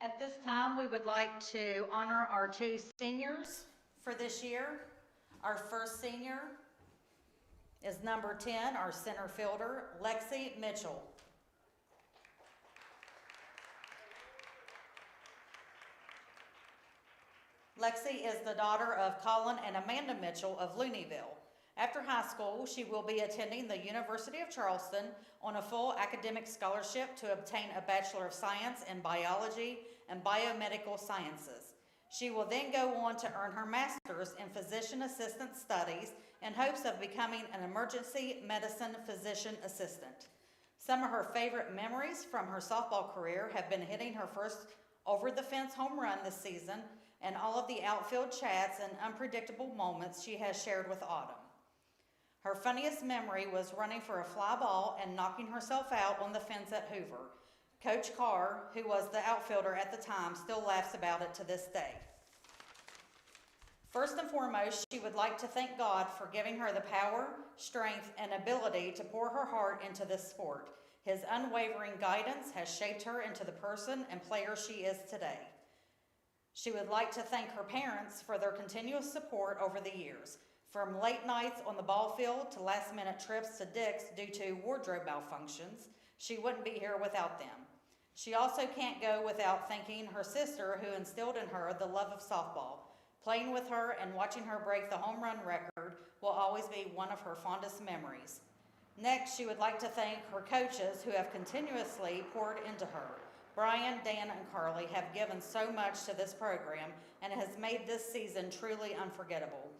At this time, we would like to honor our two seniors for this year. Our first senior is number 10, our center fielder, Lexi Mitchell. Lexi is the daughter of Colin and Amanda Mitchell of Looneyville. After high school, she will be attending the University of Charleston on a full academic scholarship to obtain a Bachelor of Science in Biology and Biomedical Sciences. She will then go on to earn her master's in Physician Assistant Studies in hopes of becoming an emergency medicine physician assistant. Some of her favorite memories from her softball career have been hitting her first over-the-fence home run this season and all of the outfield chats and unpredictable moments she has shared with Autumn. Her funniest memory was running for a fly ball and knocking herself out on the fence at Hoover. Coach Carr, who was the outfielder at the time, still laughs about it to this day. First and foremost, she would like to thank God for giving her the power, strength, and ability to pour her heart into this sport. His unwavering guidance has shaped her into the person and player she is today. She would like to thank her parents for their continuous support over the years, from late nights on the ball field to last-minute trips to Dick's due to wardrobe malfunctions. She wouldn't be here without them. She also can't go without thanking her sister, who instilled in her the love of softball. Playing with her and watching her break the home run record will always be one of her fondest memories. Next, she would like to thank her coaches who have continuously poured into her. Brian, Dan, and Carly have given so much to this program and it has made this season truly unforgettable.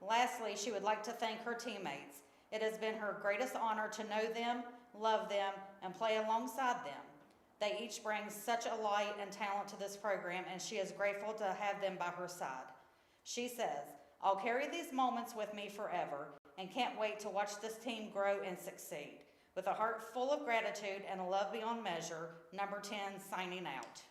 Lastly, she would like to thank her teammates. It has been her greatest honor to know them, love them, and play alongside them. They each bring such a light and talent to this program, and she is grateful to have them by her side. She says, "I'll carry these moments with me forever and can't wait to watch this team grow and succeed." With a heart full of gratitude and a love beyond measure, number 10 signing out.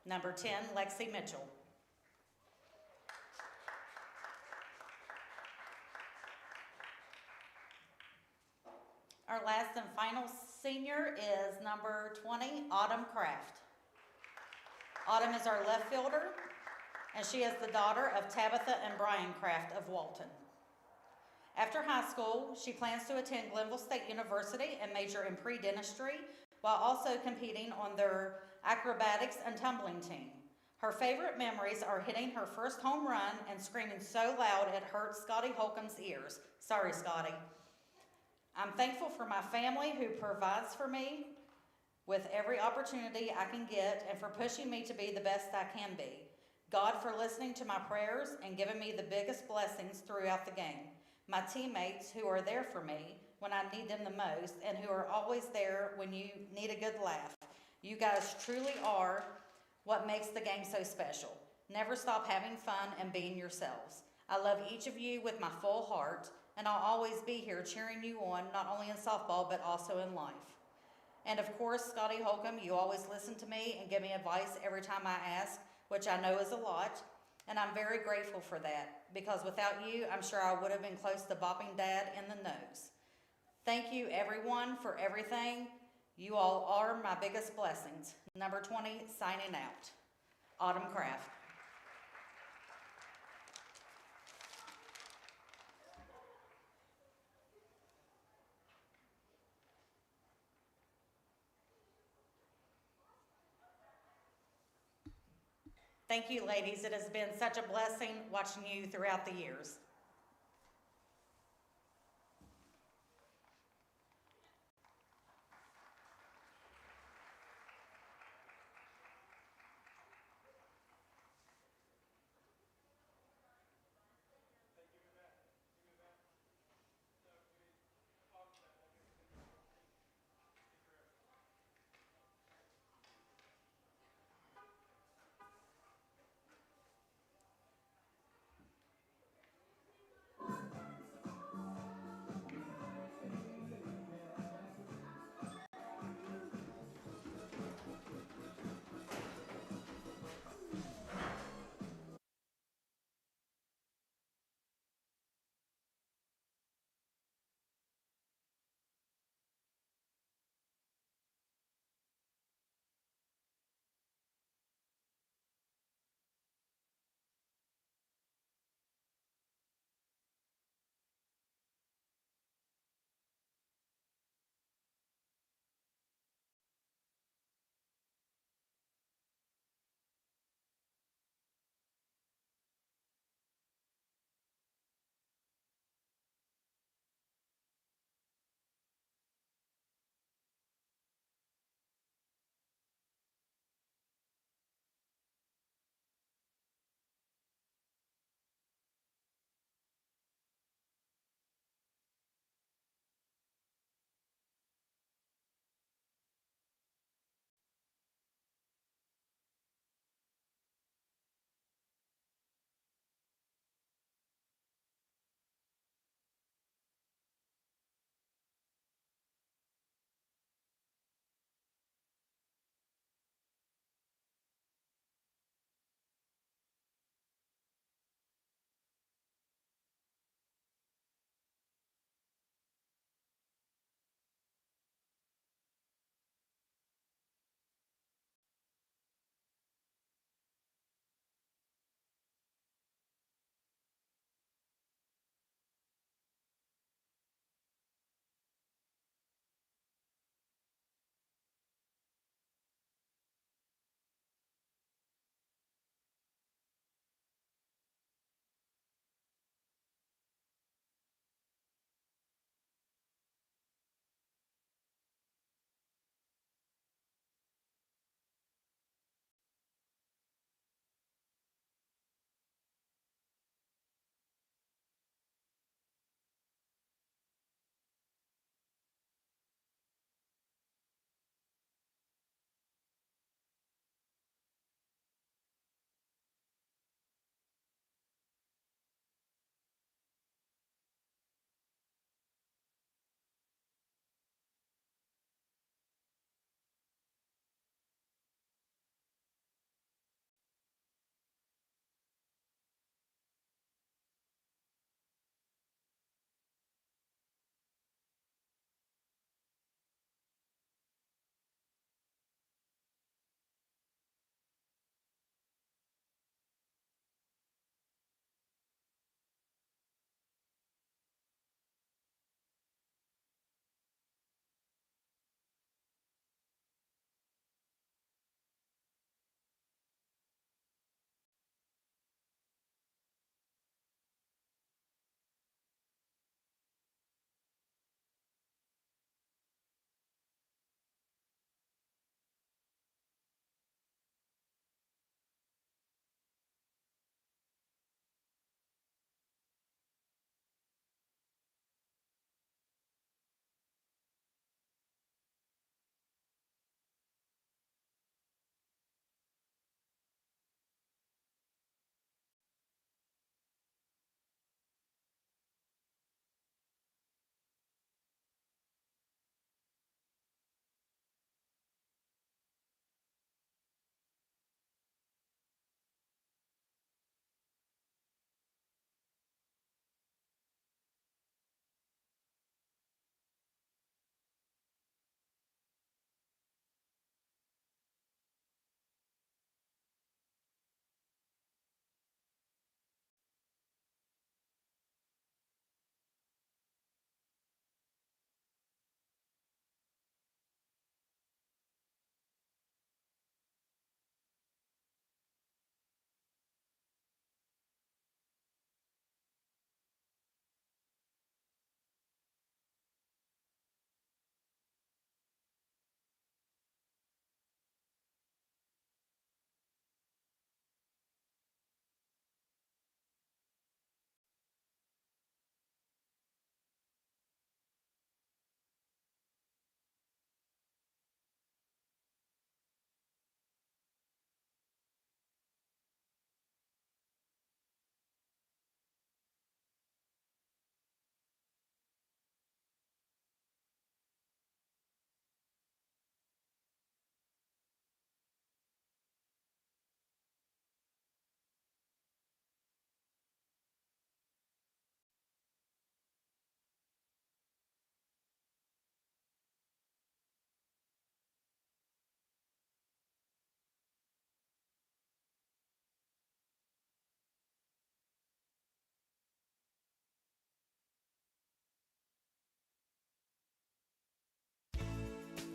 Number 10, Lexi Mitchell. Our last and final senior is number 20, Autumn Kraft. Autumn is our left fielder, and she is the daughter of Tabitha and Brian Kraft of Walton. After high school, she plans to attend Glenville State University and major in pre-dentistry, while also competing on their acrobatics and tumbling team. Her favorite memories are hitting her first home run and screaming so loud it hurt Scotty Holcomb's ears. Sorry, Scotty. I'm thankful for my family who provides for me with every opportunity I can get and for pushing me to be the best I can be. God for listening to my prayers and giving me the biggest blessings throughout the game. My teammates who are there for me when I need them the most and who are always there when you need a good laugh. You guys truly are what makes the game so special. Never stop having fun and being yourselves. I love each of you with my full heart, and I'll always be here cheering you on, not only in softball, but also in life. And of course, Scotty Holcomb, you always listen to me and give me advice every time I ask, which I know is a lot, and I'm very grateful for that, because without you, I'm sure I would have been close to bopping Dad in the nose. Thank you, everyone, for everything. You all are my biggest blessings. Number 20, signing out. Autumn Kraft. Thank you, ladies. It has been such a blessing watching you throughout the years.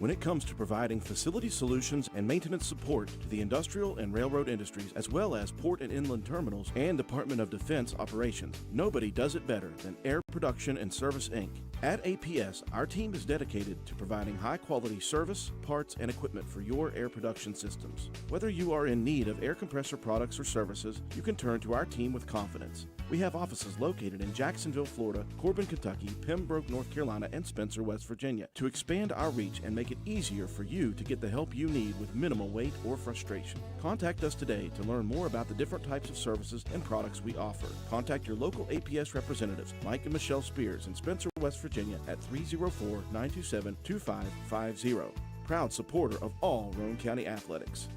when it comes to providing facility solutions and maintenance support to the industrial and railroad industries, as well as port and inland terminals and Department of Defense operations. Nobody does it better than Air Production and Service, Inc. At APS, our team is dedicated to providing high-quality service, parts, and equipment for your air production systems. Whether you are in need of air compressor products or services, you can turn to our team with confidence. We have offices located in Jacksonville, Florida, Corbin, Kentucky, Pembroke, North Carolina, and Spencer, West Virginia, to expand our reach and make it easier for you to get the help you need with minimal wait or frustration. Contact us today to learn more about the different types of services and products we offer. Contact your local APS representatives, Mike and Michelle Spears in Spencer, West Virginia at 304-927-2550. Proud supporter of all Roane County athletics.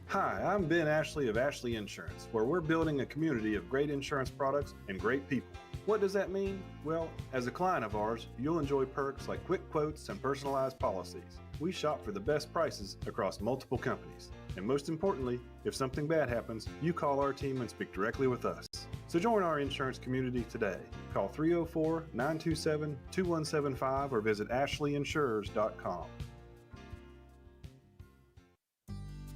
Hi, I'm Ben Ashley of Ashley Insurance, where we're building a community of great insurance products and great people. What does that mean? Well, as a client of ours, you'll enjoy perks like quick quotes and personalized policies. We shop for the best prices across multiple companies. And most importantly, if something bad happens, you call our team and speak directly with us. So join our insurance community today. Call 304-927-2175 or visit ashleyinsurers.com.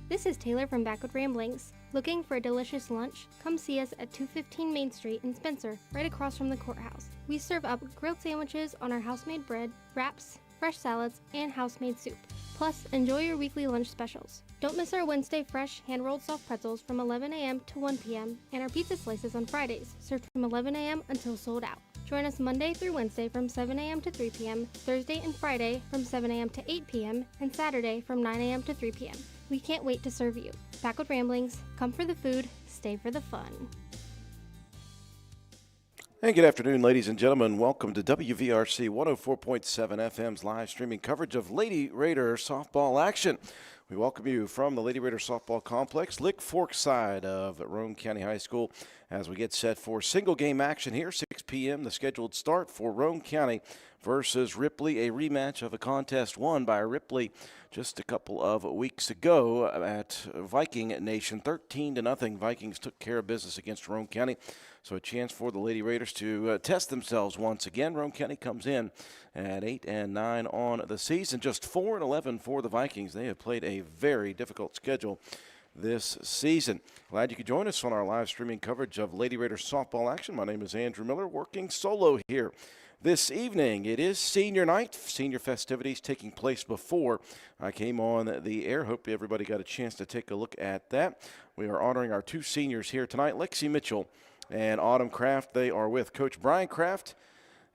This is Taylor from Backwood Ramblings. Looking for a delicious lunch? Come see us at 215 Main Street in Spencer, right across from the courthouse. We serve up grilled sandwiches on our house-made bread, wraps, fresh salads, and house-made soup. Plus, enjoy your weekly lunch specials. Don't miss our Wednesday fresh hand-rolled soft pretzels from 11 a.m. to 1 p.m. and our pizza slices on Fridays, served from 11 a.m. until sold out. Join us Monday through Wednesday from 7 a.m. to 3 p.m., Thursday and Friday from 7 a.m. to 8 p.m., and Saturday from 9 a.m. to 3 p.m. We can't wait to serve you. Backwood Ramblings, come for the food, stay for the fun. And good afternoon, ladies and gentlemen. Welcome to WVRC 104.7 FM's live streaming coverage of Lady Raider softball action. We welcome you from the Lady Raider softball complex, Lick Fork side of Roane County High School, as we get set for single game action here, 6 p.m. The scheduled start for Roane County versus Ripley, a rematch of a contest won by Ripley just a couple of weeks ago at Viking Nation. 13-0, Vikings took care of business against Roane County. So a chance for the Lady Raiders to test themselves once again. Roane County comes in at 8-9 on the season, just 4-11 for the Vikings. They have played a very difficult schedule this season. Glad you could join us on our live streaming coverage of Lady Raiders softball action. My name is Andrew Miller, working solo here this evening. It is senior night, senior festivities taking place before I came on the air. Hope everybody got a chance to take a look at that. We are honoring our two seniors here tonight, Lexi Mitchell and Autumn Kraft. They are with Coach Brian Kraft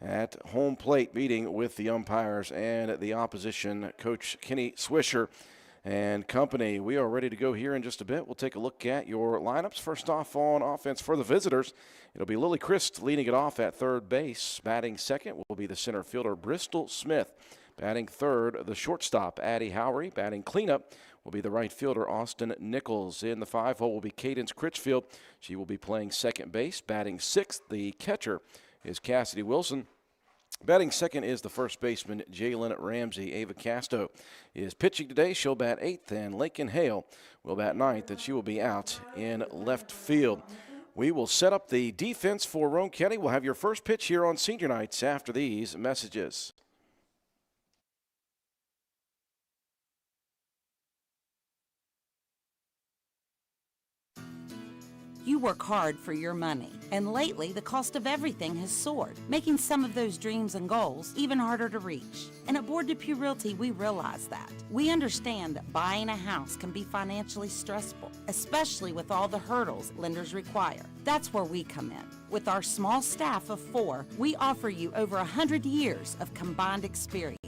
at home plate, meeting with the umpires and the opposition, Coach Kenny Swisher and company. We are ready to go here in just a bit. We'll take a look at your lineups. First off on offense for the visitors, it'll be Lily Christ leading it off at third base. Batting second will be the center fielder, Bristol Smith. Batting third, the shortstop, Addie Howery. Batting cleanup will be the right fielder, Austin Nichols. In the 5-hole will be Cadence Critchfield. She will be playing second base. Batting sixth, the catcher is Cassidy Wilson. Batting second is the first baseman, Jalen Ramsey. Ava Casto is pitching today. She'll bat eighth, and Lakin Hale will bat ninth, and she will be out in left field. We will set up the defense for Roane County. We'll have your first pitch here on senior nights after these messages. You work hard for your money, and lately the cost of everything has soared, making some of those dreams and goals even harder to reach. And at Board Depew Realty, we realize that. We understand that buying a house can be financially stressful, especially with all the hurdles lenders require. That's where we come in. With our small staff of 4, we offer you over 100 years of combined experience.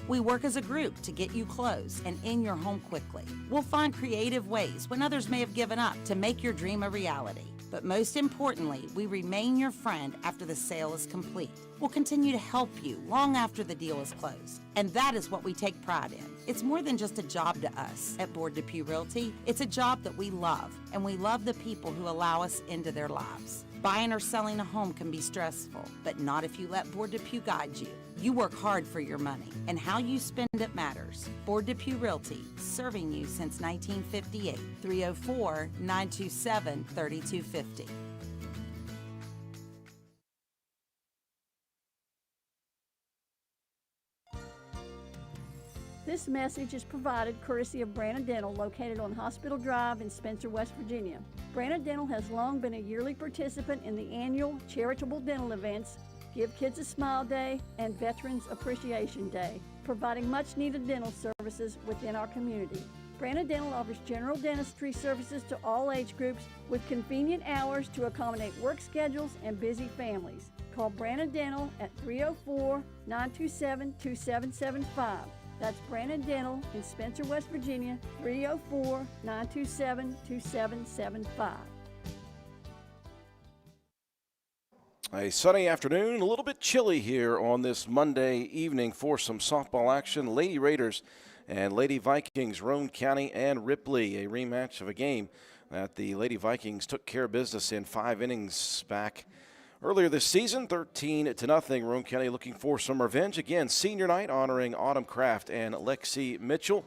We work as a group to get you closed and in your home quickly. We'll find creative ways when others may have given up to make your dream a reality. But most importantly, we remain your friend after the sale is complete. We'll continue to help you long after the deal is closed. And that is what we take pride in. It's more than just a job to us at Board Depew Realty. It's a job that we love, and we love the people who allow us into their lives. Buying or selling a home can be stressful, but not if you let Board Depew guide you. You work hard for your money, and how you spend it matters. Board Depew Realty, serving you since 1958. 304-927-3250. This message is provided courtesy of Branna Dental, located on Hospital Drive in Spencer, West Virginia. Branna Dental has long been a yearly participant in the annual charitable dental events, Give Kids a Smile Day and Veterans Appreciation Day, providing much-needed dental services within our community. Branna Dental offers general dentistry services to all age groups with convenient hours to accommodate work schedules and busy families. Call Branna Dental at 304-927-2775. That's Branna Dental in Spencer, West Virginia, 304-927-2775. A sunny afternoon, a little bit chilly here on this Monday evening for some softball action. Lady Raiders and Lady Vikings, Roane County and Ripley, a rematch of a game that the Lady Vikings took care of business in 5 innings back earlier this season, 13-0. Roane County looking for some revenge. Again, senior night honoring Autumn Kraft and Lexi Mitchell.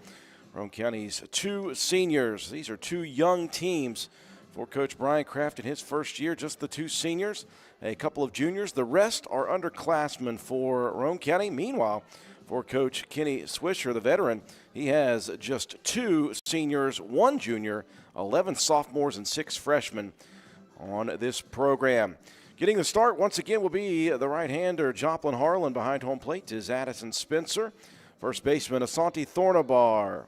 Roane County's 2 seniors. These are 2 young teams for Coach Brian Kraft in his first year, just the 2 seniors, a couple of juniors. The rest are underclassmen for Roane County. Meanwhile, for Coach Kenny Swisher, the veteran, he has just 2 seniors, 1 junior, 11 sophomores, and 6 freshmen on this program. Getting the start once again will be the right-hander Joplin Harlan. Behind home plate is Addison Spencer. First baseman Asante Thornabar.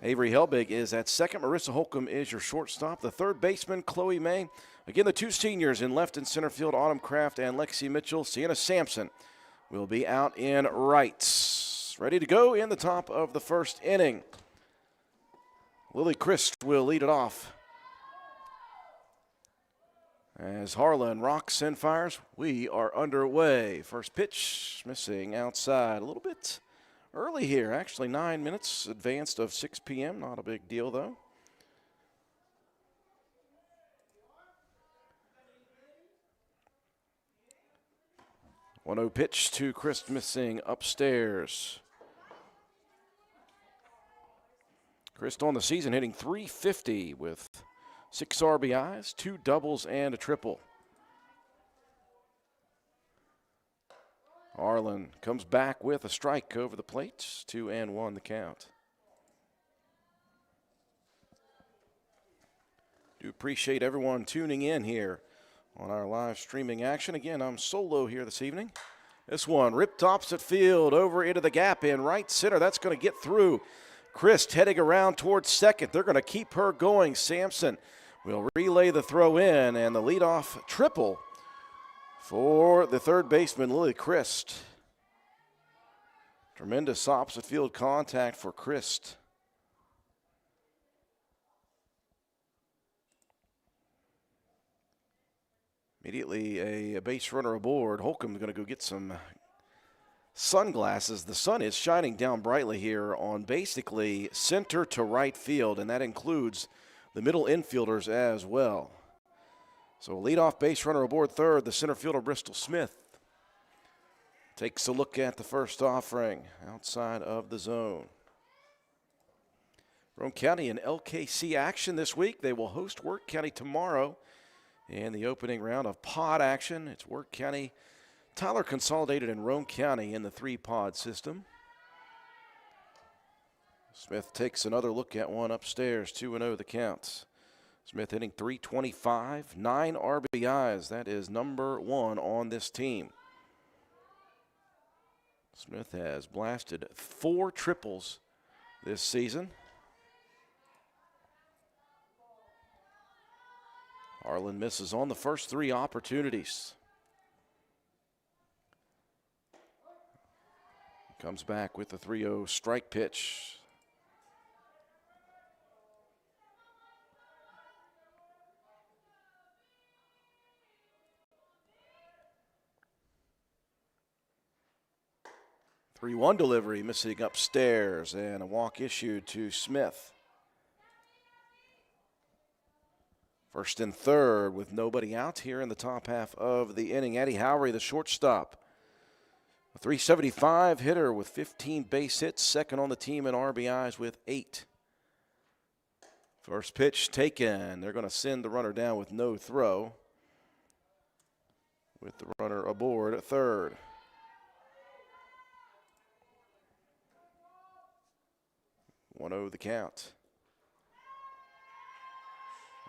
Avery Helbig is at second. Marissa Holcomb is your shortstop. The third baseman, Chloe May. Again, the 2 seniors in left and center field, Autumn Kraft and Lexi Mitchell. Sienna Sampson will be out in right. Ready to go in the top of the first inning. Lily Christ will lead it off. As Harlan rocks and fires, we are underway. First pitch missing outside. A little bit early here, actually 9 minutes advanced of 6 p.m. Not a big deal, though. One-zero pitch to Chris missing upstairs. Chris on the season hitting .350 with 6 RBIs, 2 doubles, and a triple. Harlan comes back with a strike over the plate. 2-1 the count. Do appreciate everyone tuning in here on our live streaming action. Again, I'm solo here this evening. This one ripped opposite field over into the gap in right center. That's going to get through. Chris heading around towards second. They're going to keep her going. Sampson will relay the throw in, and the leadoff triple for the third baseman, Lily Christ. Tremendous opposite field contact for Christ. Immediately a base runner aboard. Holcomb's going to go get some sunglasses. The sun is shining down brightly here on basically center to right field, and that includes the middle infielders as well. So a leadoff base runner aboard third. The center fielder, Bristol Smith, takes a look at the first offering outside of the zone. Roane County in LKC action this week. They will host Work County tomorrow in the opening round of pod action. It's Work County, Tyler Consolidated, and Roane County in the 3-pod system. Smith takes another look at one upstairs. 2-0 the count. Smith hitting .325, 9 RBIs. That is number 1 on this team. Smith has blasted 4 triples this season. Harlan misses on the first 3 opportunities. Comes back with the 3-0 strike pitch. Three-one delivery missing upstairs, and a walk issued to Smith. First and third with nobody out here in the top half of the inning. Eddie Howery, the shortstop. A .375 hitter with 15 base hits, second on the team in RBIs with 8. First pitch taken. They're going to send the runner down with no throw, with the runner aboard at third. 1-0 the count.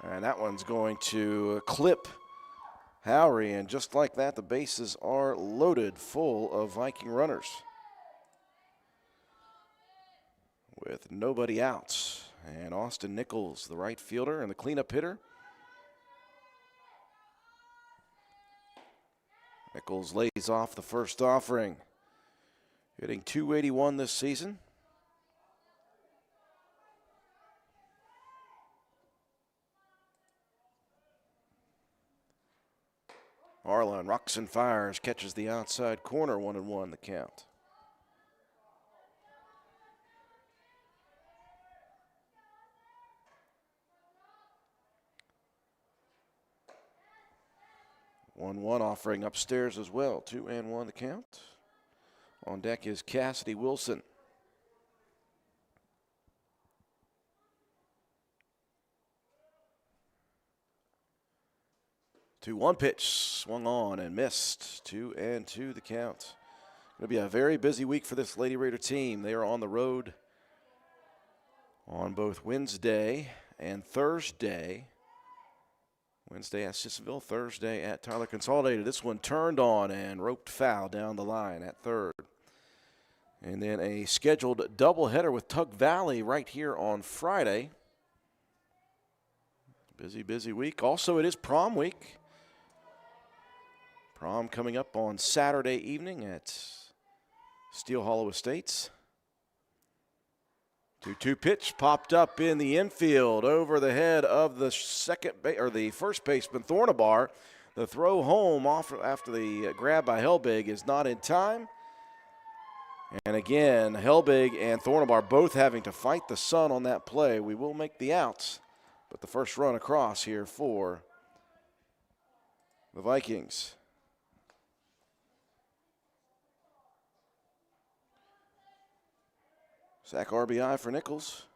And that one's going to clip Howry, and just like that, the bases are loaded full of Viking runners with nobody out. And Austin Nichols, the right fielder and the cleanup hitter. Nichols lays off the first offering, hitting .281 this season. Harlan rocks and fires, catches the outside corner, 1-1 the count. One offering upstairs as well, 2-1 the count. On deck is Cassidy Wilson. 2-1 pitch, swung on and missed. 2-2 the count. Going to be a very busy week for this Lady Raider team. They are on the road on both Wednesday and Thursday. Wednesday at Sissonville, Thursday at Tyler Consolidated. This one turned on and roped foul down the line at third. And then a scheduled doubleheader with Tug Valley right here on Friday. Busy, busy week. Also, it is prom week. Prom coming up on Saturday evening at Steel Hollow Estates. 2-2 pitch popped up in the infield over the head of the the first baseman Thornabar. The throw home off after the grab by Helbig is not in time. And again, Helbig and Thornabar both having to fight the sun on that play. We will make the outs, but the first run across here for the Vikings. Sack RBI for Nichols.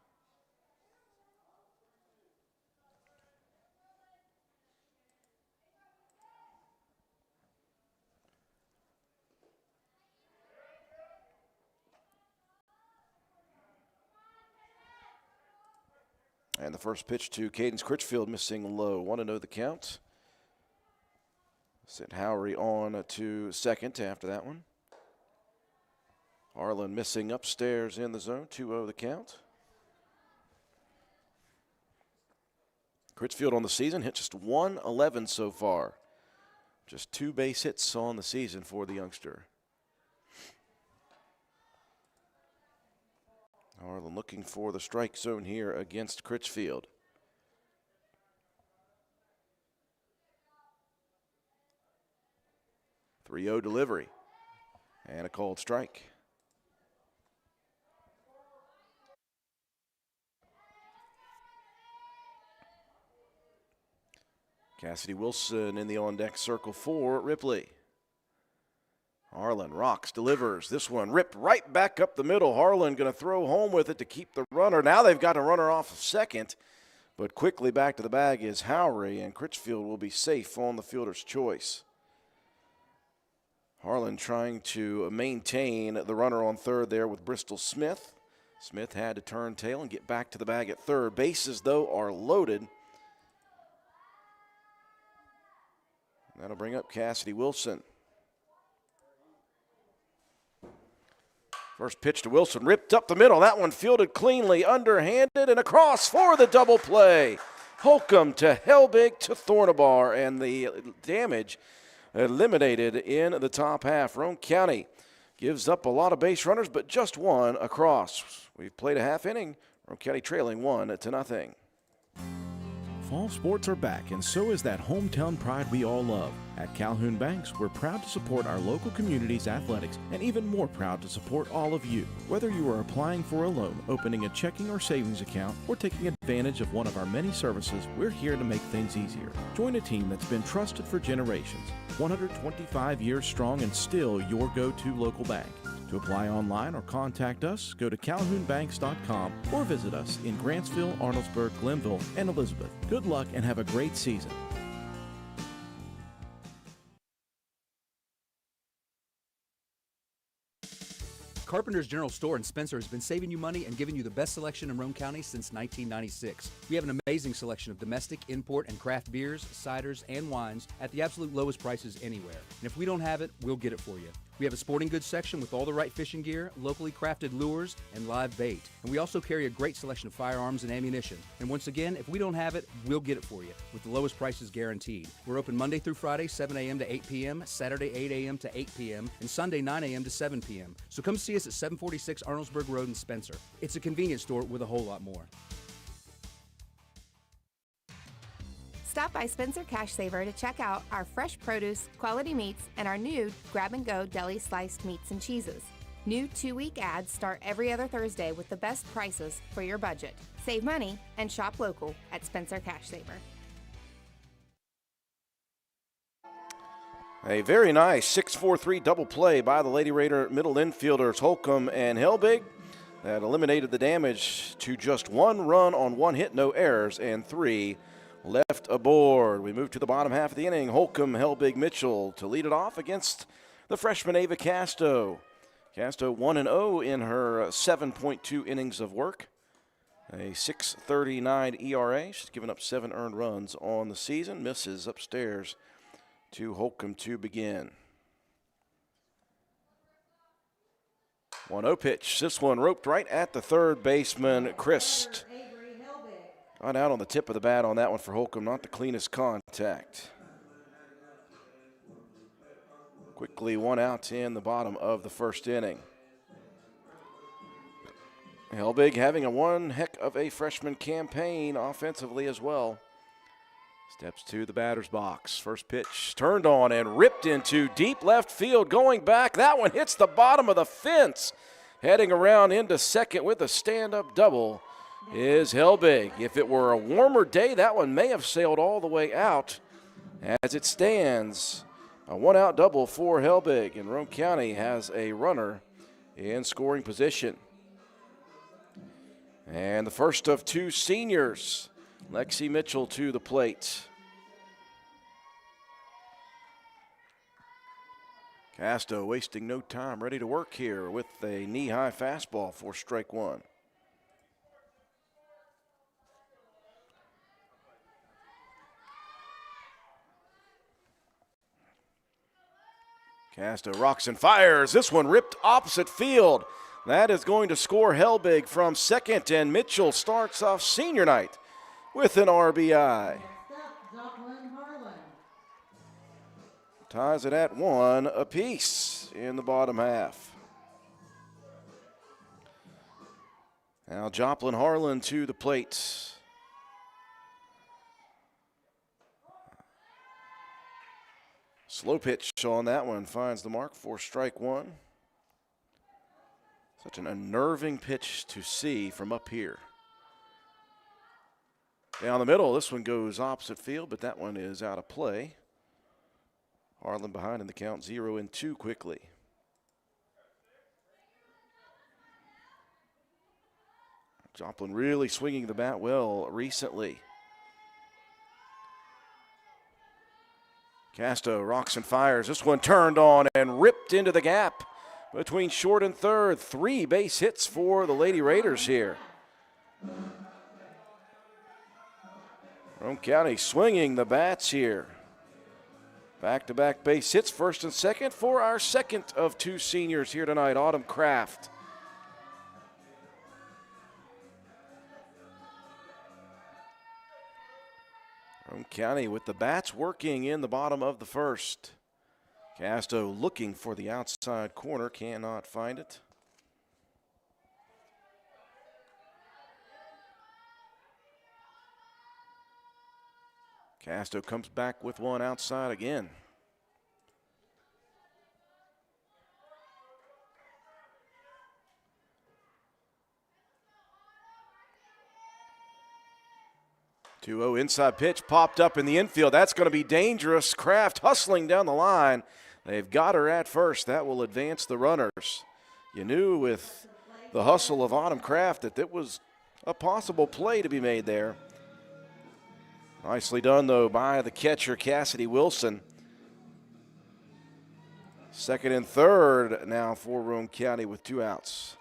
And the first pitch to Cadence Critchfield, missing low. 1-0 the count. Sent Howry on to second after that one. Harlan missing upstairs in the zone. 2-0 the count. Critchfield on the season hit just 111 so far. Just 2 base hits on the season for the youngster. Harlan looking for the strike zone here against Critchfield. .30 delivery and a called strike. Cassidy Wilson in the on-deck circle for Ripley. Harlan rocks, delivers. This one ripped right back up the middle. Harlan going to throw home with it to keep the runner. Now they've got a runner off of second, but quickly back to the bag is Howry, and Critchfield will be safe on the fielder's choice. Harlan trying to maintain the runner on third there with Bristol Smith. Smith had to turn tail and get back to the bag at third. Bases, though, are loaded. That'll bring up Cassidy Wilson. First pitch to Wilson, ripped up the middle. That one fielded cleanly, underhanded, and across for the double play. Holcomb to Helbig to Thornabar, and the damage eliminated in the top half. Roane County gives up a lot of base runners, but just one across. We've played a half inning. Roane County trailing 1-0. Fall sports are back, and so is that hometown pride we all love. At Calhoun Banks, we're proud to support our local community's athletics, and even more proud to support all of you. Whether you are applying for a loan, opening a checking or savings account, or taking advantage of one of our many services, we're here to make things easier. Join a team that's been trusted for generations, 125 years strong, and still your go-to local bank. To apply online or contact us, go to calhounbanks.com or visit us in Grantsville, Arnoldesburg, Glenville, and Elizabeth. Good luck and have a great season. Carpenter's General Store in Spencer has been saving you money and giving you the best selection in Roane County since 1996. We have an amazing selection of domestic, import, and craft beers, ciders, and wines at the absolute lowest prices anywhere. And if we don't have it, we'll get it for you. We have a sporting goods section with all the right fishing gear, locally crafted lures, and live bait. And we also carry a great selection of firearms and ammunition. And once again, if we don't have it, we'll get it for you with the lowest prices guaranteed. We're open Monday through Friday, 7 a.m. to 8 p.m., Saturday, 8 a.m. to 8 p.m., and Sunday, 9 a.m. to 7 p.m. So come see us at 746 Arnoldesburg Road in Spencer. It's a convenience store with a whole lot more. Stop by Spencer Cash Saver to check out our fresh produce, quality meats, and our new grab-and-go deli sliced meats and cheeses. New 2-week ads start every other Thursday with the best prices for your budget. Save money and shop local at Spencer Cash Saver. A very nice 6-4-3 double play by the Lady Raider middle infielders Holcomb and Helbig that eliminated the damage to just 1 run on 1 hit, no errors, and 3 left aboard. We move to the bottom half of the inning. Holcomb, Helbig, Mitchell to lead it off against the freshman Ava Casto. Casto 1-0 in her 7.2 innings of work. A 6.39 ERA. She's given up 7 earned runs on the season. Misses upstairs to Holcomb to begin. 1-0 pitch. This one roped right at the third baseman, Christ. Got out on the tip of the bat on that one for Holcomb. Not the cleanest contact. Quickly 1 out in the bottom of the first inning. Helbig having a one heck of a freshman campaign offensively as well. Steps to the batter's box. First pitch turned on and ripped into deep left field. Going back, that one hits the bottom of the fence. Heading around into second with a stand-up double is Helbig. If it were a warmer day, that one may have sailed all the way out. As it stands, a 1-out double for Helbig, and Roane County has a runner in scoring position. And the first of 2 seniors, Lexi Mitchell to the plate. Casto wasting no time, ready to work here with a knee-high fastball for strike 1. Casto rocks and fires. This one ripped opposite field. That is going to score Helbig from second, and Mitchell starts off senior night with an RBI. Ties it at 1 apiece in the bottom half. Now Joplin Harlan to the plate. Slow pitch on that one, finds the mark for strike 1. Such an unnerving pitch to see from up here. Down the middle, this one goes opposite field, but that one is out of play. Harlan behind in the count, 0-2 quickly. Joplin really swinging the bat well recently. Casto rocks and fires. This one turned on and ripped into the gap between short and third. 3 base hits for the Lady Raiders here. Roane County swinging the bats here. Back-to-back base hits, first and second for our second of 2 seniors here tonight, Autumn Kraft. Roane County with the bats working in the bottom of the first. Casto looking for the outside corner, cannot find it. Casto comes back with one outside again. (2-0) inside pitch popped up in the infield. That's going to be dangerous. Kraft hustling down the line. They've got her at first. That will advance the runners. You knew with the hustle of Autumn Kraft that it was a possible play to be made there. Nicely done, though, by the catcher, Cassidy Wilson. Second and third now for Roane County with 2 outs.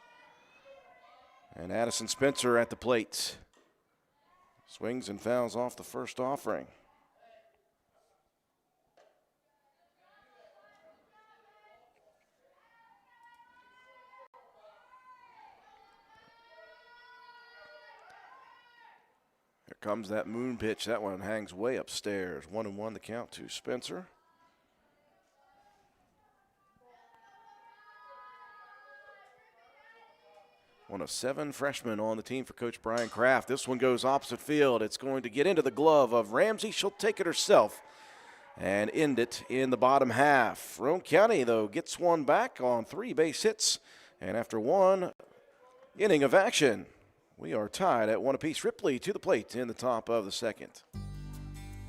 And Addison Spencer at the plate. Swings and fouls off the first offering. Here comes that moon pitch. That one hangs way upstairs. 1-1 the count to Spencer. One of 7 freshmen on the team for Coach Brian Kraft. This one goes opposite field. It's going to get into the glove of Ramsey. She'll take it herself and end it in the bottom half. Roane County, though, gets one back on 3 base hits. And after 1 inning of action, we are tied at 1 apiece. Ripley to the plate in the top of the second.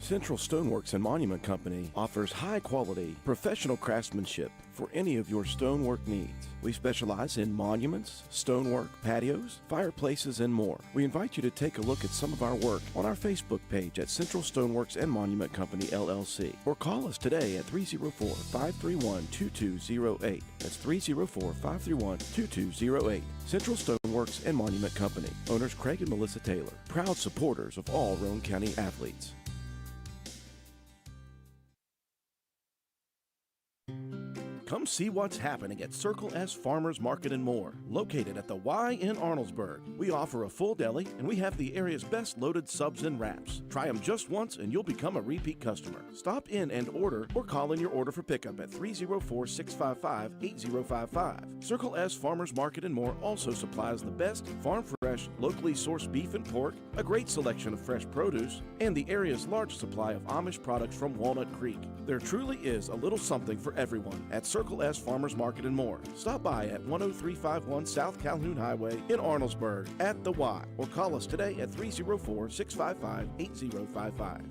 Central Stoneworks and Monument Company offers high-quality, professional craftsmanship for any of your stonework needs. We specialize in monuments, stonework, patios, fireplaces, and more. We invite you to take a look at some of our work on our Facebook page at Central Stoneworks and Monument Company, LLC, or call us today at 304-531-2208. That's 304-531-2208. Central Stoneworks and Monument Company. Owners Craig and Melissa Taylor. Proud supporters of all Roane County athletes. Come see what's happening at Circle S Farmers Market and More, located at the Y in Arnoldesburg. We offer a full deli, and we have the area's best loaded subs and wraps. Try them just once, and you'll become a repeat customer. Stop in and order, or call in your order for pickup at 304-655-8055. Circle S Farmers Market and More also supplies the best farm-fresh, locally sourced beef and pork, a great selection of fresh produce, and the area's large supply of Amish products from Walnut Creek. There truly is a little something for everyone at Circle S Farmers Market and More. Stop by at 10351 South Calhoun Highway in Arnoldesburg at the Y, or call us today at 304-655-8055.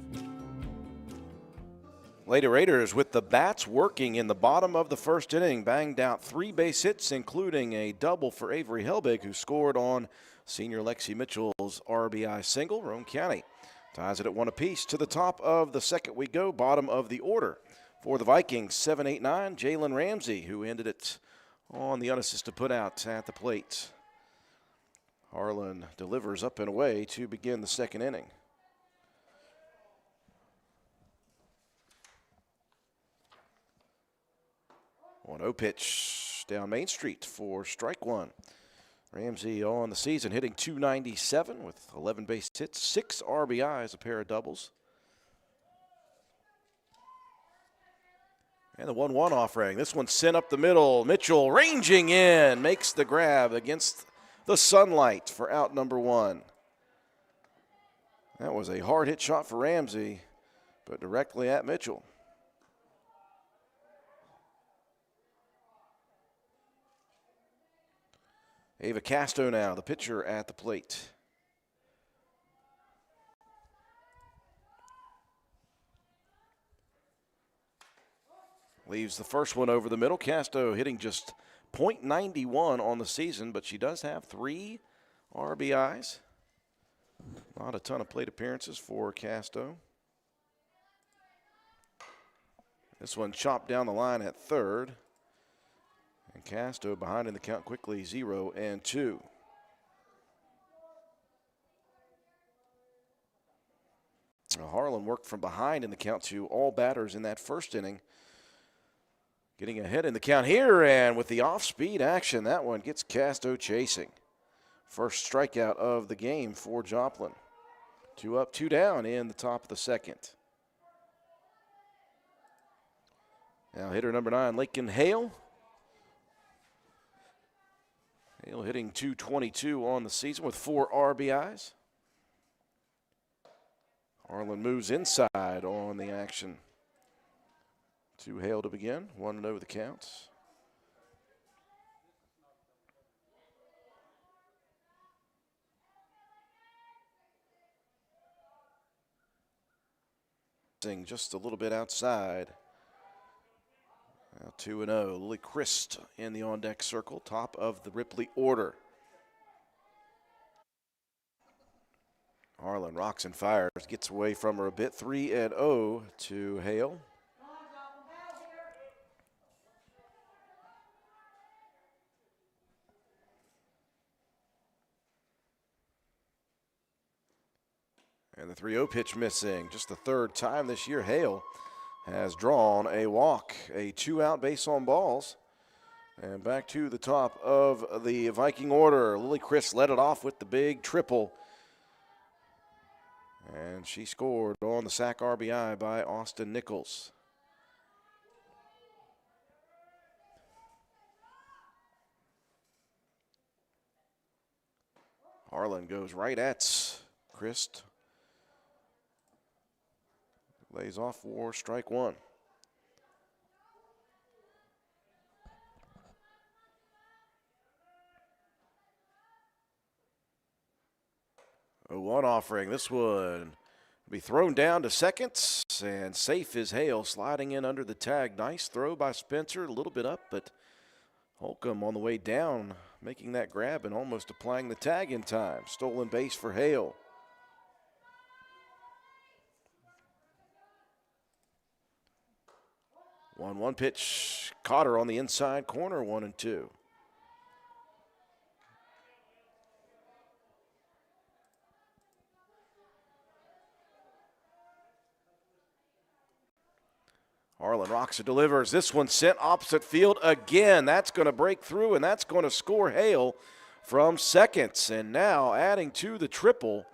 Lady Raiders with the bats working in the bottom of the first inning, banged out 3 base hits, including a double for Avery Helbig, who scored on senior Lexi Mitchell's RBI single. Roane County ties it at 1 apiece. To the top of the second we go, bottom of the order. For the Vikings, 7-8-9, Jalen Ramsey, who ended it on the unassisted putout at the plate. Harlan delivers up and away to begin the second inning. On 0 pitch down Main Street for strike 1. Ramsey on the season hitting .297 with 11 base hits, 6 RBIs, a pair of doubles. And the 1-1 offering. This one sent up the middle. Mitchell ranging in, makes the grab against the sunlight for out number 1. That was a hard hit shot for Ramsey, but directly at Mitchell. Ava Casto now, the pitcher at the plate. Leaves the first one over the middle. Casto hitting just .91 on the season, but she does have 3 RBIs. Not a ton of plate appearances for Casto. This one chopped down the line at third. And Casto behind in the count quickly, 0-2. Now Harlan worked from behind in the count to all batters in that first inning. Getting ahead in the count here, and with the off-speed action, that one gets Casto chasing. First strikeout of the game for Joplin. 2 up, 2 down in the top of the second. Now hitter number 9, Lakin Hale. Hale hitting .222 on the season with 4 RBIs. Harlan moves inside on the action. 2 Hale to begin, 1-0 the counts. Just a little bit outside. Now 2-0. Lily Christ in the on-deck circle, top of the Ripley order. Harlan rocks and fires, gets away from her a bit. 3-0 to Hale. And the 3-0 pitch missing. Just the third time this year Hale has drawn a walk. A 2-out base on balls. And back to the top of the Viking order. Lily Chris led it off with the big triple. And she scored on the sac RBI by Austin Nichols. Harlan goes right at Christ. Lays off for strike one. A one offering. This one will be thrown down to second, and safe is Hale sliding in under the tag. Nice throw by Spencer, a little bit up, but Holcomb on the way down making that grab and almost applying the tag in time. Stolen base for Hale. One pitch. Caught her on the inside corner, 1-2. Harlan rocks and delivers. This one sent opposite field again. That's going to break through, and that's going to score Hale from seconds. And now adding to the triple,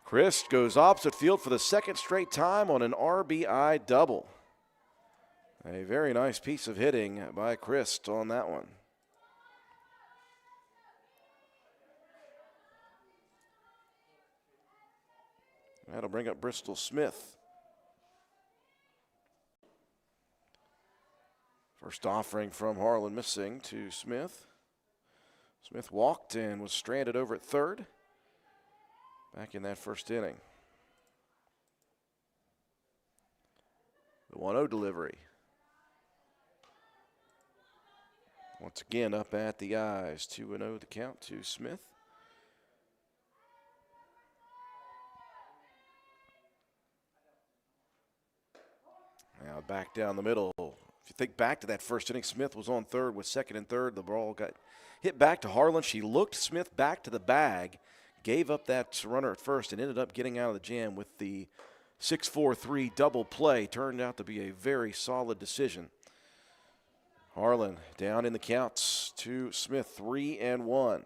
Christ goes opposite field for the second straight time on an RBI double. A very nice piece of hitting by Christ on that one. That'll bring up Bristol Smith. First offering from Harlan missing to Smith. Smith walked and was stranded over at third back in that first inning. The 1-0 delivery. Once again up at the eyes. 2-0 the count to Smith. Now back down the middle. If you think back to that first inning, Smith was on third with second and third. The ball got hit back to Harlan. She looked Smith back to the bag, gave up that runner at first, and ended up getting out of the jam with the 6-4-3 double play. Turned out to be a very solid decision. Harlan down in the counts to Smith, 3-1.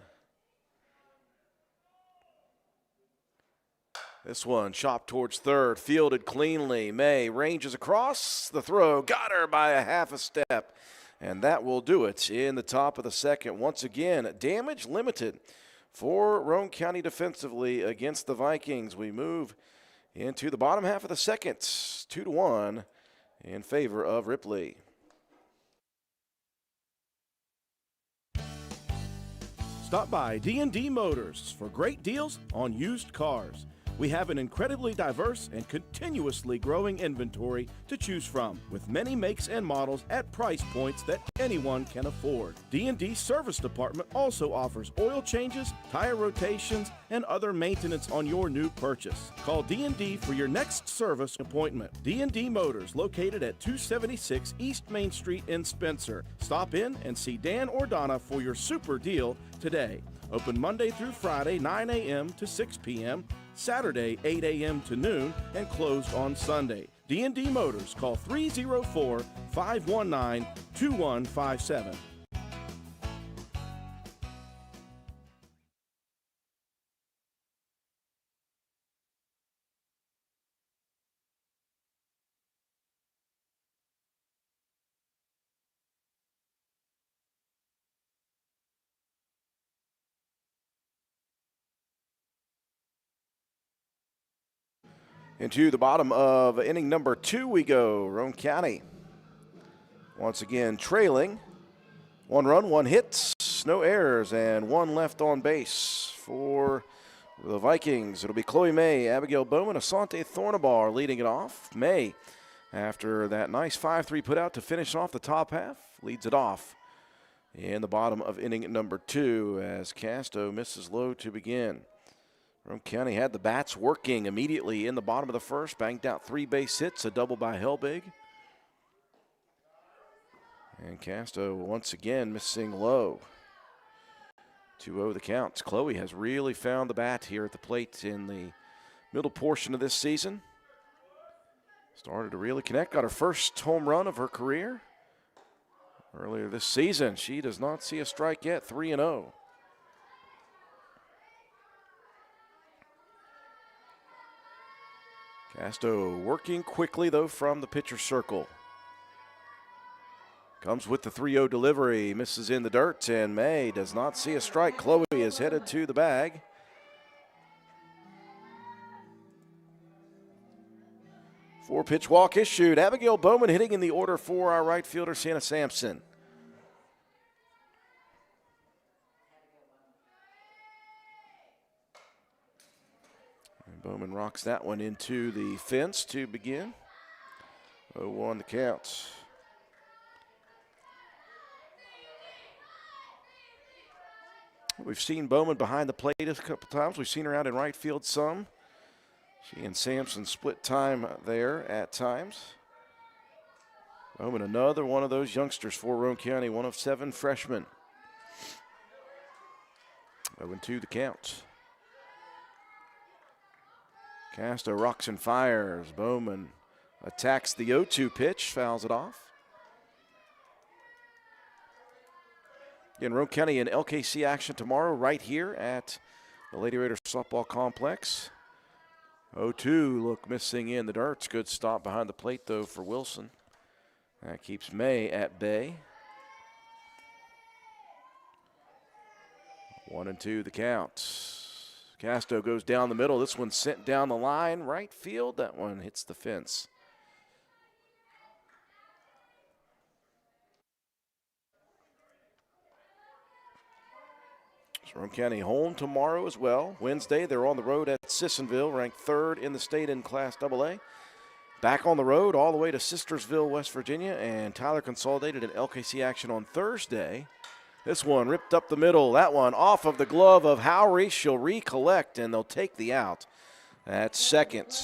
This one chopped towards third, fielded cleanly. May ranges across the throw, got her by a half a step, and that will do it in the top of the second. Once again, damage limited for Roane County defensively against the Vikings. We move into the bottom half of the second, 2-1 in favor of Ripley. Stop by D&D Motors for great deals on used cars. We have an incredibly diverse and continuously growing inventory to choose from, with many makes and models at price points that anyone can afford. D&D Service Department also offers oil changes, tire rotations, and other maintenance on your new purchase. Call D&D for your next service appointment. D&D Motors, located at 276 East Main Street in Spencer. Stop in and see Dan or Donna for your super deal today. Open Monday through Friday, 9 a.m. to 6 p.m., Saturday, 8 a.m. to noon, and closed on Sunday. D&D Motors, call 304-519-2157. Into the bottom of inning number 2 we go. Roane County once again trailing. 1 run, 1 hit, no errors, and 1 left on base for the Vikings. It'll be Chloe May, Abigail Bowman, Asante Thornabar leading it off. May, after that nice 5-3 put out to finish off the top half, leads it off in the bottom of inning number 2 as Casto misses low to begin. Roane County had the bats working immediately in the bottom of the first, banged out 3 base hits, a double by Helbig. And Casto once again missing low. 2-0 the counts. Chloe has really found the bat here at the plate in the middle portion of this season. Started to really connect, got her first home run of her career earlier this season. She does not see a strike yet, 3-0. Casto working quickly, though, from the pitcher's circle. Comes with the 3-0 delivery, misses in the dirt, and May does not see a strike. Chloe is headed to the bag. Four-pitch walk issued. Abigail Bowman hitting in the order for our right fielder, Sienna Sampson. And Bowman rocks that one into the fence to begin. 0-1 the count. We've seen Bowman behind the plate a couple times. We've seen her out in right field some. She and Sampson split time there at times. Bowman, another one of those youngsters for Roane County, one of 7 freshmen. 0-2 the count. Casto rocks and fires. Bowman attacks the 0-2 pitch, fouls it off. Again, Roane County in LKC action tomorrow right here at the Lady Raiders softball complex. 0-2, look missing in the dirt. Good stop behind the plate, though, for Wilson. That keeps May at bay. 1-2 the count. Casto goes down the middle. This one's sent down the line. Right field. That one hits the fence. Roane County home tomorrow as well. Wednesday, they're on the road at Sissonville, ranked 3rd in the state in Class AA. Back on the road all the way to Sistersville, West Virginia, and Tyler Consolidated in LKC action on Thursday. This one ripped up the middle. That one off of the glove of Howry. She'll recollect, and they'll take the out at second.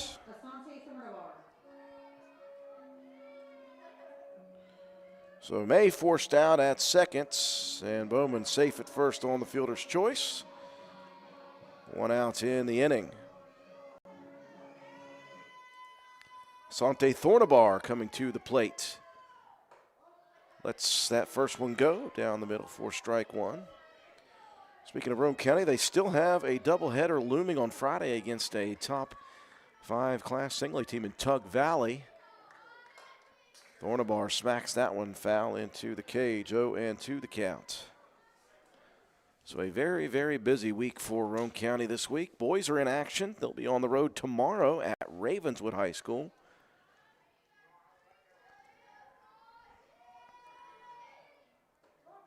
So May forced out at second, and Bowman safe at first on the fielder's choice. 1 out in the inning. Sante Thornabar coming to the plate. Lets that first one go down the middle for strike 1. Speaking of Roane County, they still have a doubleheader looming on Friday against a top 5 Class Single A team in Tug Valley. Thornabar smacks that one foul into the cage. 0-2 the count. So a very, very busy week for Roane County this week. Boys are in action. They'll be on the road tomorrow at Ravenswood High School.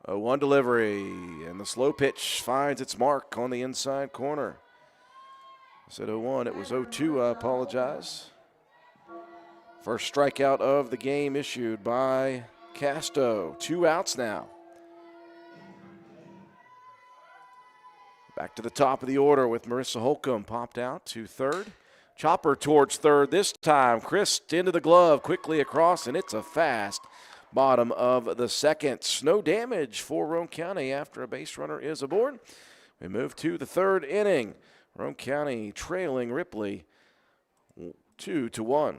A 1 delivery, and the slow pitch finds its mark on the inside corner. I said 0-1, it was 0-2, I apologize. First strikeout of the game issued by Casto. 2 outs now. Back to the top of the order with Marissa Holcomb popped out to third. Chopper towards third this time. Christ into the glove, quickly across, and it's a fast bottom of the second. No damage for Roane County after a base runner is aboard. We move to the 3rd inning. Roane County trailing Ripley 2-1.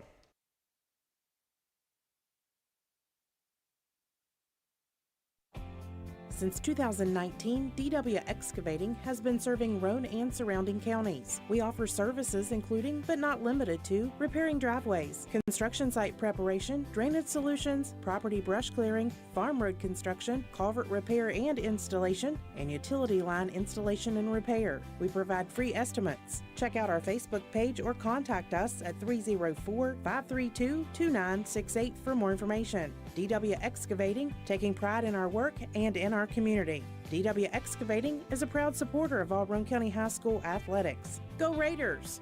Since 2019, DW Excavating has been serving Roane and surrounding counties. We offer services including, but not limited to, repairing driveways, construction site preparation, drainage solutions, property brush clearing, farm road construction, culvert repair and installation, and utility line installation and repair. We provide free estimates. Check out our Facebook page or contact us at 304-532-2968 for more information. DW Excavating, taking pride in our work and in our community. DW Excavating is a proud supporter of all Roane County High School athletics. Go Raiders!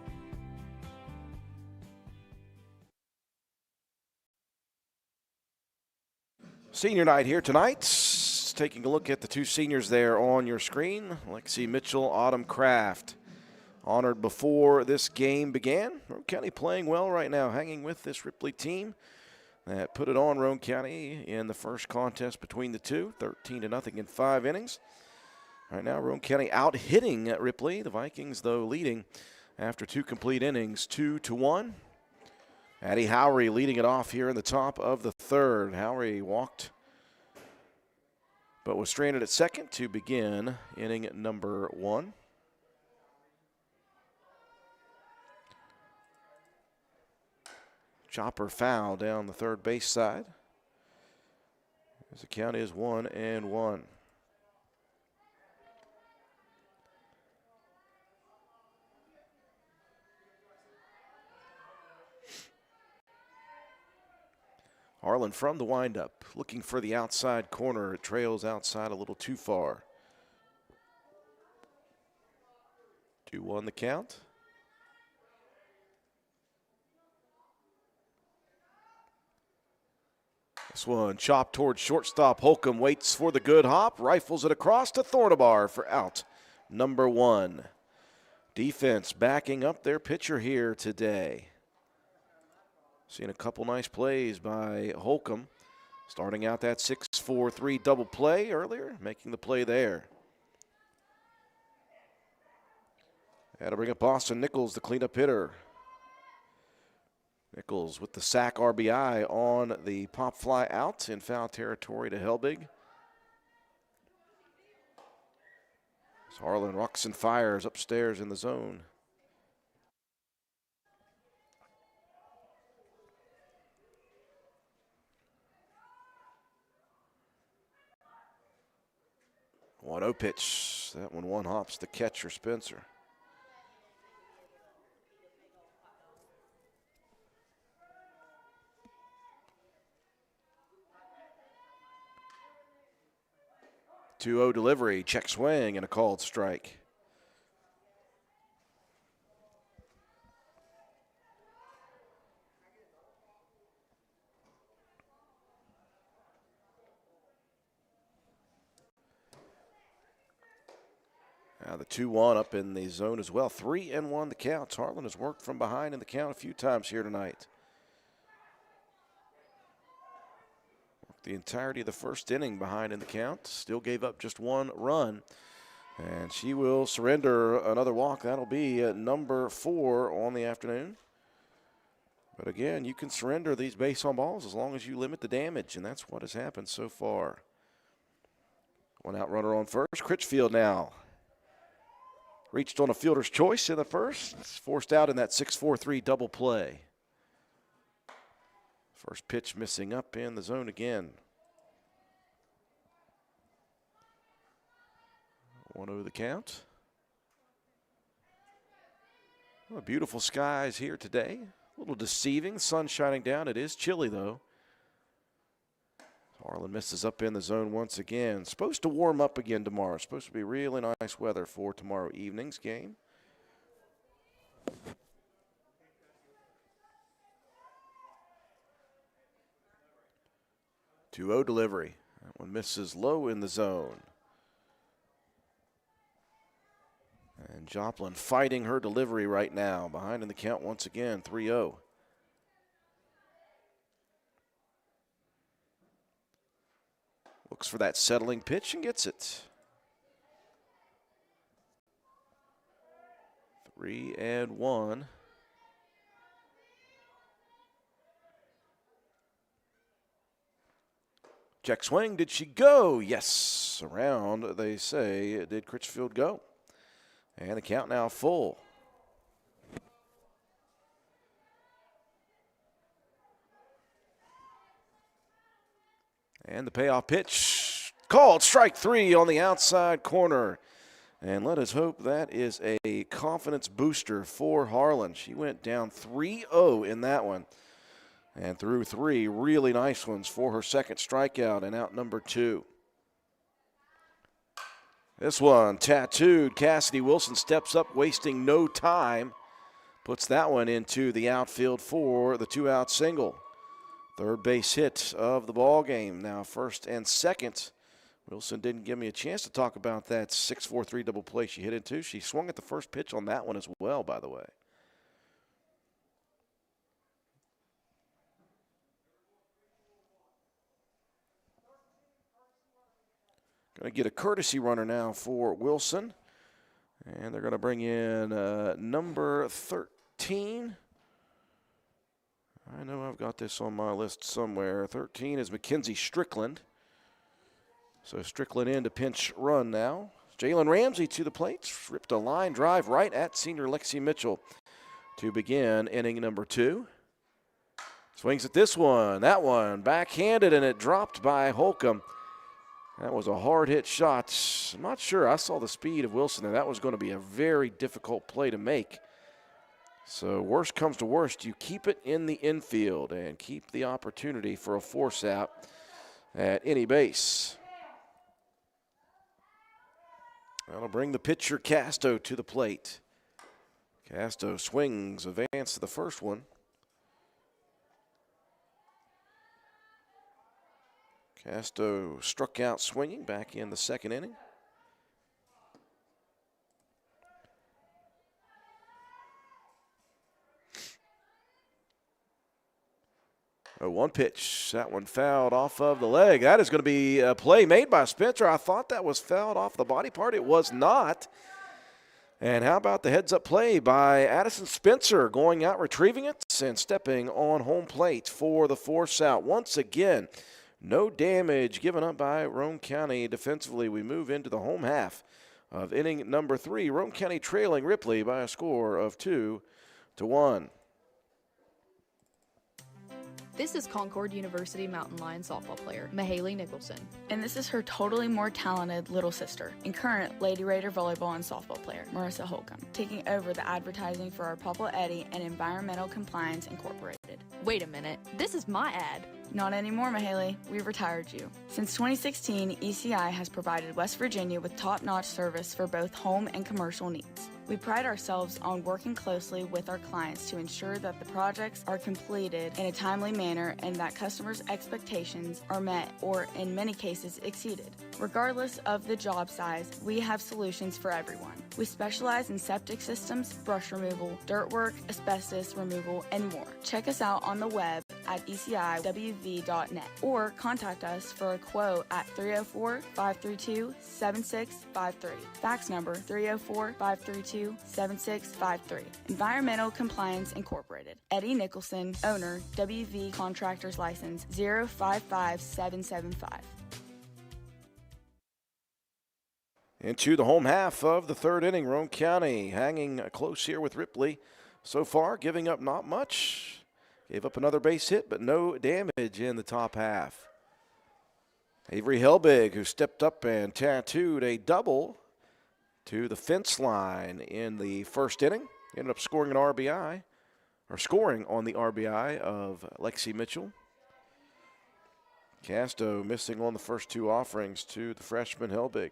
Senior night here tonight. Taking a look at the 2 seniors there on your screen. Lexi Mitchell, Autumn Kraft. Honored before this game began. Roane County playing well right now, hanging with this Ripley team that put it on Roane County in the first contest between the two, 13-0 in 5 innings. Right now, Roane County out-hitting Ripley. The Vikings, though, leading after 2 complete innings, 2-1. Addie Howery leading it off here in the top of the third. Howery walked, but was stranded at second to begin inning number 1. Chopper foul down the third base side, as the count is 1-1. Harlan from the windup, looking for the outside corner. It trails outside a little too far. 2-1 the count. This one chopped towards shortstop. Holcomb waits for the good hop, rifles it across to Thornabar for out number 1. Defense backing up their pitcher here today. Seen a couple nice plays by Holcomb, starting out that 6-4-3 double play earlier, making the play there. Had to bring up Boston Nichols, the cleanup hitter. Nichols with the sack RBI on the pop fly out in foul territory to Helbig. As Harlan rocks and fires upstairs in the zone. One 0 pitch. That one hops the catcher, Spencer. Two 0 delivery, check swing, and a called strike. Now the 2-1 up in the zone as well. 3-1 the count. Harlan has worked from behind in the count a few times here tonight. Worked the entirety of the first inning behind in the count. Still gave up just 1 run. And she will surrender another walk. That'll be number 4 on the afternoon. But again, you can surrender these base on balls as long as you limit the damage, and that's what has happened so far. One out runner on first. Critchfield now reached on a fielder's choice in the first. It's forced out in that 6-4-3 double play. First pitch missing up in the zone again. 1-0 the count. Well, beautiful skies here today. A little deceiving. The sun shining down. It is chilly, though. Harlan misses up in the zone once again. Supposed to warm up again tomorrow. Supposed to be really nice weather for tomorrow evening's game. Two 0 delivery. That one misses low in the zone. And Joplin fighting her delivery right now. Behind in the count once again, 3-0. Looks for that settling pitch and gets it. 3-1. Check swing. Did she go? Yes. Around, they say, did Critchfield go? And the count now full. And the payoff pitch called strike 3 on the outside corner. And let us hope that is a confidence booster for Harlan. She went down 3-0 in that one and threw 3 really nice ones for her second strikeout and out number 2. This one tattooed. Cassidy Wilson steps up, wasting no time. Puts that one into the outfield for the 2-out single. Third base hit of the ball game. Now first and second. Wilson didn't give me a chance to talk about that 6-4-3 double play she hit into. She swung at the first pitch on that one as well, by the way. Going to get a courtesy runner now for Wilson. And they're going to bring in number 13. I know I've got this on my list somewhere. 13 is Mackenzie Strickland. So Strickland in to pinch run now. Jalen Ramsey to the plate. Ripped a line drive right at senior Lexi Mitchell to begin inning number 2. Swings at this one. That one backhanded, and it dropped by Holcomb. That was a hard hit shot. I'm not sure. I saw the speed of Wilson there. That was going to be a very difficult play to make. So worst comes to worst, you keep it in the infield and keep the opportunity for a force out at any base. That'll bring the pitcher Casto to the plate. Casto swings, advance to the first one. Casto struck out swinging back in the second inning. Oh, one pitch. That one fouled off of the leg. That is going to be a play made by Spencer. I thought that was fouled off the body part. It was not. And how about the heads-up play by Addison Spencer, going out, retrieving it, and stepping on home plate for the force out. Once again, no damage given up by Roane County defensively. We move into the home half of inning number 3. Roane County trailing Ripley by a score of 2-1. This is Concord University Mountain Lion softball player, Mahaley Nicholson. And this is her totally more talented little sister and current Lady Raider volleyball and softball player, Marissa Holcomb, taking over the advertising for our Papa Eddie and Environmental Compliance Incorporated. Wait a minute, this is my ad. Not anymore, Mahaley. We've retired you. Since 2016, ECI has provided West Virginia with top-notch service for both home and commercial needs. We pride ourselves on working closely with our clients to ensure that the projects are completed in a timely manner and that customers' expectations are met or, in many cases, exceeded. Regardless of the job size, we have solutions for everyone. We specialize in septic systems, brush removal, dirt work, asbestos removal, and more. Check us out on the web at eciwv.net or contact us for a quote at 304-532-7653. Fax number 304-532-7653. Environmental Compliance Incorporated. Eddie Nicholson, owner, WV Contractors License 055775. Into the home half of the third inning, Roane County hanging close here with Ripley. So far, giving up not much. Gave up another base hit, but no damage in the top half. Avery Helbig, who stepped up and tattooed a double to the fence line in the first inning, ended up scoring an RBI, or scoring on the RBI of Lexi Mitchell. Casto missing on the first 2 offerings to the freshman Helbig.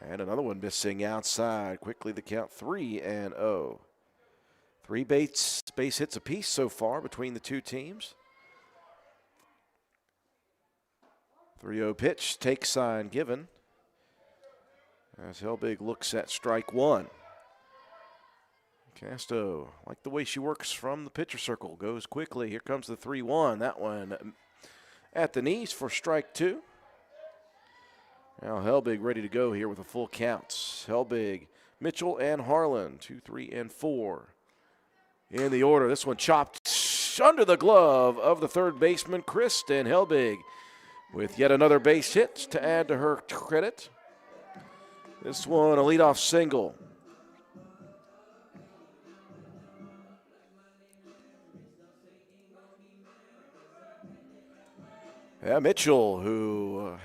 And another one missing outside. Quickly the count 3-0. 3 base hits apiece so far between the two teams. 3-0 pitch, take sign given. As Helbig looks at strike 1. Casto, like the way she works from the pitcher circle, goes quickly. Here comes the 3-1. That one at the knees for strike 2. Now Helbig ready to go here with a full count. Helbig, Mitchell, and Harlan, 2, 3, and 4 in the order. This one chopped under the glove of the third baseman, Kristen Helbig, with yet another base hit to add to her credit. This one a leadoff single. Yeah, Mitchell, who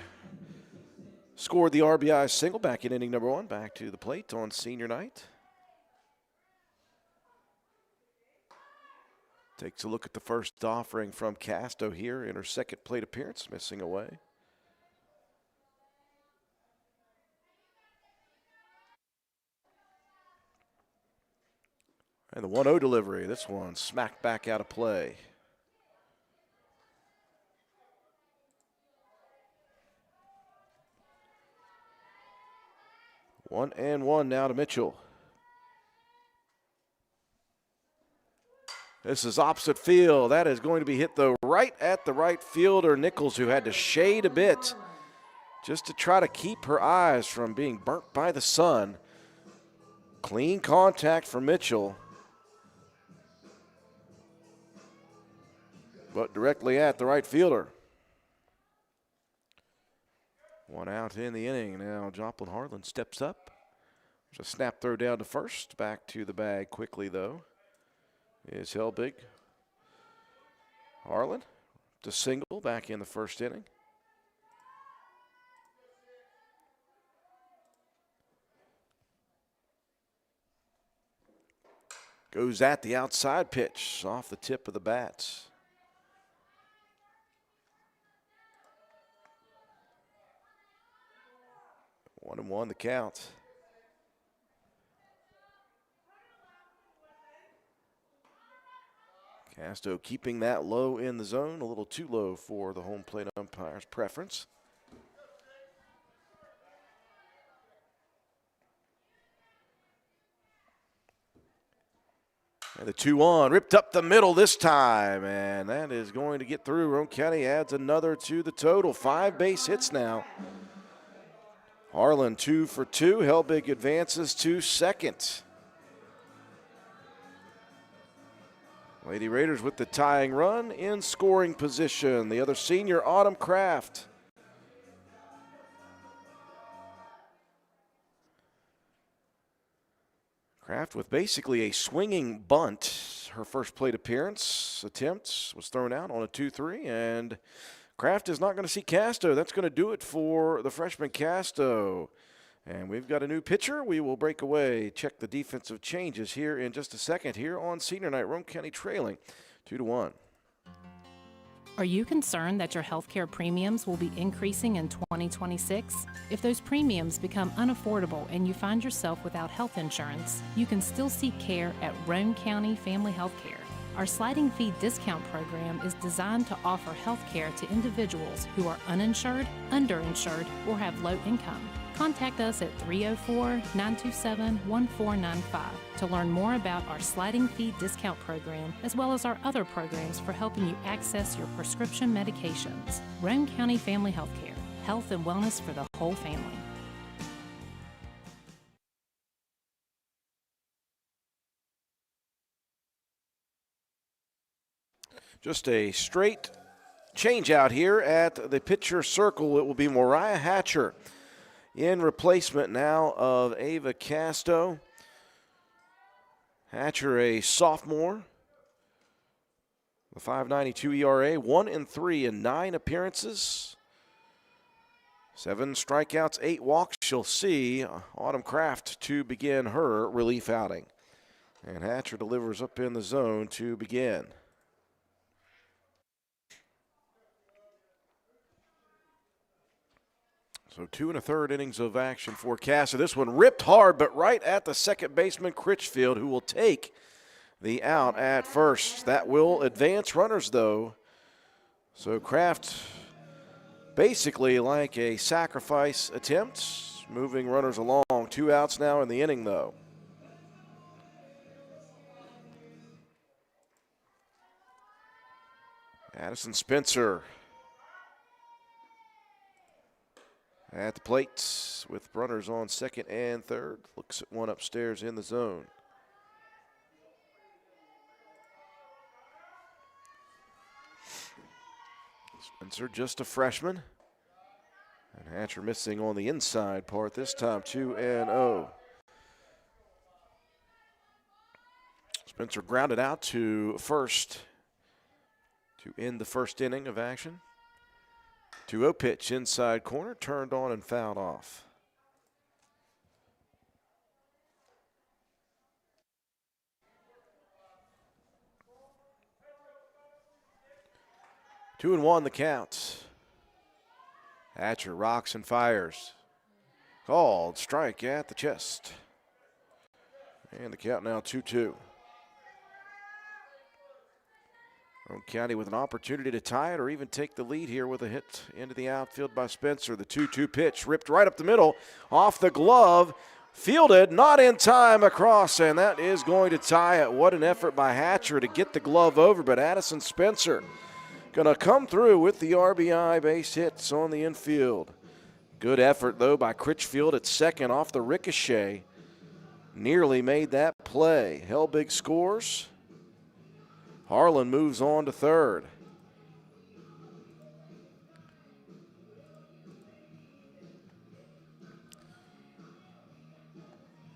scored the RBI single back in inning number 1, back to the plate on senior night. Takes a look at the first offering from Casto here in her second plate appearance, missing away. And the 1-0 delivery, this one smacked back out of play. 1-1 now to Mitchell. This is opposite field. That is going to be hit, though, right at the right fielder, Nichols, who had to shade a bit just to try to keep her eyes from being burnt by the sun. Clean contact for Mitchell, but directly at the right fielder. One out in the inning. Now Joplin Harlan steps up. There's a snap throw down to first. Back to the bag quickly, though, is Helbig. Harlan to single back in the first inning. Goes at the outside pitch off the tip of the bats. 1-1 the count. Casto keeping that low in the zone, a little too low for the home plate umpire's preference. And the 2-1, ripped up the middle this time, and that is going to get through. Roane County adds another to the total. 5 base hits now. Harlan 2 for 2. Helbig advances to second. Lady Raiders with the tying run in scoring position. The other senior, Autumn Kraft. Kraft with basically a swinging bunt. Her first plate appearance attempt was thrown out on a 2-3, and Kraft is not going to see Casto. That's going to do it for the freshman Casto. And we've got a new pitcher. We will break away, check the defensive changes here in just a second here on Senior Night. Roane County trailing 2-1. Are you concerned that your healthcare premiums will be increasing in 2026? If those premiums become unaffordable and you find yourself without health insurance, you can still seek care at Roane County Family Health Care. Our sliding fee discount program is designed to offer health care to individuals who are uninsured, underinsured, or have low income. Contact us at 304-927-1495 to learn more about our sliding fee discount program, as well as our other programs for helping you access your prescription medications. Roane County Family Health Care, health and wellness for the whole family. Just a straight change out here at the pitcher circle. It will be Mariah Hatcher in replacement now of Ava Casto. Hatcher, a sophomore. The 5.92 ERA, 1-3 in 9 appearances. 7 strikeouts, 8 walks. She'll see Autumn Kraft to begin her relief outing. And Hatcher delivers up in the zone to begin. So 2 1/3 innings of action for Casto. This one ripped hard, but right at the second baseman, Critchfield, who will take the out at first. That will advance runners, though. So Kraft basically like a sacrifice attempt, moving runners along. 2 outs now in the inning, though. Addison Spencer at the plate with runners on second and third. Looks at one upstairs in the zone. Spencer just a freshman. And Hatcher missing on the inside part this time, 2-0. Spencer grounded out to first to end the first inning of action. 2-0 pitch inside corner, turned on and fouled off. Two and one the count. Hatcher rocks and fires. Called strike at the chest. And the count now 2-2. Roane County with an opportunity to tie it or even take the lead here with a hit into the outfield by Spencer. The 2-2 pitch ripped right up the middle, off the glove, fielded, not in time across, and that is going to tie it. What an effort by Hatcher to get the glove over, but Addison Spencer going to come through with the RBI base hits on the infield. Good effort, though, by Critchfield at second off the ricochet. Nearly made that play. Helbig scores. Harlan moves on to third.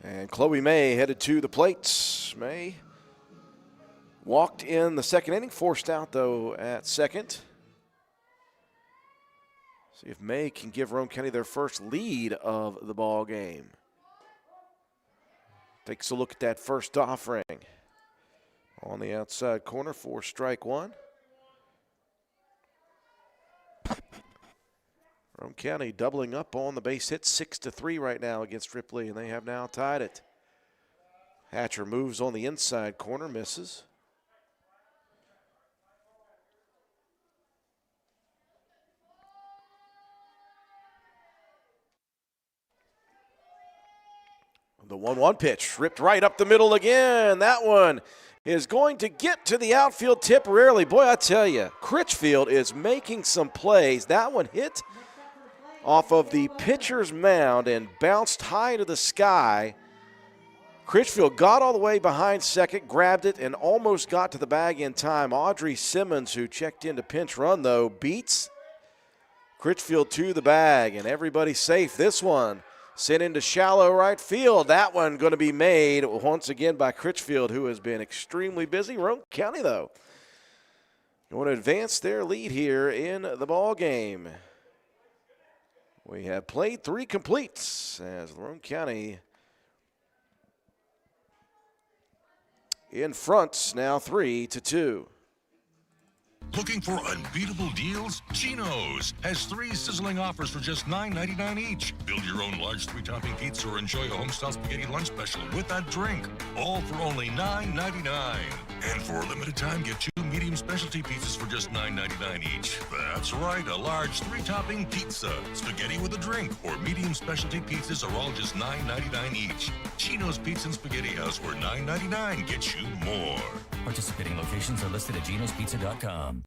And Chloe May headed to the plates. May walked in the second inning, forced out, though, at second. See if May can give Roane County their first lead of the ball game. Takes a look at that first offering. On the outside corner for strike one. Roane County doubling up on the base hit, 6-3 right now against Ripley, and they have now tied it. Hatcher moves on the inside corner, misses. The 1-1 pitch ripped right up the middle again. That one is going to get to the outfield temporarily. Boy, I tell you, Critchfield is making some plays. That one hit off of the pitcher's mound and bounced high to the sky. Critchfield got all the way behind second, grabbed it, and almost got to the bag in time. Audrey Simmons, who checked in to pinch run, though, beats Critchfield to the bag, and everybody's safe. This one sent into shallow right field. That one going to be made once again by Critchfield, who has been extremely busy. Roane County, though, going to advance their lead here in the ball game. We have played 3 completes as Roane County in front now 3-2. Looking for unbeatable deals? Chino's has 3 sizzling offers for just $9.99 each. Build your own large 3-topping pizza or enjoy a homestyle spaghetti lunch special with that drink. All for only $9.99. And for a limited time, get 2 medium specialty pizzas for just $9.99 each. That's right, a large 3-topping pizza, spaghetti with a drink, or medium specialty pizzas are all just $9.99 each. Chino's Pizza and Spaghetti House, where $9.99 gets you more. Participating locations are listed at genospizza.com.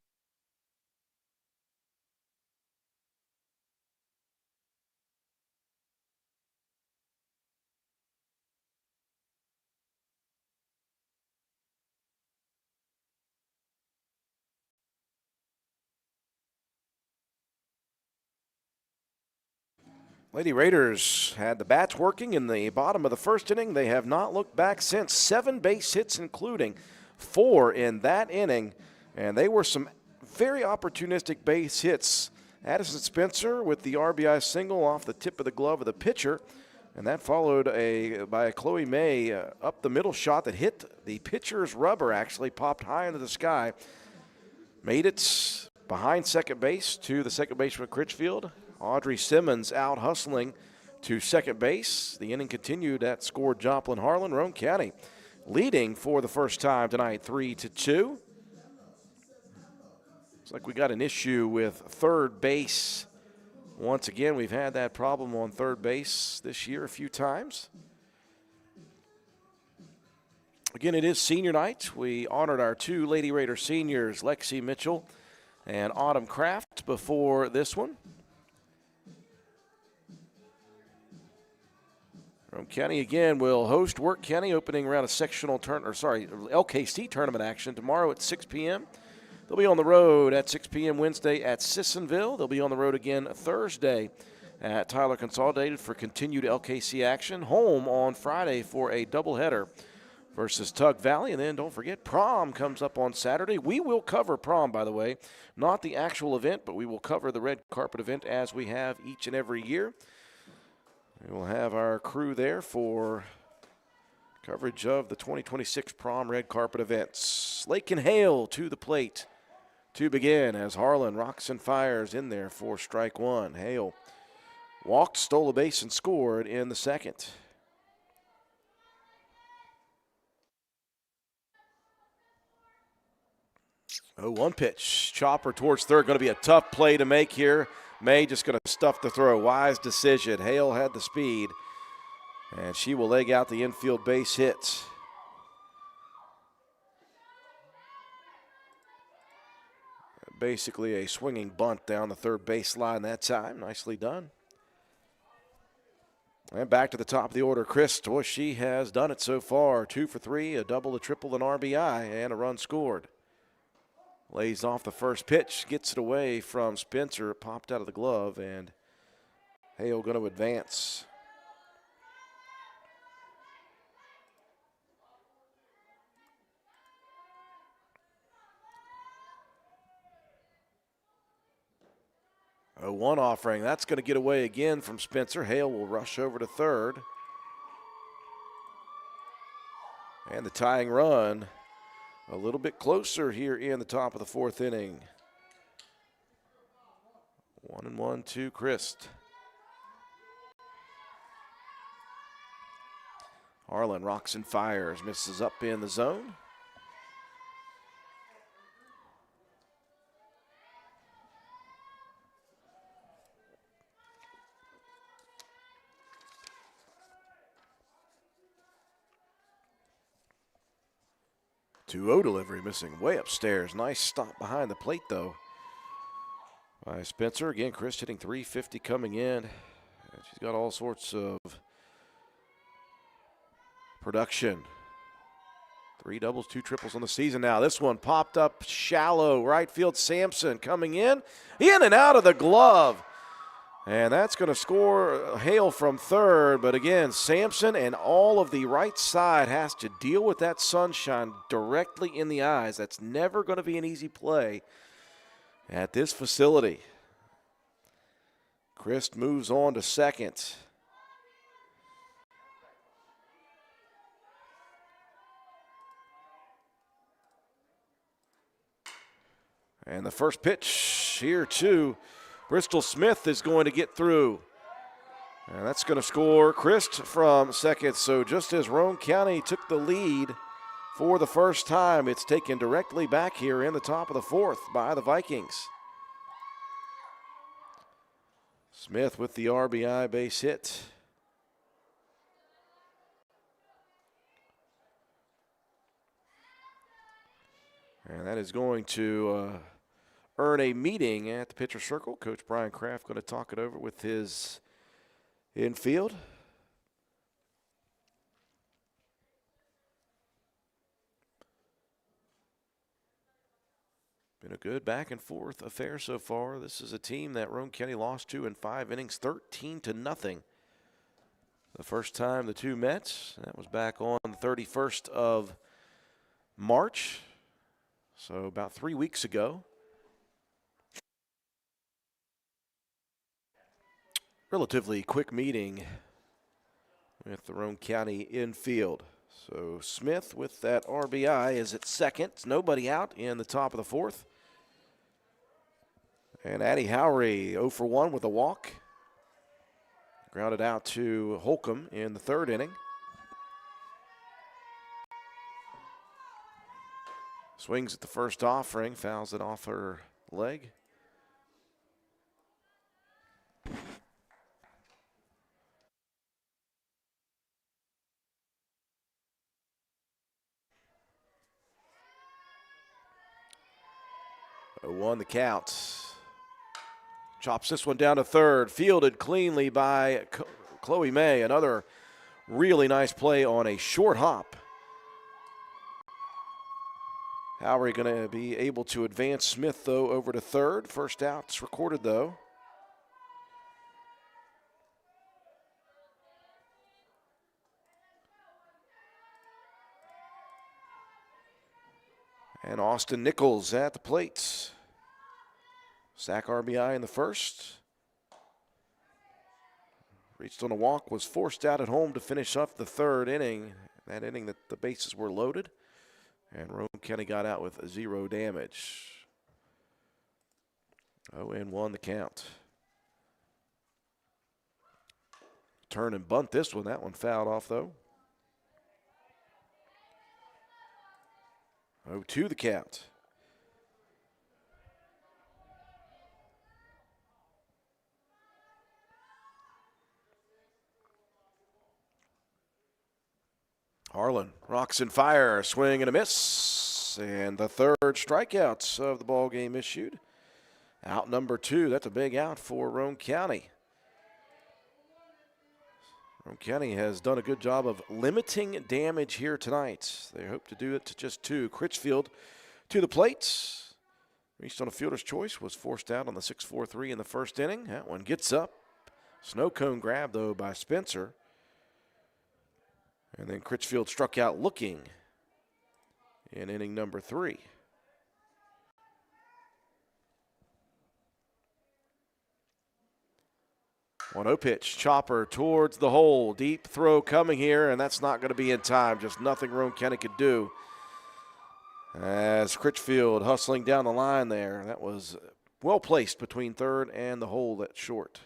Lady Raiders had the bats working in the bottom of the first inning. They have not looked back since. 7 base hits, including 4 in that inning. And they were some very opportunistic base hits. Addison Spencer with the RBI single off the tip of the glove of the pitcher. And that followed by a Chloe May up the middle shot that hit the pitcher's rubber, actually popped high into the sky. Made it behind second base to the second baseman Critchfield. Audrey Simmons out hustling to second base. The inning continued at score Joplin Harlan. Roane County leading for the first time tonight, 3-2. Looks like we got an issue with third base. Once again, we've had that problem on third base this year a few times. Again, it is senior night. We honored our 2 Lady Raider seniors, Lexi Mitchell and Autumn Kraft, before this one. Roane County again will host Work County, opening around a sectional LKC tournament action tomorrow at 6 p.m. They'll be on the road at 6 p.m. Wednesday at Sissonville. They'll be on the road again Thursday at Tyler Consolidated for continued LKC action. Home on Friday for a doubleheader versus Tug Valley. And then don't forget, prom comes up on Saturday. We will cover prom, by the way. Not the actual event, but we will cover the red carpet event as we have each and every year. We will have our crew there for coverage of the 2026 prom red carpet events. Lake and Hale to the plate to begin as Harlan rocks and fires in there for strike one. Hale walked, stole a base, and scored in the second. Oh, 1 pitch. Chopper towards third. Going to be a tough play to make here. May just going to stuff the throw. Wise decision. Hale had the speed, and she will leg out the infield base hit. Basically a swinging bunt down the third baseline that time. Nicely done. And back to the top of the order, Chris. Boy, she has done it so far. 2 for 3, a double, a triple, an RBI, and a run scored. Lays off the first pitch, gets it away from Spencer. It popped out of the glove, and Hale going to advance. A 1 offering. That's going to get away again from Spencer. Hale will rush over to third. And the tying run a little bit closer here in the top of the 4th inning. 1-1 to Christ. Harlan rocks and fires, misses up in the zone. Two-0 delivery, missing way upstairs. Nice stop behind the plate, though, by Spencer. Again, Chris hitting .350 coming in. And she's got all sorts of production. 3 doubles, 2 triples on the season now. This one popped up shallow. Right field, Sampson coming in and out of the glove. And that's going to score Hale from third. But again, Sampson and all of the right side has to deal with that sunshine directly in the eyes. That's never going to be an easy play at this facility. Christ moves on to second. And the first pitch here, too. Bristol Smith is going to get through. And that's going to score Christ from second. So just as Roane County took the lead for the first time, it's taken directly back here in the top of the 4th by the Vikings. Smith with the RBI base hit. And that is going to earn a meeting at the pitcher circle. Coach Brian Kraft going to talk it over with his infield. Been a good back and forth affair so far. This is a team that Roane County lost to in 5 innings, 13-0. The first time the two met, that was back on the 31st of March, so about 3 weeks ago. Relatively quick meeting with the Roane County infield. So Smith with that RBI is at second. Nobody out in the top of the 4th. And Addie Howery 0 for 1 with a walk. Grounded out to Holcomb in the 3rd inning. Swings at the first offering, fouls it off her leg. Won the count. Chops this one down to third. Fielded cleanly by Chloe May. Another really nice play on a short hop. Howery going to be able to advance Smith, though, over to third. First out's recorded, though. And Austin Nichols at the plate. Sack RBI in the first. Reached on a walk, was forced out at home to finish up the 3rd inning. That inning that the bases were loaded. And Roane County got out with 0 damage. 0-1 the count. Turn and bunt this one. That one fouled off, though. 0-2 the count. Harlan rocks and fire, swing and a miss. And the 3rd strikeouts of the ball game issued. Out number 2, that's a big out for Roane County. Roane County has done a good job of limiting damage here tonight. They hope to do it to just 2. Critchfield to the plate. Reached on a fielder's choice, was forced out on the 6-4-3 in the first inning. That one gets up. Snow cone grab, though, by Spencer. And then Critchfield struck out looking in inning number 3. One-0 pitch, chopper towards the hole. Deep throw coming here, and that's not going to be in time. Just nothing Roane County could do. As Critchfield hustling down the line there. That was well placed between third and the hole at short.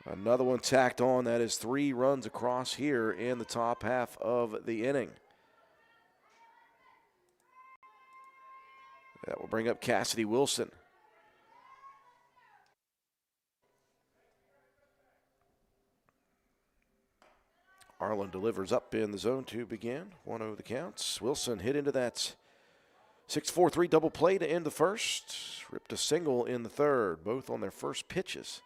Another one tacked on. That is 3 runs across here in the top half of the inning. That will bring up Cassidy Wilson. Arlen delivers up in the zone to begin. 1-0 the counts. Wilson hit into that 6-4-3 double play to end the first. Ripped a single in the third, both on their first pitches.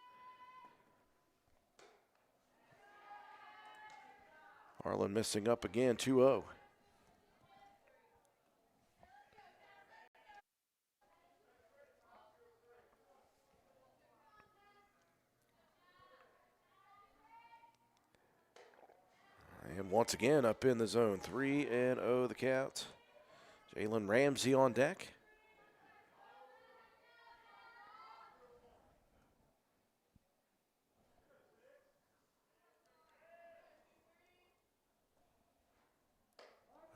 Arlen missing up again, 2-0. And once again up in the zone, 3-0 the count. Jalen Ramsey on deck.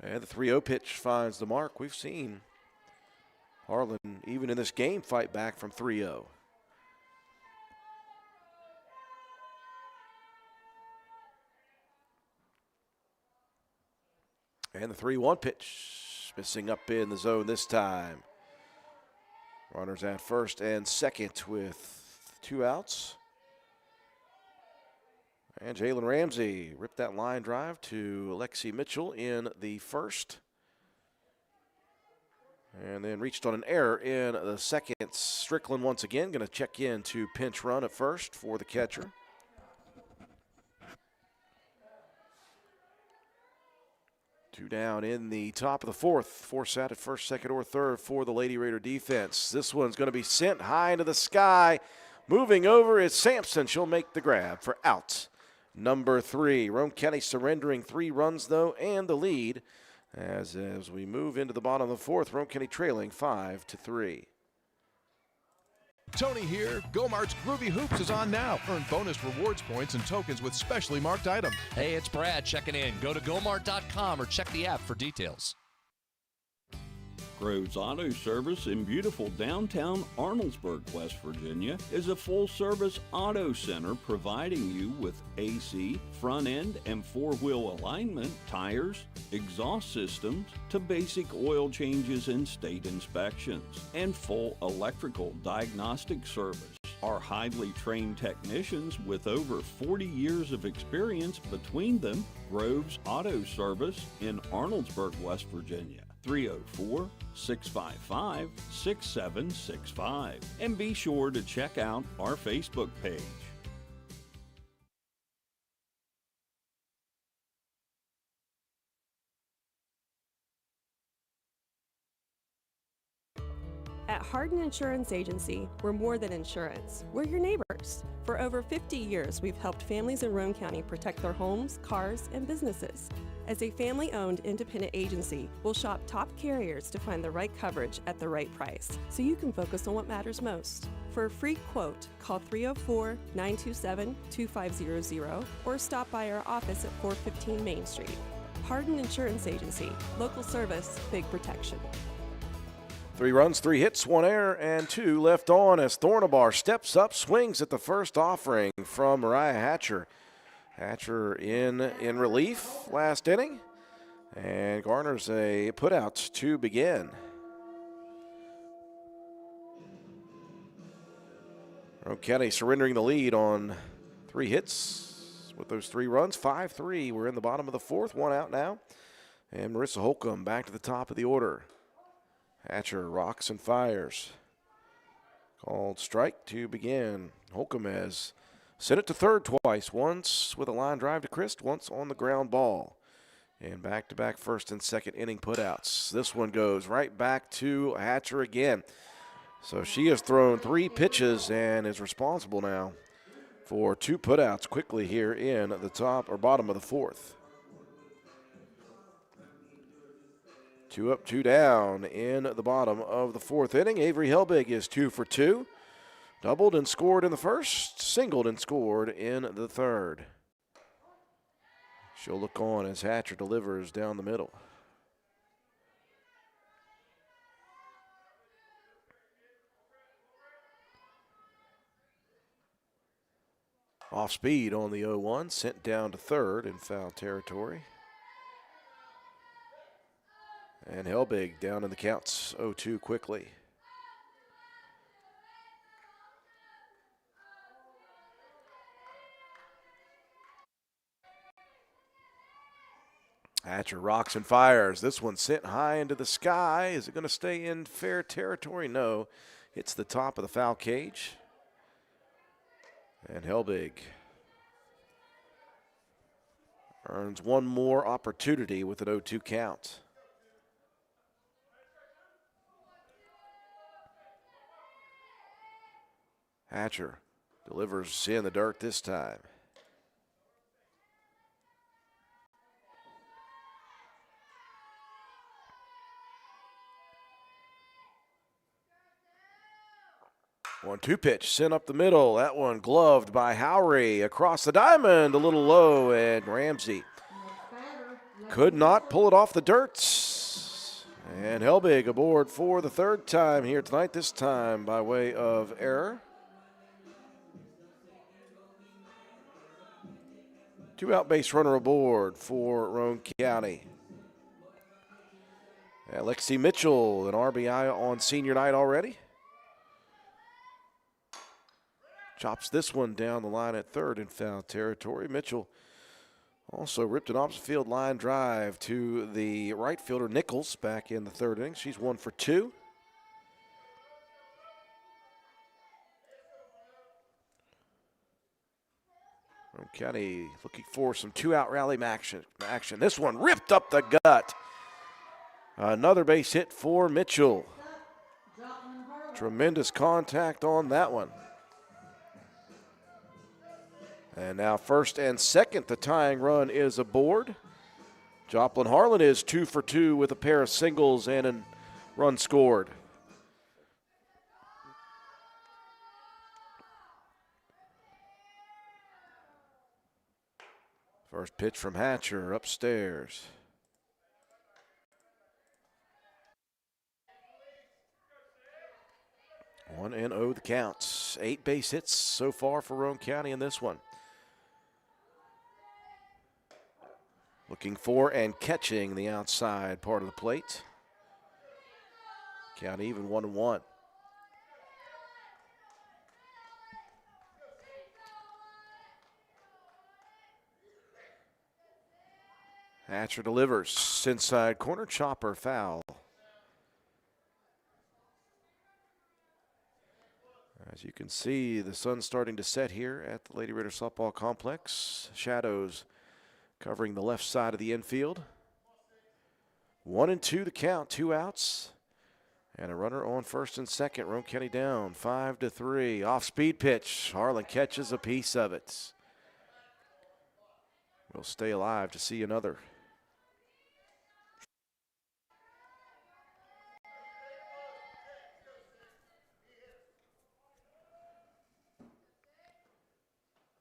And the 3-0 pitch finds the mark. We've seen Harlan, even in this game, fight back from 3-0. And the 3-1 pitch, missing up in the zone this time. Runners at first and second with 2 outs. And Jalen Ramsey ripped that line drive to Alexi Mitchell in the first. And then reached on an error in the second. Strickland once again going to check in to pinch run at first for the catcher. Two down in the top of the fourth. Force out at first, second, or third for the Lady Raider defense. This one's going to be sent high into the sky. Moving over is Sampson. She'll make the grab for out number 3. Roane County surrendering 3 runs, though, and the lead as we move into the bottom of the fourth. Roane County trailing 5-3. Tony here. Go-Mart's Groovy Hoops is on now. Earn bonus rewards points and tokens with specially marked items. Hey, it's Brad checking in. Go to gomart.com or check the app for details. Groves Auto Service in beautiful downtown Arnoldesburg, West Virginia is a full-service auto center providing you with AC, front end and 4-wheel alignment, tires, exhaust systems, to basic oil changes and state inspections, and full electrical diagnostic service. Our highly trained technicians with over 40 years of experience between them, Groves Auto Service in Arnoldesburg, West Virginia. 304-655-6765. And be sure to check out our Facebook page. At Hardin Insurance Agency, we're more than insurance. We're your neighbors. For over 50 years, we've helped families in Roane County protect their homes, cars, and businesses. As a family-owned independent agency, we'll shop top carriers to find the right coverage at the right price, so you can focus on what matters most. For a free quote, call 304-927-2500 or stop by our office at 415 Main Street. Hardin Insurance Agency, local service, big protection. 3 runs, 3 hits, 1 error, and 2 left on as Thornabar steps up, swings at the first offering from Mariah Hatcher. Hatcher in relief last inning and garners a putout to begin. Roane County surrendering the lead on 3 hits with those 3 runs, 5-3. We're in the bottom of the fourth, 1 out now. And Marissa Holcomb back to the top of the order. Hatcher rocks and fires. Called strike to begin. Holcomb has Sent it to third twice, once with a line drive to Christ, once on the ground ball. And back-to-back first and second inning putouts. This one goes right back to Hatcher again. So she has thrown 3 pitches and is responsible now for 2 putouts quickly here in the top or bottom of the 4th. 2 up, 2 down in the bottom of the 4th inning. Avery Helbig is 2 for 2. Doubled and scored in the first, singled and scored in the third. She'll look on as Hatcher delivers down the middle. Off speed on the 0-1, sent down to third in foul territory. And Helbig down in the counts, 0-2 quickly. Hatcher rocks and fires. This one sent high into the sky. Is it going to stay in fair territory? No. Hits the top of the foul cage. And Helbig earns one more opportunity with an 0-2 count. Hatcher delivers in the dirt this time. One-two pitch sent up the middle. That one gloved by Howry across the diamond, a little low, and Ramsey could not pull it off the dirt. And Helbig aboard for the 3rd time here tonight, this time by way of error. 2-out base runner aboard for Roane County. Alexi Mitchell, an RBI on senior night already. Chops this one down the line at third in foul territory. Mitchell also ripped an opposite field line drive to the right fielder Nichols back in the 3rd inning. She's 1 for 2. Roane County looking for some 2-out rally action. This one ripped up the gut. Another base hit for Mitchell. Tremendous contact on that one. And now first and second, the tying run is aboard. Joplin Harlan is 2 for 2 with a pair of singles and a run scored. First pitch from Hatcher upstairs. 1-0 the counts. 8 base hits so far for Roane County in this one. Looking for and catching the outside part of the plate. Count even 1-1. Hatcher delivers. Inside corner, chopper foul. As you can see, the sun's starting to set here at the Lady Raider Softball Complex. Shadows covering the left side of the infield. 1-2 the count, 2 outs. And a runner on first and second. Roane County down 5-3. Off-speed pitch. Harlan catches a piece of it. We'll stay alive to see another.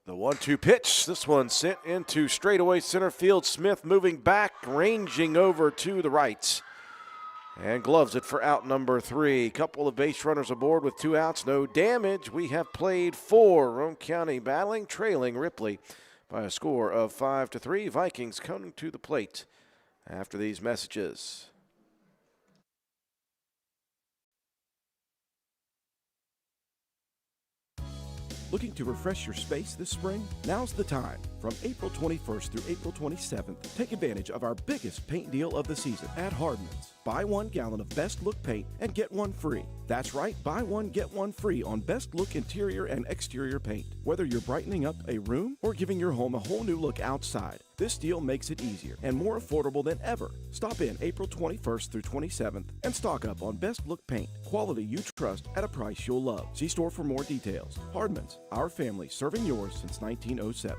The 1-2 pitch. This one sent into straightaway center field. Smith moving back, ranging over to the right. And gloves it for out number 3. Couple of base runners aboard with 2 outs. No damage. We have played 4. Roane County battling, trailing Ripley by a score of 5-3. Vikings coming to the plate after these messages. Looking to refresh your space this spring? Now's the time. From April 21st through April 27th, take advantage of our biggest paint deal of the season at Hardman's. Buy 1 gallon of Best Look paint and get one free. That's right, buy one, get one free on Best Look interior and exterior paint. Whether you're brightening up a room or giving your home a whole new look outside, this deal makes it easier and more affordable than ever. Stop in April 21st through 27th and stock up on Best Look paint. Quality you trust at a price you'll love. See store for more details. Hardman's, our family serving yours since 1907.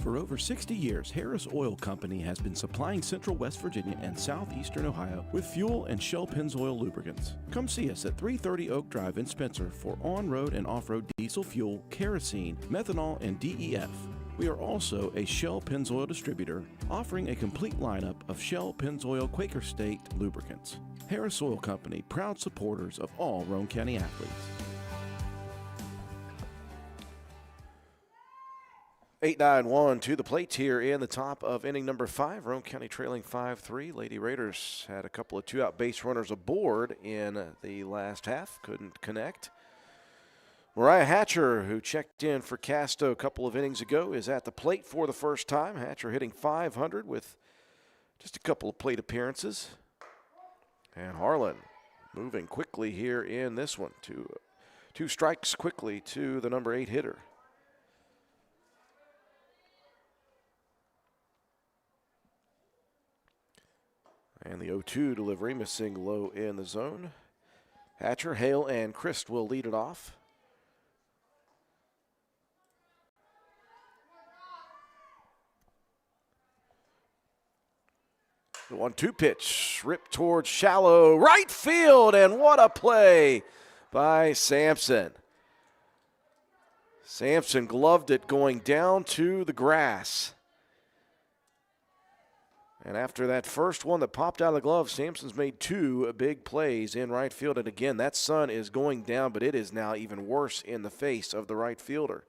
For over 60 years, Harris Oil Company has been supplying Central West Virginia and Southeastern Ohio with fuel and Shell Pennzoil lubricants. Come see us at 330 Oak Drive in Spencer for on-road and off-road diesel fuel, kerosene, methanol, and DEF. We are also a Shell Pennzoil distributor, offering a complete lineup of Shell Pennzoil Quaker State lubricants. Harris Oil Company, proud supporters of all Roane County athletes. 8-9-1 to the plate here in the top of inning number 5. Roane County trailing 5-3. Lady Raiders had a couple of two-out base runners aboard in the last half. Couldn't connect. Mariah Hatcher, who checked in for Casto a couple of innings ago, is at the plate for the first time. Hatcher hitting .500 with just a couple of plate appearances. And Harlan moving quickly here in this one. Two strikes quickly to the number 8 hitter. And the 0-2 delivery missing low in the zone. Hatcher, Hale, and Christ will lead it off. The 1-2 pitch ripped towards shallow right field, and what a play by Sampson. Sampson gloved it going down to the grass. And after that first one that popped out of the glove, Sampson's made 2 big plays in right field. And again, that sun is going down, but it is now even worse in the face of the right fielder.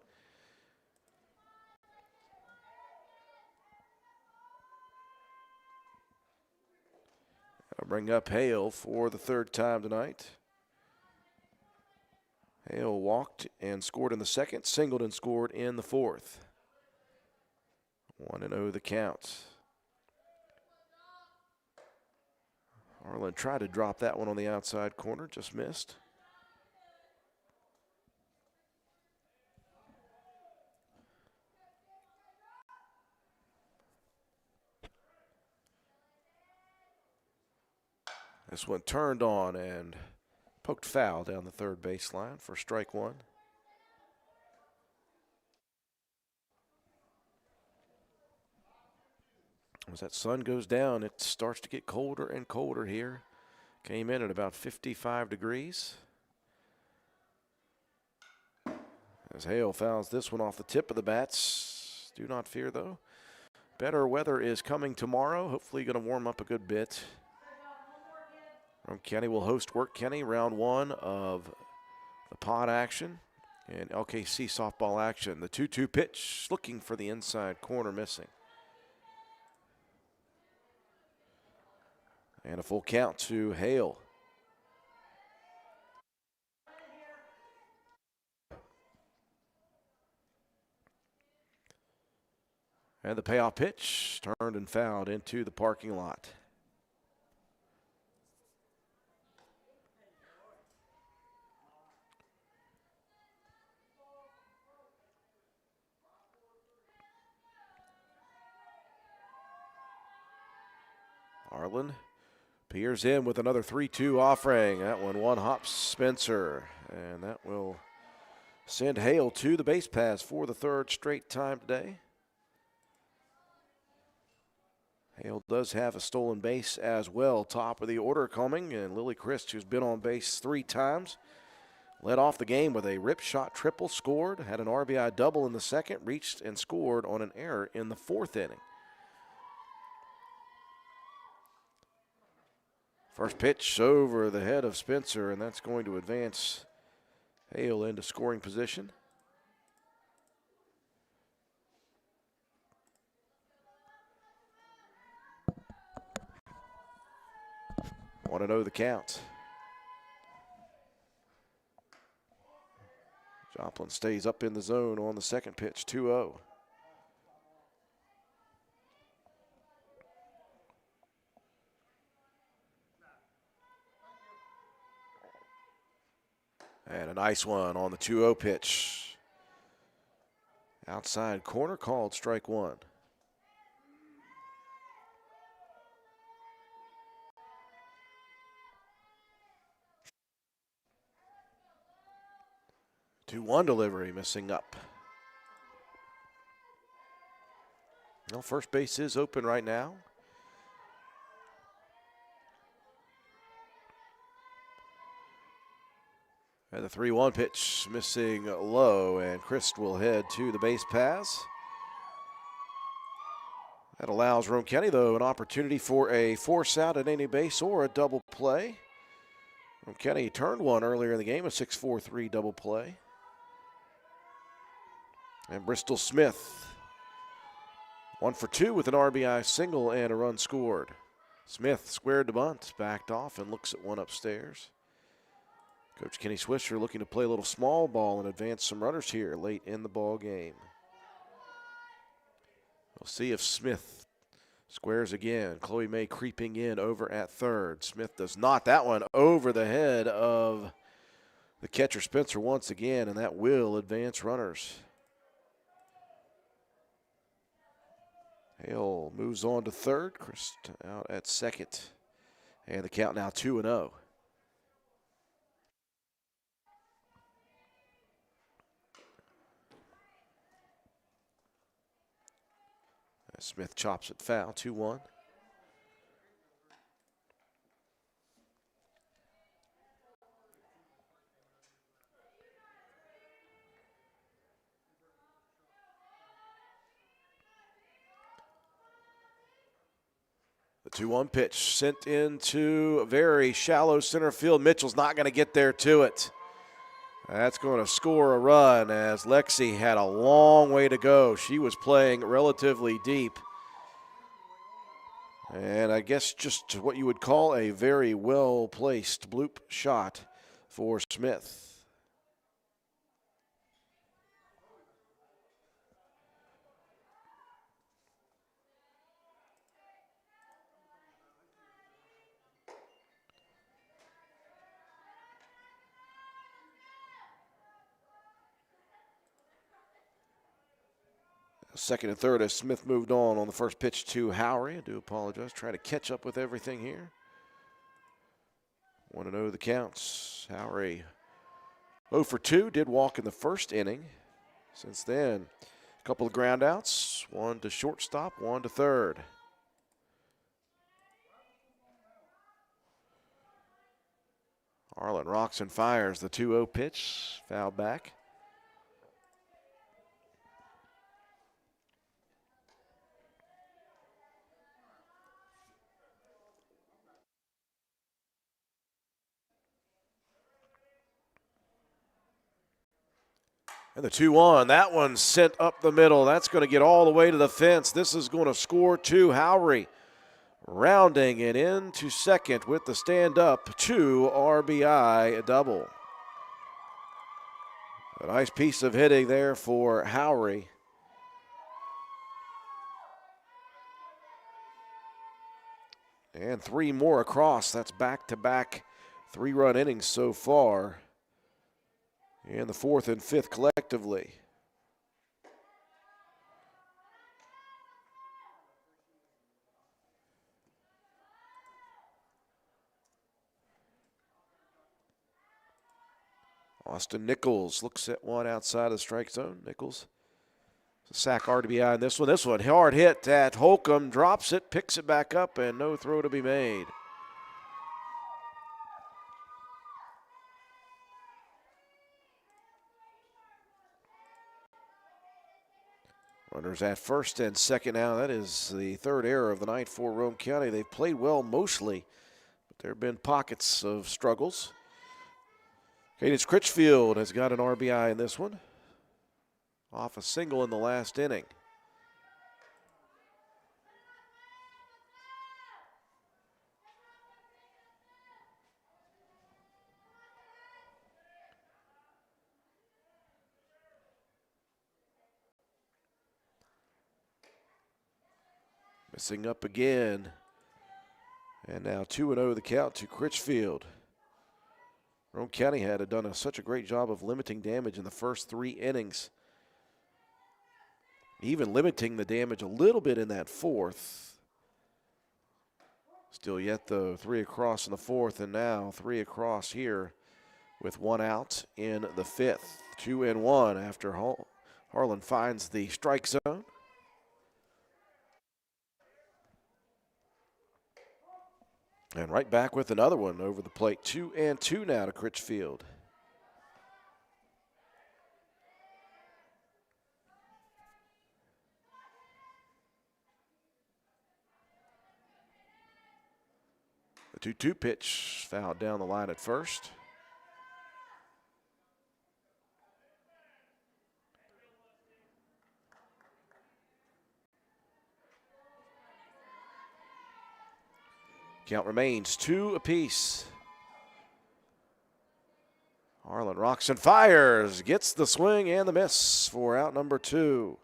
I'll bring up Hale for the 3rd time tonight. Hale walked and scored in the 2nd, singled and scored in the 4th. 1-0 the count. Harlan tried to drop that one on the outside corner, just missed. This one turned on and poked foul down the 3rd baseline for strike 1. As that sun goes down, it starts to get colder and colder here. Came in at about 55 degrees. As Hale fouls this one off the tip of the bats. Do not fear, though. Better weather is coming tomorrow. Hopefully going to warm up a good bit. Roane County will host Work County round 1 of the pod action and LKC softball action. The 2-2 pitch looking for the inside corner, missing. And a full count to Hale. And the payoff pitch turned and fouled into the parking lot. Harlan peers in with another 3-2 offering. That one hops Spencer, and that will send Hale to the base pass for the 3rd straight time today. Hale does have a stolen base as well. Top of the order coming, and Lily Christ, who's been on base 3 times, led off the game with a rip shot triple, scored, had an RBI double in the 2nd, reached and scored on an error in the 4th inning. First pitch over the head of Spencer, and that's going to advance Hale into scoring position. Want to know the count. Joplin stays up in the zone on the second pitch, 2-0. And a nice one on the 2-0 pitch. Outside corner, called strike one. Two-one delivery, missing up. Well, first base is open right now. And the 3-1 pitch missing low, and Christ will head to the base pass. That allows Roane County, though, an opportunity for a force out at any base or a double play. Roane County turned one earlier in the game, a 6-4-3 double play. And Bristol Smith, 1 for 2 with an RBI single and a run scored. Smith squared the bunt, backed off, and looks at one upstairs. Coach Kenny Swisher looking to play a little small ball and advance some runners here late in the ball game. We'll see if Smith squares again. Chloe May creeping in over at third. Smith does not. That one over the head of the catcher Spencer once again, and that will advance runners. Hale moves on to third. Chris out at second. And the count now 2-0. Smith chops it foul, 2-1. The 2-1 pitch sent into a very shallow center field. Mitchell's not going to get there to it. That's going to score a run as Lexi had a long way to go. She was playing relatively deep. And I guess just what you would call a very well-placed bloop shot for Smith. Second and third as Smith moved on the first pitch to Howery. I do apologize. Trying to catch up with everything here. 1-0 the counts. Howery 0 for 2. Did walk in the first inning. Since then, a couple of ground outs. One to shortstop, one to third. Arlen rocks and fires the 2-0 pitch. Foul back. And the 2-1, that one sent up the middle. That's going to get all the way to the fence. This is going to score two. Howery rounding it into second with the stand-up 2 RBI double. A nice piece of hitting there for Howery. And 3 more across. That's back-to-back 3-run innings so far. And the 4th and 5th collectively. Austin Nichols looks at one outside of the strike zone. Nichols, sack RBI in this one. This one, hard hit at Holcomb, drops it, picks it back up, and no throw to be made. Runners at first and second now. That is the 3rd error of the night for Roane County. They've played well mostly, but there have been pockets of struggles. Cadence Critchfield has got an RBI in this one, off a single in the last inning. Missing up again. And now 2-0 the count to Critchfield. Roane County had done such a great job of limiting damage in the first 3 innings. Even limiting the damage a little bit in that 4th. Still yet, though, 3 across in the 4th, and now 3 across here with 1 out in the 5th. 2-1 after Harlan finds the strike zone. And right back with another one over the plate. 2-2 now to Critchfield. The 2-2 pitch fouled down the line at first. Count remains 2 apiece. Harlan rocks and fires, gets the swing and the miss for out number 2.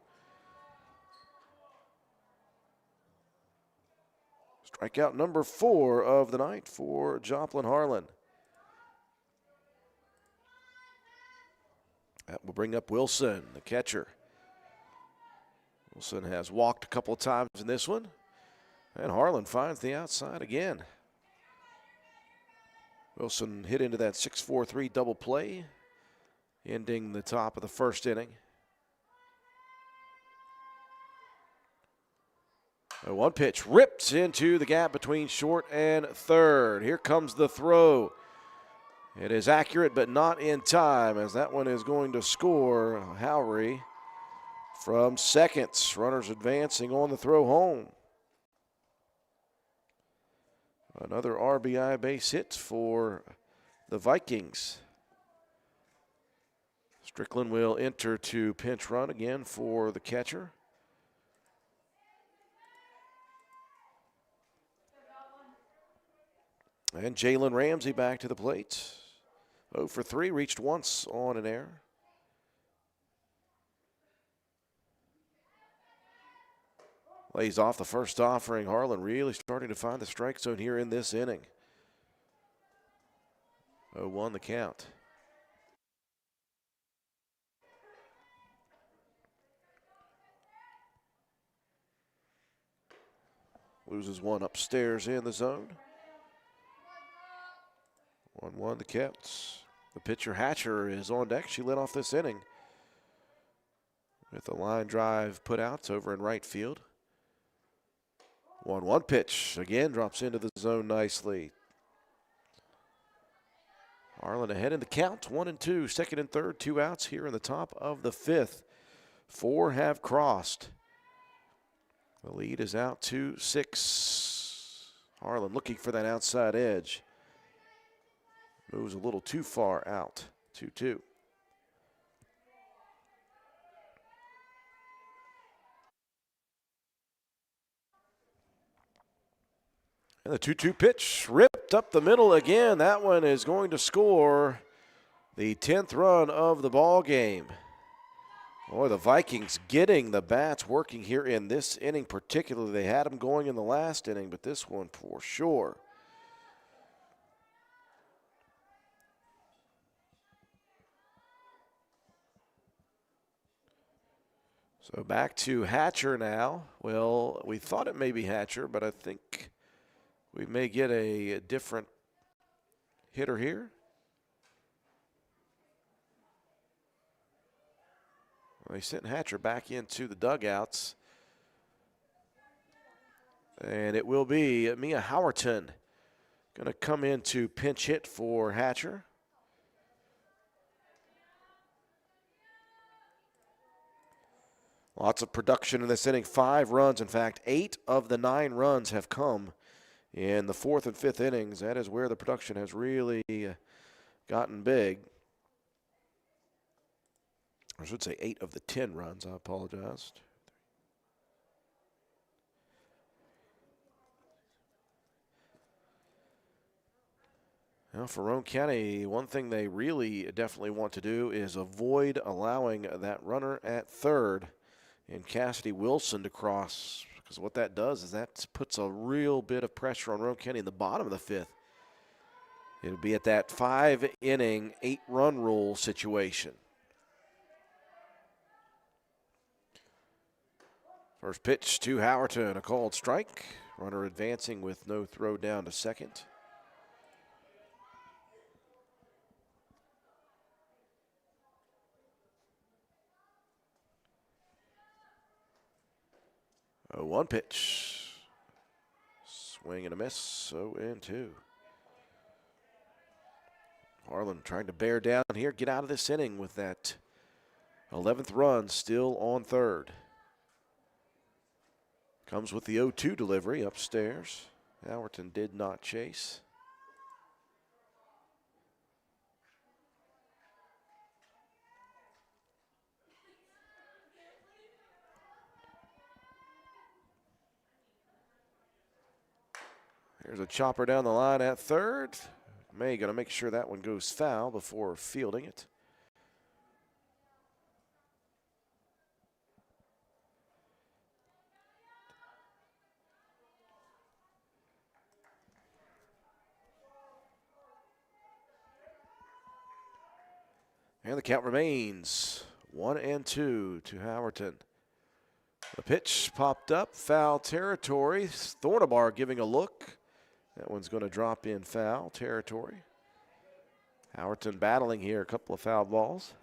Strikeout number 4 of the night for Joplin Harlan. That will bring up Wilson, the catcher. Wilson has walked a couple of times in this one. And Harlan finds the outside again. Wilson hit into that 6-4-3 double play, ending the top of the first inning. A 1 pitch ripped into the gap between short and third. Here comes the throw. It is accurate, but not in time, as that one is going to score. Howery from second. Runners advancing on the throw home. Another RBI base hit for the Vikings. Strickland will enter to pinch run again for the catcher. And Jalen Ramsey back to the plate. 0 for 3, reached once on an error. Lays off the first offering. Harlan really starting to find the strike zone here in this inning. 0-1 the count. Loses one upstairs in the zone. 1-1 the count. The pitcher Hatcher is on deck. She led off this inning with a line drive put out over in right field. 1-1 pitch, again drops into the zone nicely. Harlan ahead in the count, 1-2, second and third, 2 outs here in the top of the 5th. 4 have crossed. The lead is out to 6. Harlan looking for that outside edge. Moves a little too far out, 2-2. And the 2-2 pitch ripped up the middle again. That one is going to score the 10th run of the ball game. Boy, the Vikings getting the bats working here in this inning particularly. They had them going in the last inning, but this one for sure. So back to Hatcher now. Well, we thought it may be Hatcher, but I think we may get a different hitter here. Well, they sent Hatcher back into the dugouts. And it will be Mia Howerton going to come in to pinch hit for Hatcher. Lots of production in this inning. 5 runs. In fact, 8 of the 9 runs have come in the 4th and 5th innings. That is where the production has really gotten big. I should say 8 of the 10 runs. I apologize. Now for Roane County, one thing they really definitely want to do is avoid allowing that runner at third and Cassidy Wilson to cross Because what that does is that puts a real bit of pressure on Roane County in the bottom of the fifth. It'll be at that 5-inning, 8-run rule situation. First pitch to Howerton, a called strike. Runner advancing with no throw down to second. Oh, 1 pitch. Swing and a miss, 0-2. Harlan trying to bear down here, get out of this inning with that 11th run still on third. Comes with the 0-2 delivery upstairs. Howerton did not chase. Here's a chopper down the line at third. May going to make sure that one goes foul before fielding it. And the count remains 1-2 to Howerton. The pitch popped up, foul territory. Thornabar giving a look. That one's going to drop in foul territory. Howerton battling here, a couple of foul balls.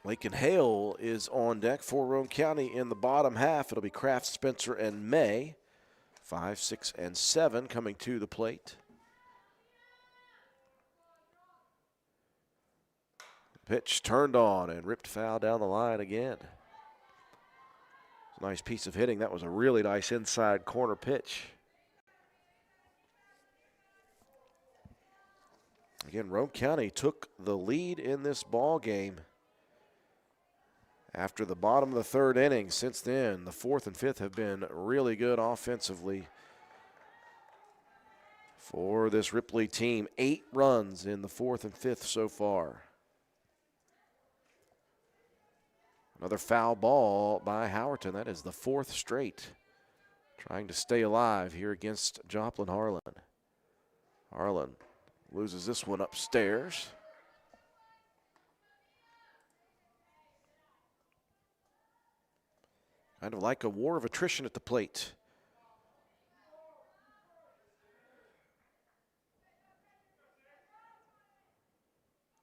Lincoln Hale is on deck for Roane County in the bottom half. It'll be Kraft, Spencer, and May. 5, 6, and 7 coming to the plate. Pitch turned on and ripped foul down the line again. Nice piece of hitting. That was a really nice inside corner pitch. Again, Roane County took the lead in this ball game after the bottom of the third inning. Since then, the fourth and fifth have been really good offensively for this Ripley team. 8 runs in the fourth and fifth so far. Another foul ball by Howerton. That is the 4th straight. Trying to stay alive here against Joplin Harlan. Harlan loses this one upstairs. Kind of like a war of attrition at the plate.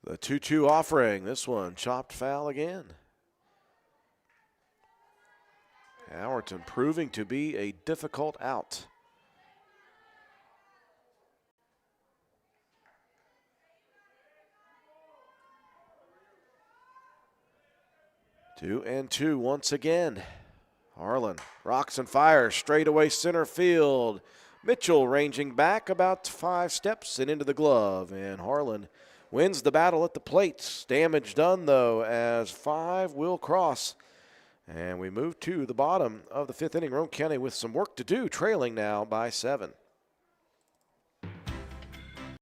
The 2-2 offering. This one chopped foul again. Howerton proving to be a difficult out. Two and two once again. Harlan rocks and fires straight away center field. Mitchell ranging back about 5 steps and into the glove. And Harlan wins the battle at the plate. Damage done, though, as 5 will cross. And we move to the bottom of the 5th inning. Roane County with some work to do, trailing now by 7.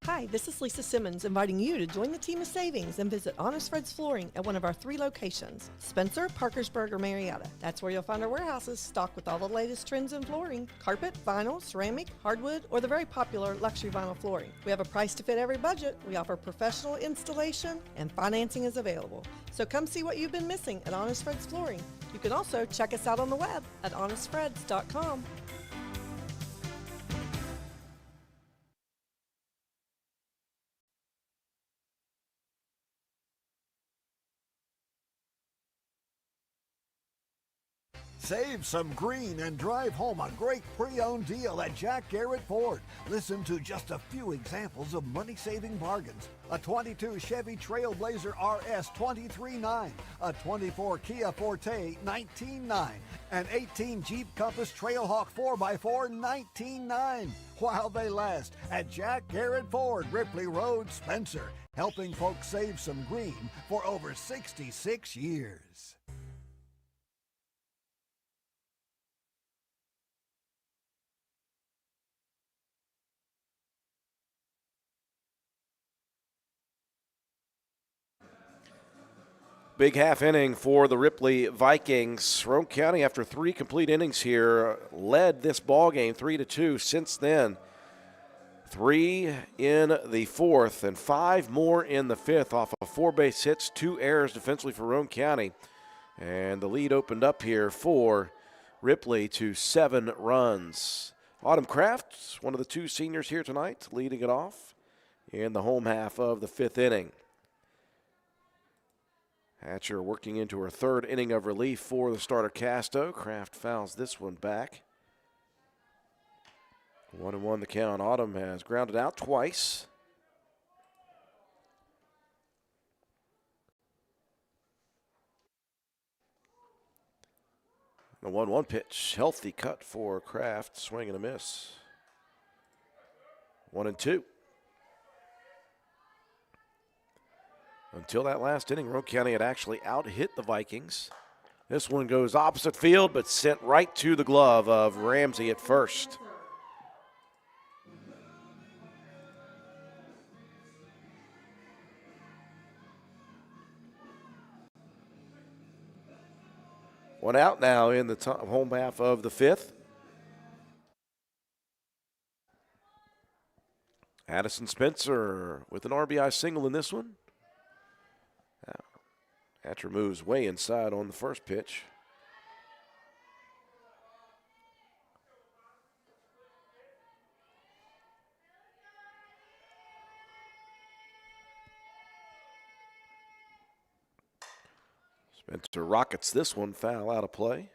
Hi, this is Lisa Simmons inviting you to join the team of savings and visit Honest Fred's Flooring at one of our 3 locations, Spencer, Parkersburg, or Marietta. That's where you'll find our warehouses stocked with all the latest trends in flooring, carpet, vinyl, ceramic, hardwood, or the very popular luxury vinyl flooring. We have a price to fit every budget. We offer professional installation and financing is available. So come see what you've been missing at Honest Fred's Flooring. You can also check us out on the web at honestfreds.com. Save some green and drive home a great pre-owned deal at Jack Garrett Ford. Listen to just a few examples of money-saving bargains. A 22 Chevy Trailblazer RS $23,900, a 24 Kia Forte $19,900, an 18 Jeep Compass Trailhawk 4x4 $19,900. While they last at Jack Garrett Ford, Ripley Road, Spencer, helping folks save some green for over 66 years. Big half inning for the Ripley Vikings. Roane County, after 3 complete innings here, led this ball game 3-2. Since then, 3 in the fourth and 5 more in the fifth off of 4 base hits, 2 errors defensively for Roane County. And the lead opened up here for Ripley to 7 runs. Autumn Kraft, one of the 2 seniors here tonight, leading it off in the home half of the 5th inning. Hatcher working into her 3rd inning of relief for the starter Casto. Kraft fouls this one back. 1-1 the count. Autumn has grounded out twice. The 1-1 pitch, healthy cut for Kraft, swing and a miss. 1-2. Until that last inning, Roane County had actually out-hit the Vikings. This one goes opposite field, but sent right to the glove of Ramsey at first. One out now in the home half of the 5th. Addison Spencer with an RBI single in this one. Hatcher moves way inside on the first pitch. Spencer rockets this one, foul out of play.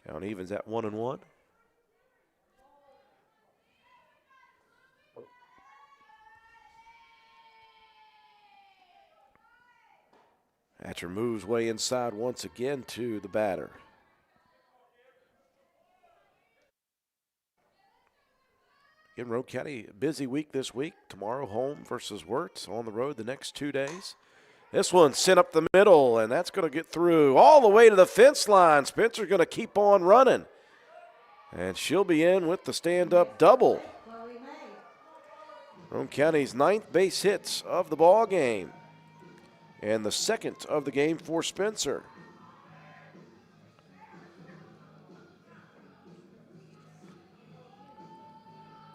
Count evens at 1-1. Hatcher moves way inside once again to the batter. Again, Roane County, busy week this week. Tomorrow home versus Wirtz, on the road the next 2 days. This one sent up the middle, and that's going to get through all the way to the fence line. Spencer's going to keep on running. And she'll be in with the stand-up double. Roane County's 9th base hits of the ball game. And the 2nd of the game for Spencer.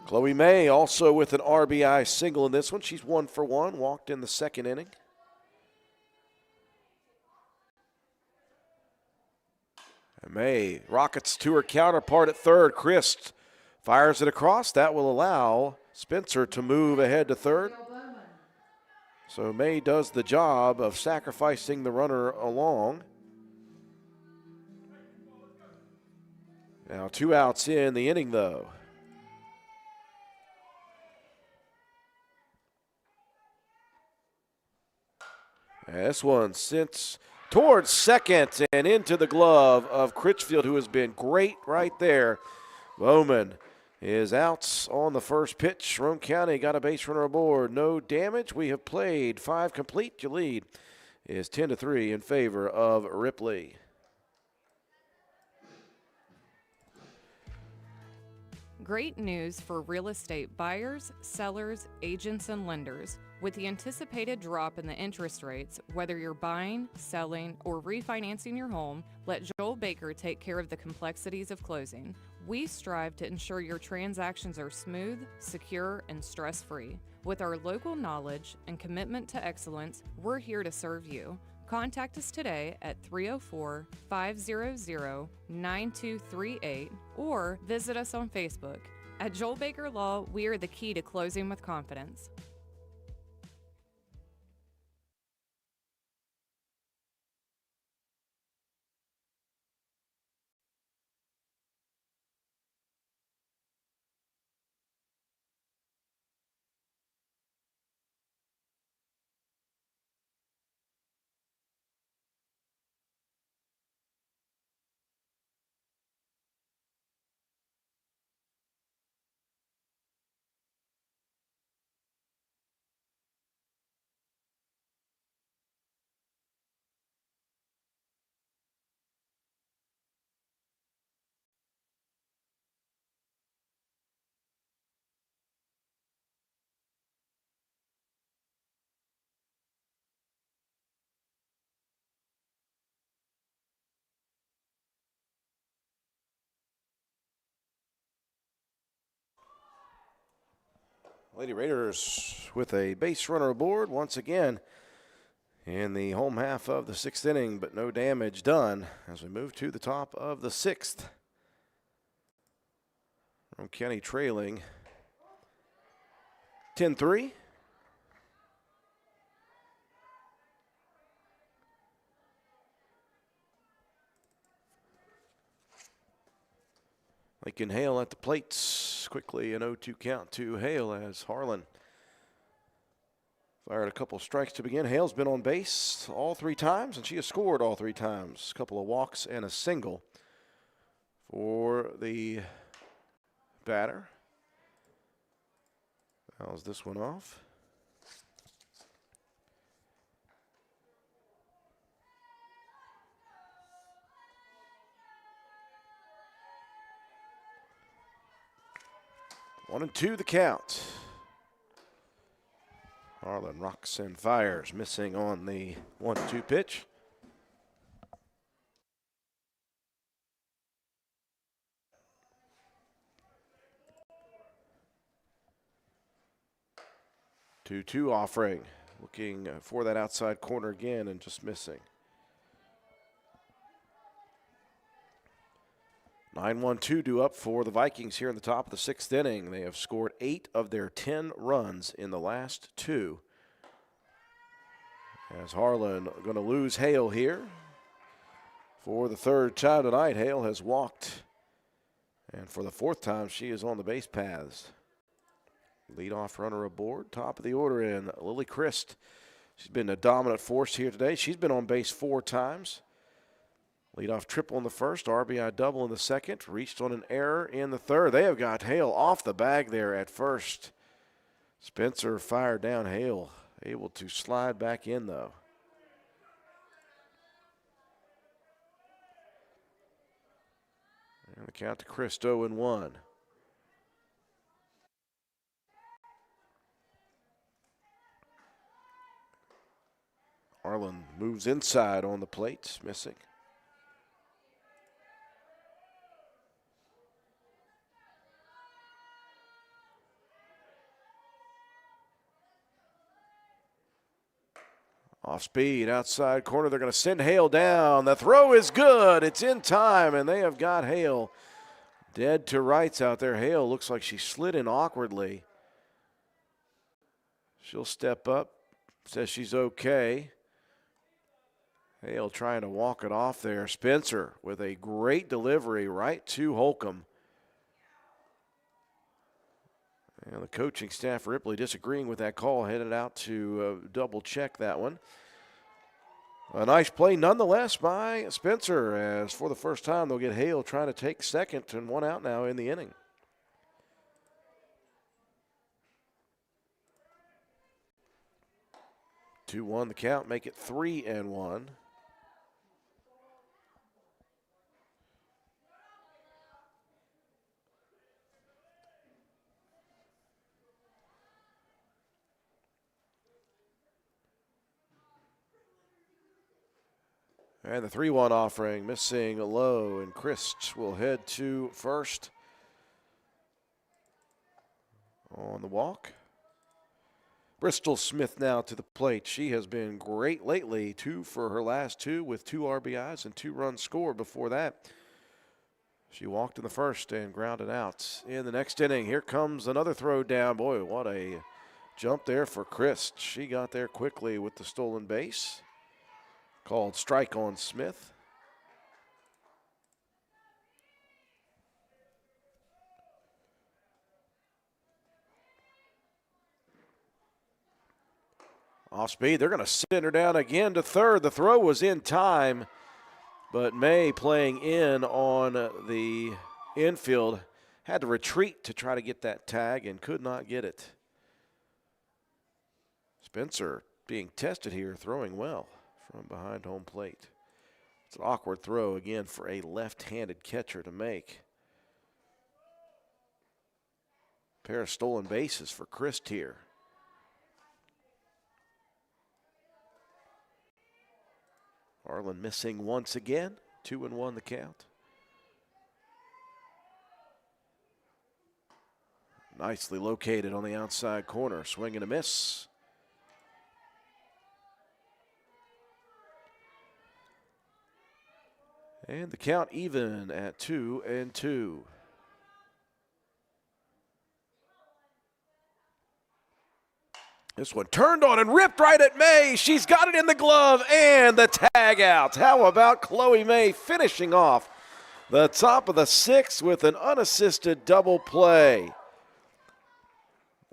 Chloe May also with an RBI single in this one. She's 1 for 1, walked in the 2nd inning. And May rockets to her counterpart at 3rd. Christ fires it across. That will allow Spencer to move ahead to 3rd. So May does the job of sacrificing the runner along. Now 2 outs in the inning, though. And this one sent towards 2nd and into the glove of Critchfield, who has been great right there. Bowman is out on the first pitch. Roane County got a base runner aboard. No damage. We have played 5 complete. Your lead is 10-3 in favor of Ripley. Great news for real estate buyers, sellers, agents, and lenders. With the anticipated drop in the interest rates, whether you're buying, selling, or refinancing your home, let Joel Baker take care of the complexities of closing. We strive to ensure your transactions are smooth, secure, and stress-free. With our local knowledge and commitment to excellence, we're here to serve you. Contact us today at 304-500-9238 or visit us on Facebook. At Joel Baker Law, we are the key to closing with confidence. Lady Raiders with a base runner aboard once again in the home half of the 6th inning, but no damage done as we move to the top of the 6th. Roane County trailing 10-3. Lincoln Hale at the plates. Quickly an 0-2 count to Hale as Harlan fired a couple strikes to begin. Hale's been on base all 3 times, and she has scored all 3 times. A couple of walks and a single for the batter. Fouls this one off. One and two the count. Harlan rocks and fires, missing on the 1-2 pitch. Two offering, looking for that outside corner again and just missing. 9-1-2 due up for the Vikings here in the top of the 6th inning. They have scored 8 of their 10 runs in the last 2. As Harlan going to lose Hale here for the 3rd time tonight. Hale has walked, and for the 4th time she is on the base paths. Leadoff runner aboard, top of the order in Lily Christ. She's been a dominant force here today. She's been on base 4 times. Leadoff triple in the 1st, RBI double in the 2nd, reached on an error in the 3rd. They have got Hale off the bag there at first. Spencer fired down Hale, able to slide back in though. And the count to Christ 0-1. Harlan moves inside on the plate, missing. Off speed, outside corner. They're going to send Hale down. The throw is good. It's in time, and they have got Hale dead to rights out there. Hale looks like she slid in awkwardly. She'll step up, says she's okay. Hale trying to walk it off there. Spencer with a great delivery right to Holcomb. And the coaching staff, Ripley, disagreeing with that call, headed out to double check that one. A nice play nonetheless by Spencer, as for the first time they'll get Hale trying to take second, and 1 out now in the inning. Two one the count, make it 3-1. And the 3-1 offering, missing low, and Christ will head to first on the walk. Bristol Smith now to the plate. She has been great lately, 2 for her last 2 with 2 RBIs and 2 runs scored before that. She walked in the 1st and grounded out. In the next inning, here comes another throw down. Boy, what a jump there for Christ. She got there quickly with the stolen base. Called strike on Smith. Off speed, they're going to send her down again to 3rd. The throw was in time, but May, playing in on the infield, had to retreat to try to get that tag and could not get it. Spencer being tested here, throwing well from behind home plate. It's an awkward throw again for a left-handed catcher to make. Pair of stolen bases for Christ here. Harlan missing once again. 2-1 the count. Nicely located on the outside corner. Swing and a miss. And the count even at 2-2. This one turned on and ripped right at May. She's got it in the glove and the tag out. How about Chloe May finishing off the top of the sixth with an unassisted double play.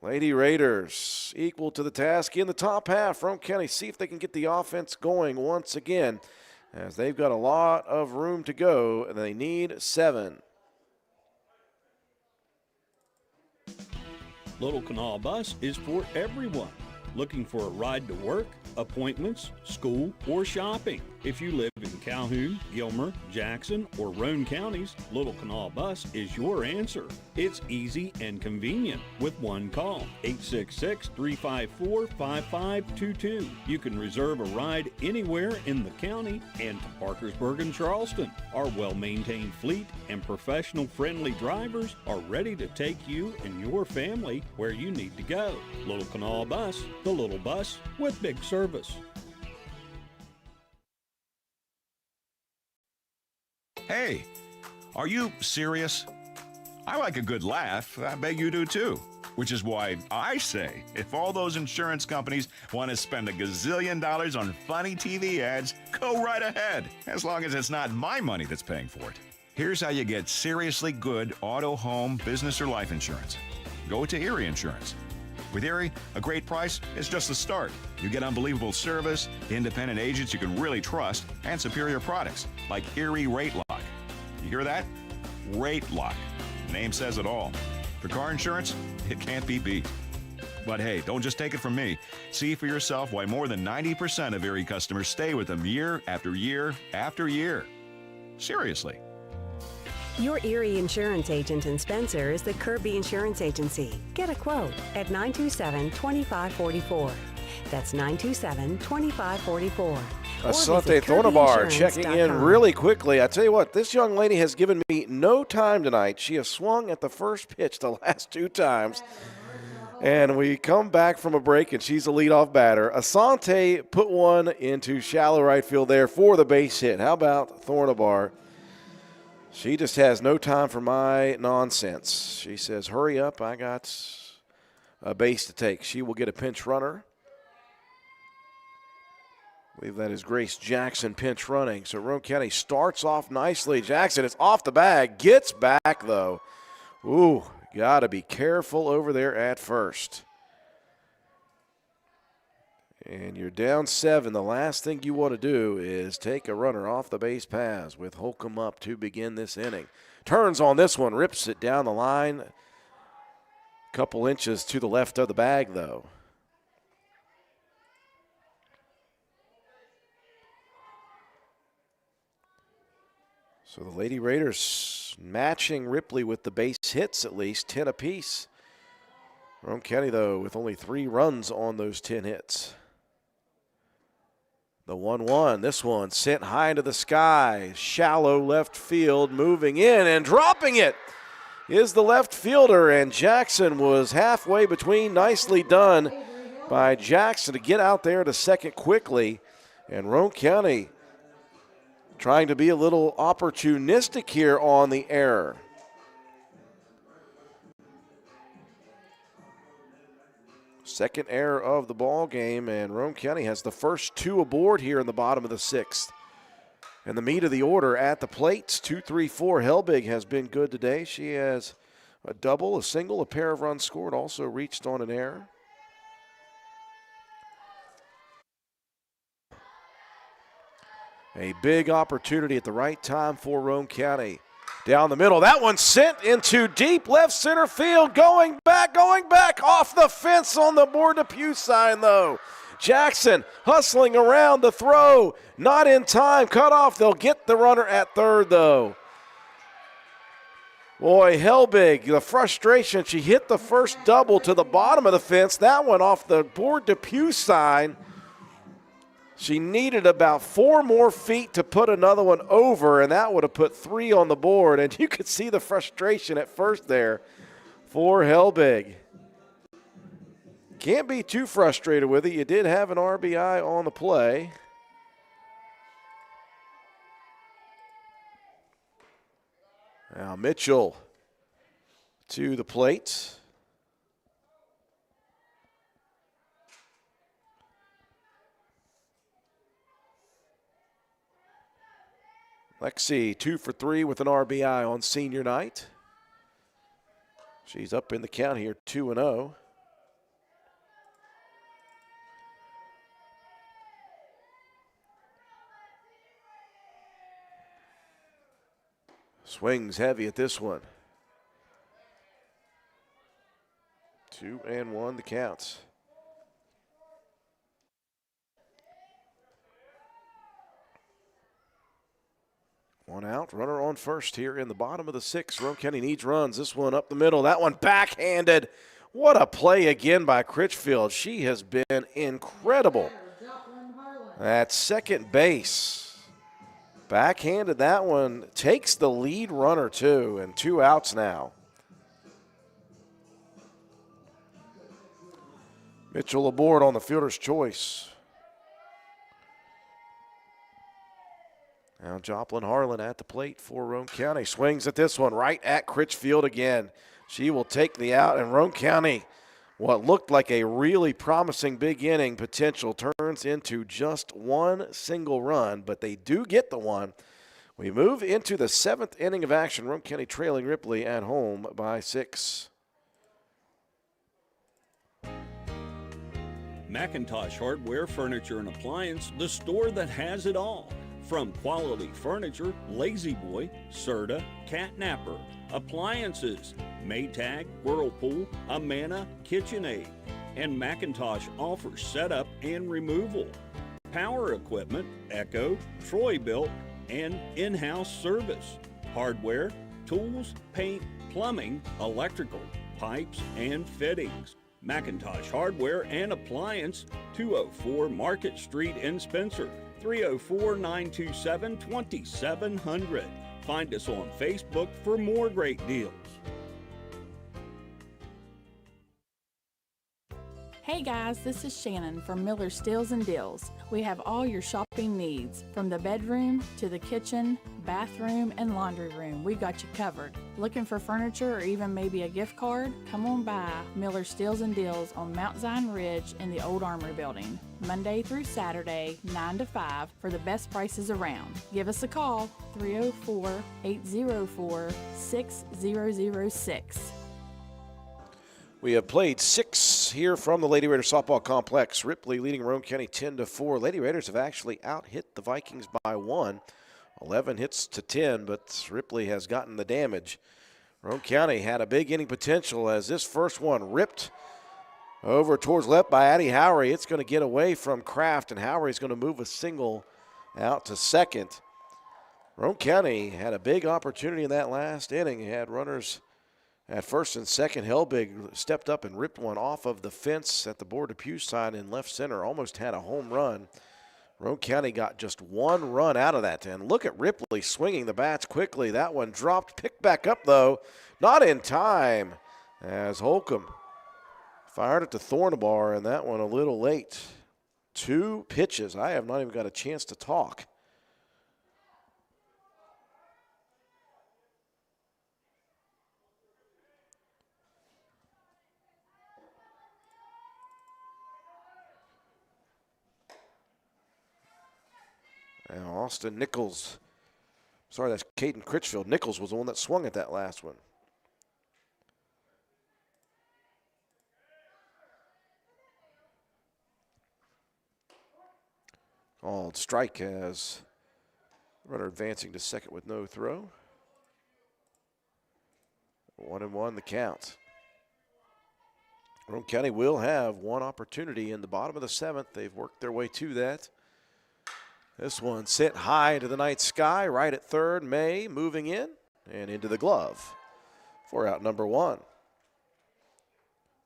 Lady Raiders equal to the task in the top half. Roane County see if they can get the offense going once again, as they've got a lot of room to go and they need 7. Little Canal Bus is for everyone. Looking for a ride to work, appointments, school, or shopping? If you live in Calhoun, Gilmer, Jackson, or Roane counties, Little Canal Bus is your answer. It's easy and convenient with one call, 866-354-5522. You can reserve a ride anywhere in the county and to Parkersburg and Charleston. Our well-maintained fleet and professional-friendly drivers are ready to take you and your family where you need to go. Little Canal Bus, the little bus with big service. Hey, are you serious? I like a good laugh. I bet you do too. Which is why I say, if all those insurance companies want to spend $1 gazillion on funny TV ads, go right ahead, as long as it's not my money that's paying for it. Here's how you get seriously good auto, home, business, or life insurance. Go to Erie Insurance. With Erie, a great price is just the start. You get unbelievable service, independent agents you can really trust, and superior products like Erie Rate Lock. You hear that? Rate Lock. The name says it all. For car insurance, it can't be beat. But hey, don't just take it from me. See for yourself why more than 90% of Erie customers stay with them year after year after year. Seriously. Your Erie Insurance agent in Spencer is the Kirby Insurance Agency. Get a quote at 927-2544. That's 927-2544. Asante Thornabar checking in really quickly. I tell you what, this young lady has given me no time tonight. She has swung at the first pitch the last 2 times. And we come back from a break, and she's a leadoff batter. Asante put one into shallow right field there for the base hit. How about Thornabar? She just has no time for my nonsense. She says, hurry up, I got a base to take. She will get a pinch runner. I believe that is Grace Jackson pinch running. So Roane County starts off nicely. Jackson is off the bag, gets back though. Ooh, got to be careful over there at first. And you're down 7. The last thing you want to do is take a runner off the base paths with Holcomb up to begin this inning. Turns on this one, rips it down the line. Couple inches to the left of the bag, though. So the Lady Raiders matching Ripley with the base hits, at least 10 apiece. Roane County, though, with only 3 runs on those 10 hits. The 1-1, this one sent high into the sky. Shallow left field, moving in and dropping it is the left fielder. And Jackson was halfway between. Nicely done by Jackson to get out there to second quickly. And Roane County trying to be a little opportunistic here on the error. Second error of the ball game, and Roane County has the first 2 aboard here in the bottom of the 6th. And the meat of the order at the plates, 2-3-4. Helbig has been good today. She has a double, a single, a pair of runs scored, also reached on an error. A big opportunity at the right time for Roane County. Down the middle, that one sent into deep left center field, going back, off the fence on the Board Depew sign, though. Jackson hustling around the throw, not in time, cut off. They'll get the runner at third, though. Boy, Helbig, the frustration. She hit the first double to the bottom of the fence. That one off the Board Depew sign. She needed about 4 more feet to put another one over, and that would have put 3 on the board. And you could see the frustration at first there for Helbig. Can't be too frustrated with it. You did have an RBI on the play. Now Mitchell to the plate. Lexi 2 for 3 with an RBI on senior night. She's up in the count here, 2-0. Swings heavy at this one. 2-1 the counts. One out, runner on first here in the bottom of the sixth. Roane County needs runs. This one up the middle. That one backhanded. What a play again by Critchfield. She has been incredible at second base. Backhanded that one. Takes the lead runner too, and 2 outs now. Mitchell aboard on the fielder's choice. Now Joplin Harlan at the plate for Roane County. Swings at this one, right at Critchfield again. She will take the out, and Roane County, what looked like a really promising big inning potential, turns into just one single run, but they do get the one. We move into the 7th inning of action. Roane County trailing Ripley at home by 6. McIntosh Hardware, Furniture, and Appliance, the store that has it all. From quality furniture, Lazy Boy, Serta, Catnapper, appliances, Maytag, Whirlpool, Amana, KitchenAid, and McIntosh offers setup and removal. Power equipment, Echo, Troy-Built, and in-house service. Hardware, tools, paint, plumbing, electrical, pipes, and fittings. McIntosh Hardware and Appliance, 204 Market Street in Spencer, 304-927-2700. Find us on Facebook for more great deals. Hey guys, this is Shannon from Miller Steels and Deals. We have all your shopping needs, from the bedroom to the kitchen, bathroom, and laundry room. We got you covered. Looking for furniture or even maybe a gift card? Come on by Miller Steels and Deals on Mount Zion Ridge in the Old Armory Building, Monday through Saturday, 9 to 5 for the best prices around. Give us a call, 304-804-6006. We have played 6 here from the Lady Raider softball complex. Ripley leading Roane County 10-4. Lady Raiders have actually out-hit the Vikings by 1. 11 hits to 10, but Ripley has gotten the damage. Roane County had a big inning potential as this first one ripped over towards left by Addie Howery. It's going to get away from Kraft, and Howery's going to move a single out to second. Roane County had a big opportunity in that last inning. It had runners at first and second. Helbig stepped up and ripped one off of the fence at the Board Depew side in left center. Almost had a home run. Roane County got just 1 run out of that. And look at Ripley swinging the bats quickly. That one dropped, picked back up though. Not in time as Holcomb fired it to Thornabar, and that one a little late. 2 pitches. I have not even got a chance to talk. Now Austin Nichols, sorry, that's Caden Critchfield. Nichols was the one that swung at that last one. Called strike as runner advancing to second with no throw. 1-1 the count. Roane County will have one opportunity in the bottom of the 7th. They've worked their way to that. This one sent high into the night sky, right at third. May moving in and into the glove for out number 1.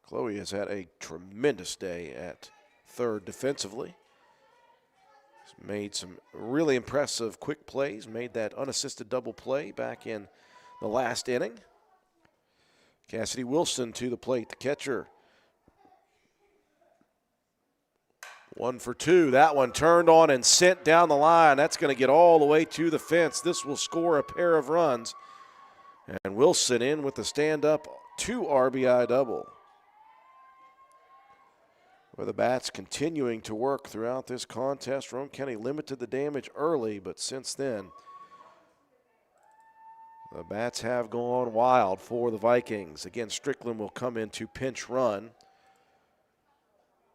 Chloe has had a tremendous day at third defensively. She's made some really impressive quick plays, made that unassisted double play back in the last inning. Cassidy Wilson to the plate, the catcher. 1 for 2. That one turned on and sent down the line. That's going to get all the way to the fence. This will score a pair of runs. And Wilson in with the stand-up 2 RBI double. With the bats continuing to work throughout this contest, Roane County limited the damage early, but since then, the bats have gone wild for the Vikings. Again, Strickland will come in to pinch run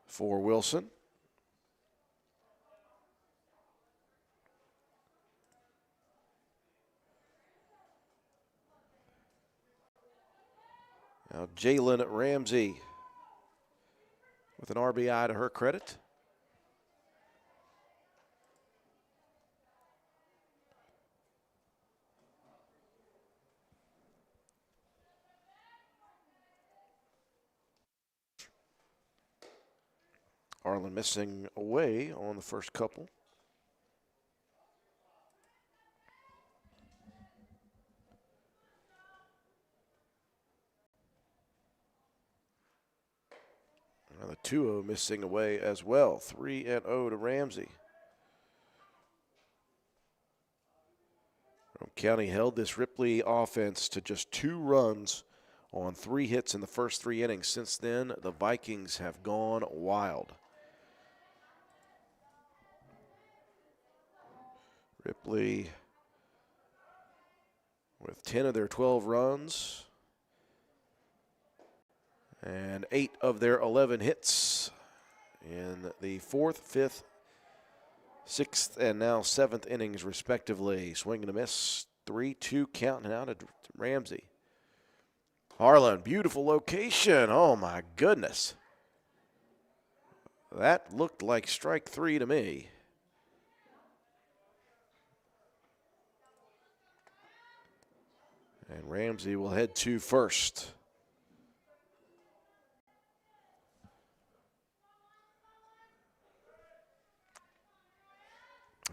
for Wilson. Now Jalen Ramsey with an RBI to her credit. Arlen missing away on the first couple. Now the 2-0 missing away as well. 3-0 to Ramsey. Roane County held this Ripley offense to just 2 runs on 3 hits in the first 3 innings. Since then, the Vikings have gone wild. Ripley with 10 of their 12 runs and 8 of their 11 hits in the 4th, 5th, 6th, and now 7th innings, respectively. Swing and a miss, 3-2 count now to Ramsey. Harlan, beautiful location. Oh, my goodness. That looked like strike 3 to me. And Ramsey will head to first.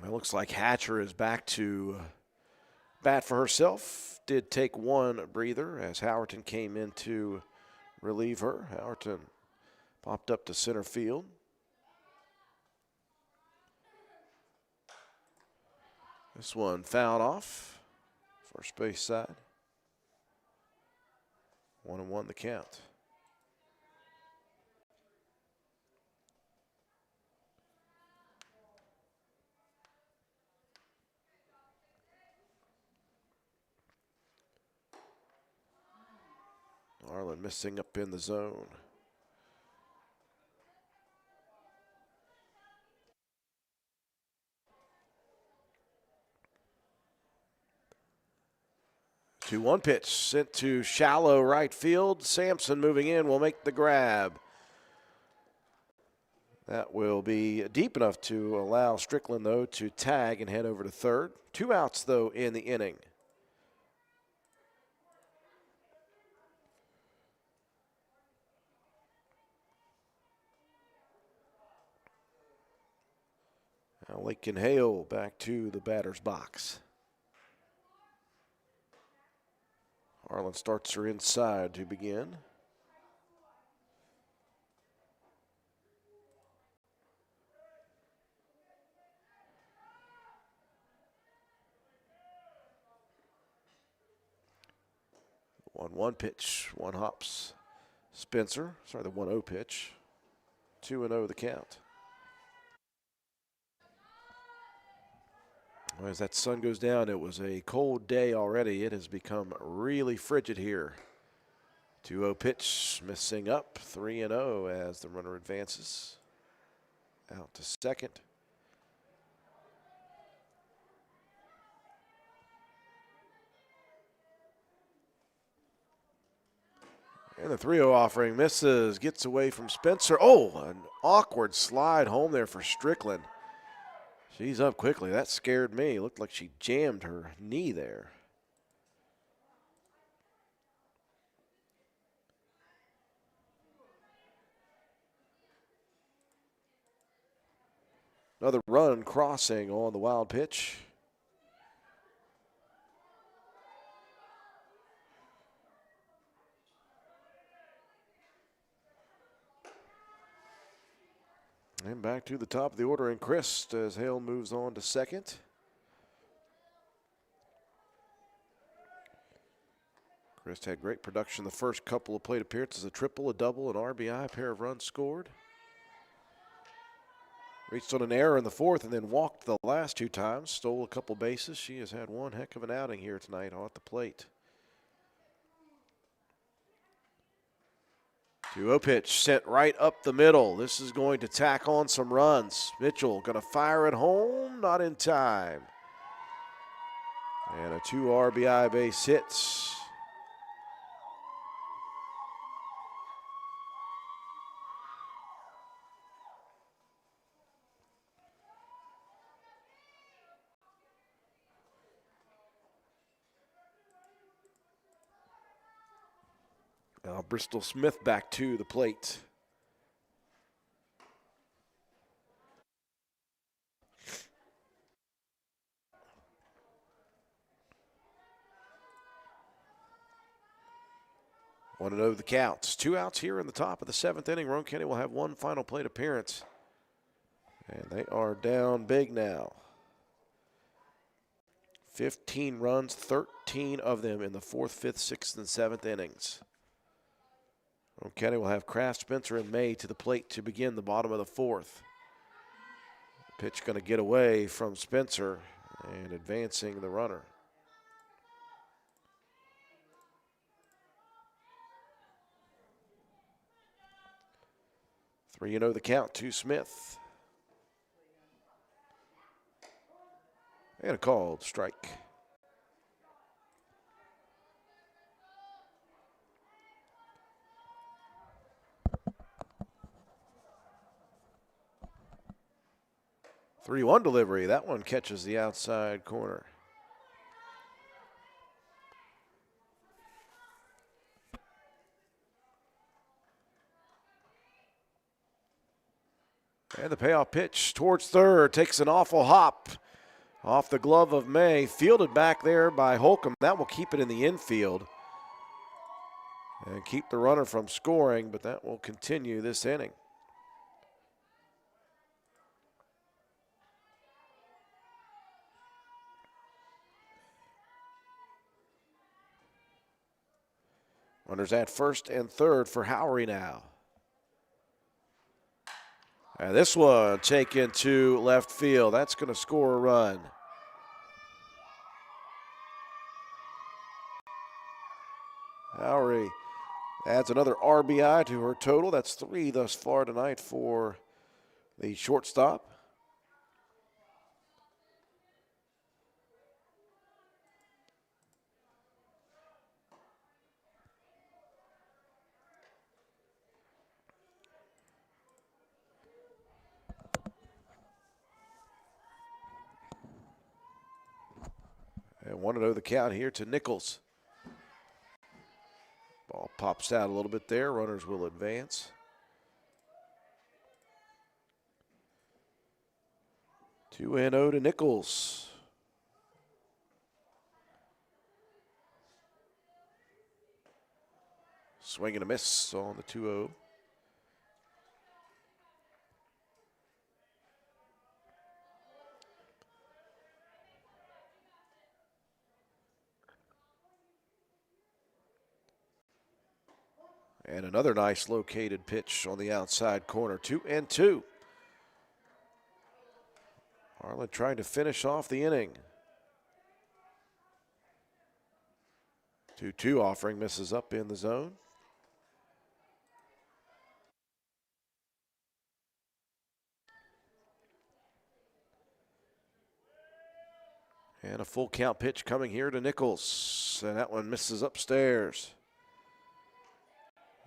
It looks like Hatcher is back to bat for herself. Did take 1 breather as Howerton came in to relieve her. Howerton popped up to center field. This one fouled off. First base side. 1-1 the count. Arlen missing up in the zone. The 2-1 pitch sent to shallow right field. Sampson moving in will make the grab. That will be deep enough to allow Strickland, though, to tag and head over to third. 2 outs, though, in the inning. Now Lincoln Hale back to the batter's box. Arlen starts her inside to begin. The 1-1 pitch, 1 hops. Spencer, sorry, the 1-0 pitch. 2-0 the count. As that sun goes down, it was a cold day already. It has become really frigid here. 2-0 pitch, missing up, 3-0 as the runner advances. Out to second. And the 3-0 offering misses, gets away from Spencer. Oh, an awkward slide home there for Strickland. She's up quickly. That scared me. Looked like she jammed her knee there. Another run crossing on the wild pitch. And back to the top of the order in Christ as Hale moves on to second. Christ had great production the first couple of plate appearances, a triple, a double, an RBI, a pair of runs scored. Reached on an error in the fourth and then walked the last 2 times, stole a couple bases. She has had one heck of an outing here tonight at the plate. 2-0 pitch sent right up the middle. This is going to tack on some runs. Mitchell going to fire it home, not in time. And a 2 RBI base hits. Now Bristol Smith back to the plate. Want to know the counts. 2 outs here in the top of the 7th inning. Roane County will have one final plate appearance. And they are down big now. 15 runs, 13 of them in the 4th, 5th, 6th, and 7th innings. Roane County will have Kraft, Spencer, and May to the plate to begin the bottom of the 4th. Pitch going to get away from Spencer and advancing the runner. 3-0 the count to Smith. And a called strike. Three-one delivery. That one catches the outside corner. And the payoff pitch towards third. Takes an awful hop off the glove of May. Fielded back there by Holcomb. That will keep it in the infield and keep the runner from scoring, but that will continue this inning. Runners at first and third for Howery now. And this one taken to left field. That's going to score a run. Howery adds another RBI to her total. That's 3 thus far tonight for the shortstop. And 1-0 the count here to Nichols. Ball pops out a little bit there. Runners will advance. 2-0 to Nichols. Swing and a miss on the 2-0. And another nice located pitch on the outside corner. 2-2. Harlan trying to finish off the inning. 2-2 offering, misses up in the zone. And a full count pitch coming here to Nichols. And that one misses upstairs.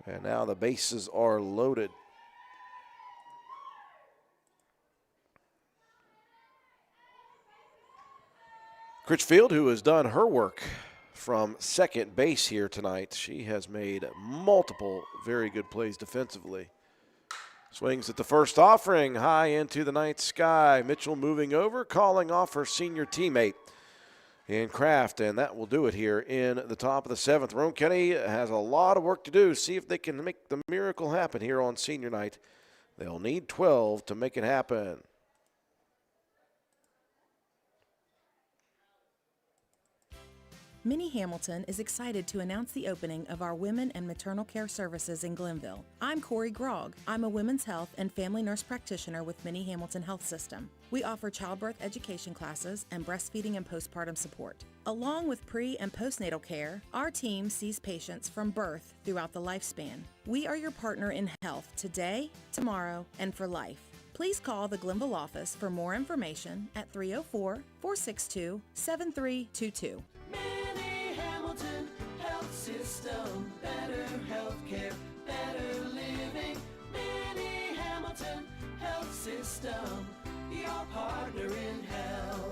And now the bases are loaded. Critchfield, who has done her work from second base here tonight. She has made multiple very good plays defensively. Swings at the first offering, high into the night sky. Mitchell moving over, calling off her senior teammate in Kraft, and that will do it here in the top of the 7th. Roane County has a lot of work to do. See if they can make the miracle happen here on senior night They'll need 12 to make it happen. Minnie Hamilton is excited to announce the opening of our Women and Maternal Care Services in Glenville. I'm Corey Grogg. I'm a women's health and family nurse practitioner with Minnie Hamilton Health System. We offer childbirth education classes and breastfeeding and postpartum support. Along with pre- and postnatal care, our team sees patients from birth throughout the lifespan. We are your partner in health today, tomorrow, and for life. Please call the Glenville office for more information at 304-462-7322. Minnie Hamilton Health System, better healthcare, better living. Minnie Hamilton Health System, your partner in health.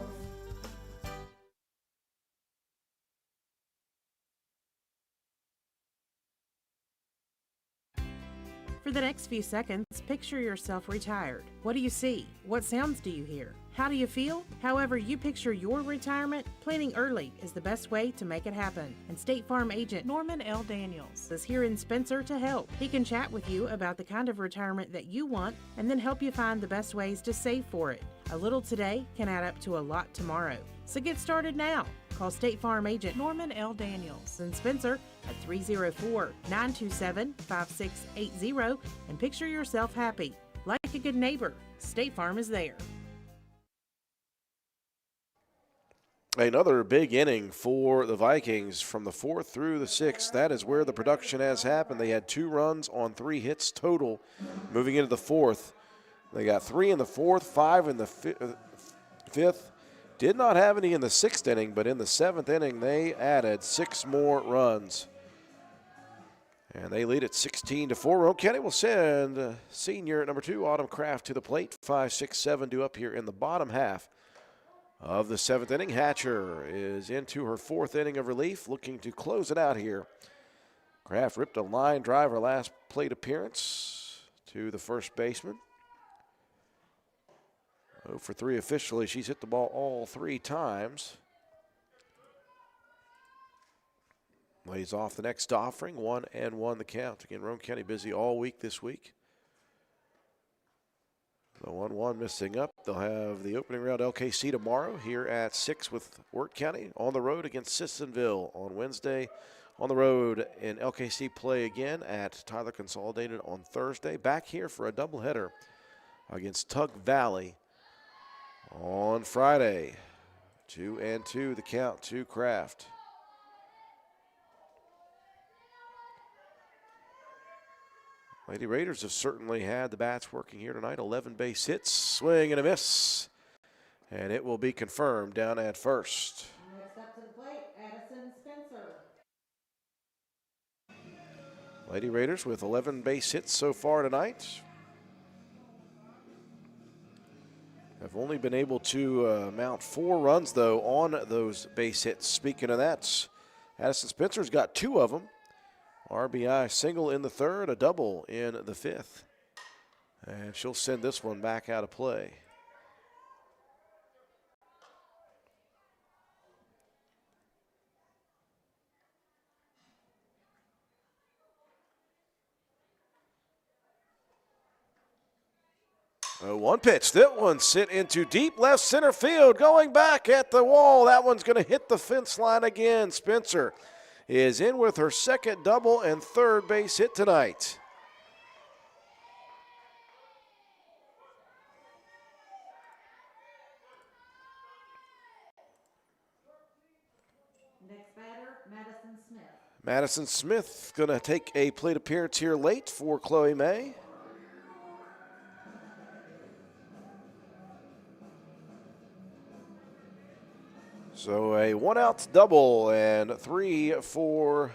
For the next few seconds, picture yourself retired. What do you see? What sounds do you hear? How do you feel? However you picture your retirement, planning early is the best way to make it happen. And State Farm agent Norman L. Daniels is here in Spencer to help. He can chat with you about the kind of retirement that you want and then help you find the best ways to save for it. A little today can add up to a lot tomorrow. So get started now. Call State Farm agent Norman L. Daniels in Spencer at 304-927-5680 and picture yourself happy. Like a good neighbor, State Farm is there. Another big inning for the Vikings from the 4th through the 6th. That is where the production has happened. They had 2 runs on 3 hits total moving into the 4th. They got 3 in the 4th, 5 in the 5th. Did not have any in the 6th inning, but in the 7th inning, they added 6 more runs. And they lead at 16-4. Roane County will send senior number 2, Autumn Kraft, to the plate. 5, 6, 7 due up here in the bottom half of the 7th inning. Hatcher is into her 4th inning of relief, looking to close it out here. Kraft ripped a line drive her last plate appearance to the first baseman. 0 for 3 officially. She's hit the ball all 3 times. Lays off the next offering. 1-1 the count. Again, Roane County busy all week this week. The 1-1 missing up. They'll have the opening round LKC tomorrow here at 6 with Wirt County. On the road against Sissonville on Wednesday. On the road in LKC play again at Tyler Consolidated on Thursday. Back here for a doubleheader against Tug Valley on Friday. 2-2 the count to Kraft. Lady Raiders have certainly had the bats working here tonight. 11 base hits, swing and a miss. And it will be confirmed down at first. Next up to the plate, Addison Spencer. Lady Raiders with 11 base hits so far tonight. Have only been able to mount 4 runs, though, on those base hits. Speaking of that, Addison Spencer's got 2 of them. RBI single in the 3rd, a double in the 5th. And she'll send this one back out of play. One pitch. That one sent into deep left center field. Going back at the wall. That one's going to hit the fence line again. Spencer is in with her 2nd double and 3rd base hit tonight. Next batter, Madison Smith. Madison Smith going to take a plate appearance here late for Chloe May. So a 1-out double, and 3 for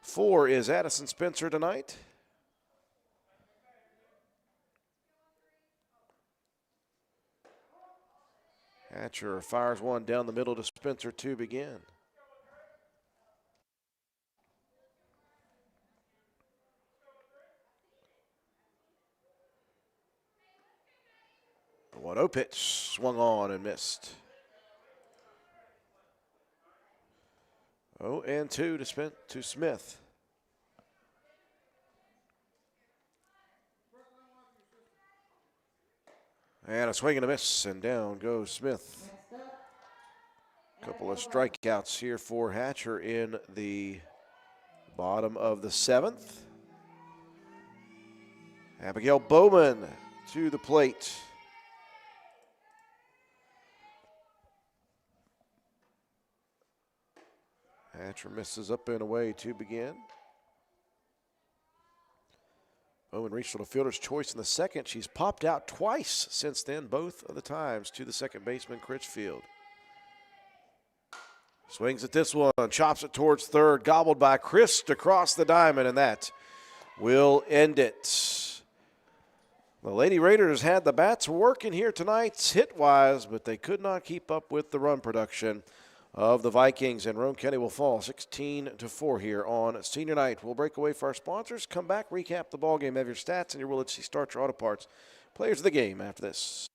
4 is Addison Spencer tonight. Hatcher fires one down the middle to Spencer to begin. The 1-0 pitch swung on and missed. 0-2 to Smith. And a swing and a miss, and down goes Smith. Couple of strikeouts here for Hatcher in the bottom of the 7th. Abigail Bowman to the plate. Hatcher misses up and away to begin. Bowman reached for the fielder's choice in the second. She's popped out twice since then, both of the times to the second baseman, Critchfield. Swings at this one, chops it towards third, gobbled by Christ across the diamond, and that will end it. The Lady Raiders had the bats working here tonight, hit-wise, but they could not keep up with the run production of the Vikings, and Roane County will fall 16-4 here on senior night. We'll break away for our sponsors, come back, recap the ballgame, have your stats, and your Willard C. Starcher Auto Parts players of the game after this.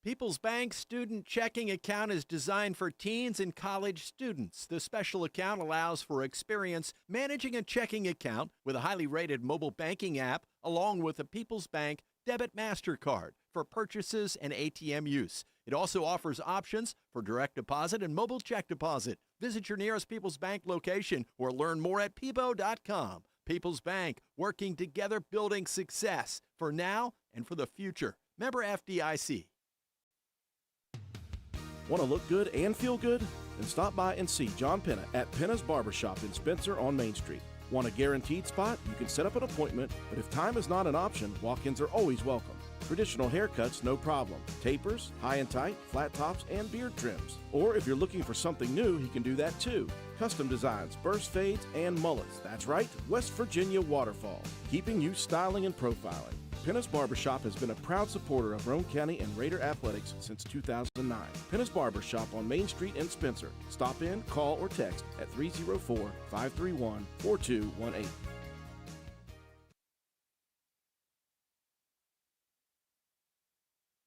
People's Bank Student Checking Account is designed for teens and college students. The special account allows for experience managing a checking account with a highly rated mobile banking app, along with a People's Bank Debit MasterCard for purchases and ATM use. It also offers options for direct deposit and mobile check deposit. Visit your nearest People's Bank location or learn more at peebo.com. People's Bank, working together, building success for now and for the future. Member FDIC. Want to look good and feel good? Then stop by and see John Penna at Penna's Barbershop in Spencer on Main Street. Want a guaranteed spot? You can set up an appointment, but if time is not an option, walk-ins are always welcome. Traditional haircuts, no problem. Tapers, high and tight, flat tops, and beard trims. Or if you're looking for something new, he can do that too. Custom designs, burst fades, and mullets. That's right, West Virginia Waterfall, keeping you styling and profiling. Penna's Barbershop has been a proud supporter of Roane County and Raider athletics since 2009. Penna's Barbershop on Main Street in Spencer. Stop in, call, or text at 304-531-4218.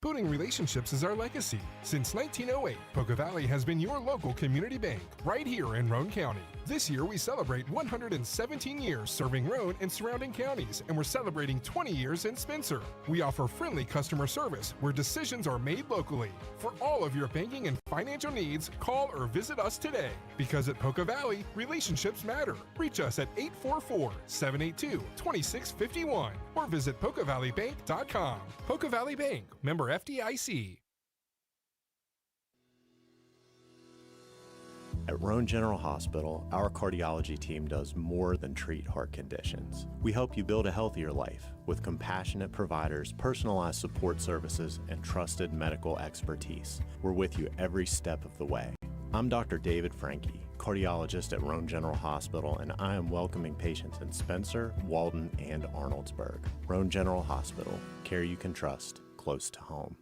Building relationships is our legacy. Since 1908, Poca Valley has been your local community bank right here in Roane County. This year, we celebrate 117 years serving Roane and surrounding counties, and we're celebrating 20 years in Spencer. We offer friendly customer service where decisions are made locally. For all of your banking and financial needs, call or visit us today. Because at Poca Valley, relationships matter. Reach us at 844-782-2651 or visit PocaValleyBank.com. Poca Valley Bank, member FDIC. At Roane General Hospital, our cardiology team does more than treat heart conditions. We help you build a healthier life with compassionate providers, personalized support services, and trusted medical expertise. We're with you every step of the way. I'm Dr. David Franke, cardiologist at Roane General Hospital, and I am welcoming patients in Spencer, Walden, and Arnoldsburg. Roane General Hospital, care you can trust, close to home.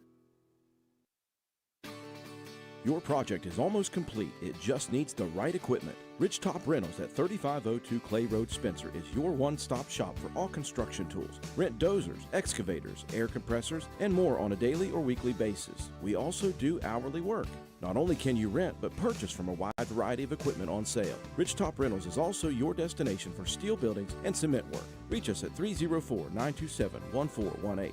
Your project is almost complete. It just needs the right equipment. Ridgetop Rentals at 3502 Clay Road, Spencer is your one-stop shop for all construction tools. Rent dozers, excavators, air compressors, and more on a daily or weekly basis. We also do hourly work. Not only can you rent, but purchase from a wide variety of equipment on sale. Ridgetop Rentals is also your destination for steel buildings and cement work. Reach us at 304-927-1418.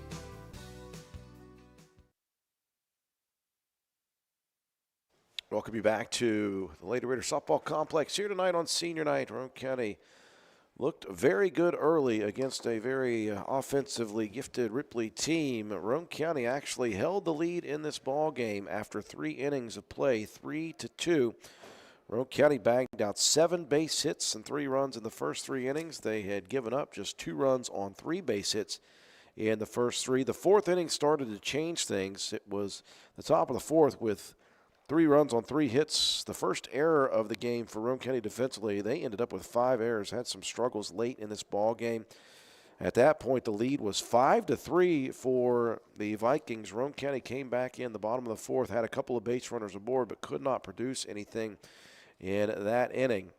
Welcome you back to the Lady Raider Softball Complex here tonight on Senior Night. Roane County looked very good early against a very offensively gifted Ripley team. Roane County actually held the lead in this ball game after 3 innings of play, 3-2. Roane County bagged out 7 base hits and 3 runs in the first 3 innings. They had given up just 2 runs on 3 base hits in the first 3. The 4th inning started to change things. It was the top of the 4th with 3 runs on 3 hits. The first error of the game for Roane County defensively. They ended up with 5 errors, had some struggles late in this ball game. At that point, the lead was 5-3 for the Vikings. Roane County came back in the bottom of the 4th, had a couple of base runners aboard, but could not produce anything in that inning.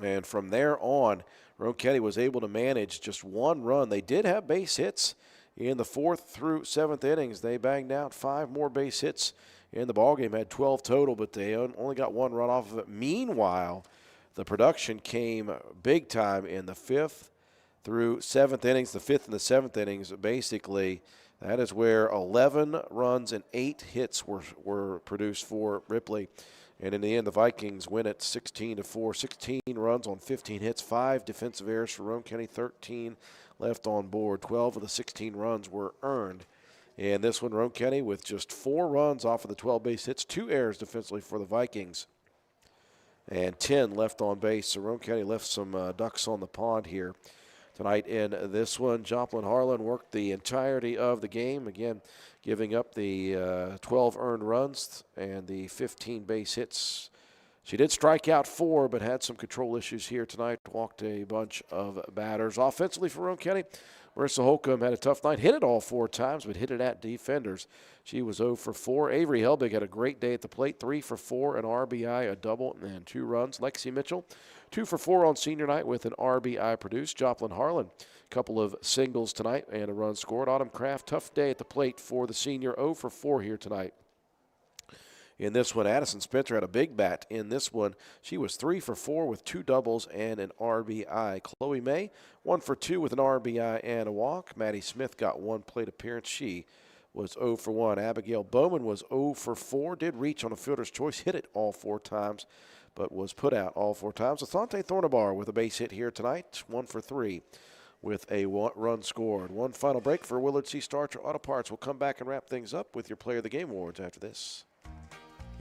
And from there on, Roane County was able to manage just 1 run. They did have base hits in the 4th through 7th innings. They banged out 5 more base hits in the ballgame, had 12 total, but they only got 1 run off of it. Meanwhile, the production came big time in the 5th through 7th innings. The 5th and the 7th innings, basically, that is where 11 runs and 8 hits were produced for Ripley. And in the end, the Vikings win it 16-4. 16 runs on 15 hits, 5 defensive errors for Roane County, 13 left on board. 12 of the 16 runs were earned. And this one, Roane County with just 4 runs off of the 12 base hits, 2 errors defensively for the Vikings, and 10 left on base. So Roane County left some ducks on the pond here tonight in this one. Joplin Harlan worked the entirety of the game, again giving up the 12 earned runs and the 15 base hits. She did strike out 4, but had some control issues here tonight. Walked a bunch of batters. Offensively for Roane County, Marissa Holcomb had a tough night. Hit it all 4 times, but hit it at defenders. She was 0 for 4. Avery Helbig had a great day at the plate. 3 for 4, an RBI, a double, and 2 runs. Lexi Mitchell, 2 for 4 on senior night with an RBI produced. Joplin Harlan, a couple of singles tonight and a run scored. Autumn Kraft, tough day at the plate for the senior. 0 for 4 here tonight. In this one, Addison Spencer had a big bat in this one. She was 3 for 4 with 2 doubles and an RBI. Chloe May, 1 for 2 with an RBI and a walk. Maddie Smith got 1 plate appearance. She was 0 for 1. Abigail Bowman was 0 for 4. Did reach on a fielder's choice, hit it all 4 times, but was put out all 4 times. Asante Thornabar with a base hit here tonight, 1 for 3 with a run scored. One final break for Willard C. Starcher Auto Parts. We'll come back and wrap things up with your Player of the Game awards after this.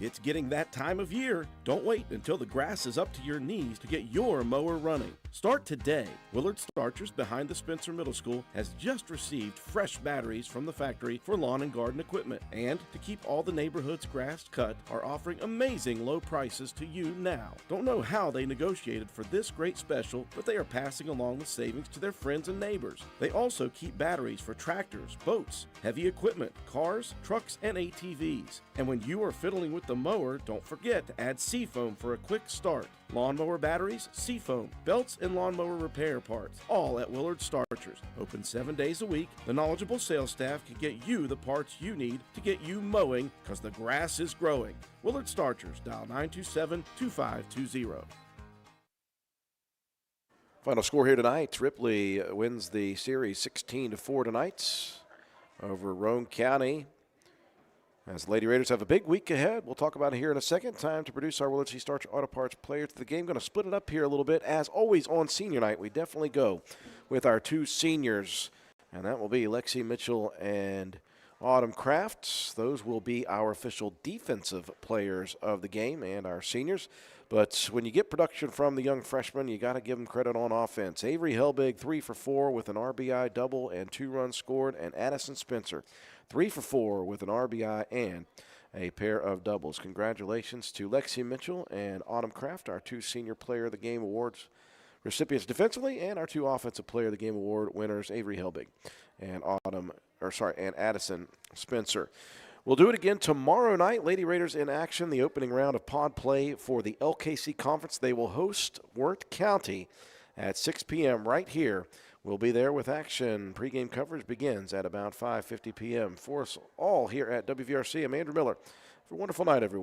It's getting that time of year. Don't wait until the grass is up to your knees to get your mower running. Start today. Willard Starchers behind the Spencer Middle School has just received fresh batteries from the factory for lawn and garden equipment. And to keep all the neighborhood's grass cut, are offering amazing low prices to you now. Don't know how they negotiated for this great special, but they are passing along the savings to their friends and neighbors. They also keep batteries for tractors, boats, heavy equipment, cars, trucks, and ATVs. And when you are fiddling with the mower, don't forget to add Seafoam for a quick start. Lawnmower batteries, Seafoam, belts, and lawnmower repair parts, all at Willard Starchers. Open 7 days a week. The knowledgeable sales staff can get you the parts you need to get you mowing, because the grass is growing. Willard Starchers, dial 927-2520. Final score here tonight, Ripley wins the series 16-4 tonight over Roane County. As the Lady Raiders have a big week ahead, we'll talk about it here in a second. Time to produce our Willard C. Starcher Auto Parts Players of the Game. Going to split it up here a little bit. As always on senior night, we definitely go with our 2 seniors, and that will be Lexi Mitchell and Autumn Kraft. Those will be our official defensive players of the game and our seniors. But when you get production from the young freshmen, you got to give them credit on offense. Avery Helbig, 3 for 4 with an RBI double and 2 runs scored, and Addison Spencer, 3 for 4 with an RBI and a pair of doubles. Congratulations to Lexi Mitchell and Autumn Kraft, our 2 Senior Player of the Game awards recipients defensively, and our 2 Offensive Player of the Game award winners, Avery Helbig and Addison Spencer. We'll do it again tomorrow night. Lady Raiders in action, the opening round of pod play for the LKC Conference. They will host Wirt County at 6 p.m. right here. We'll be there with action. Pre-game coverage begins at about 5:50 p.m. For us all here at WVRC, I'm Andrew Miller. Have a wonderful night, everyone.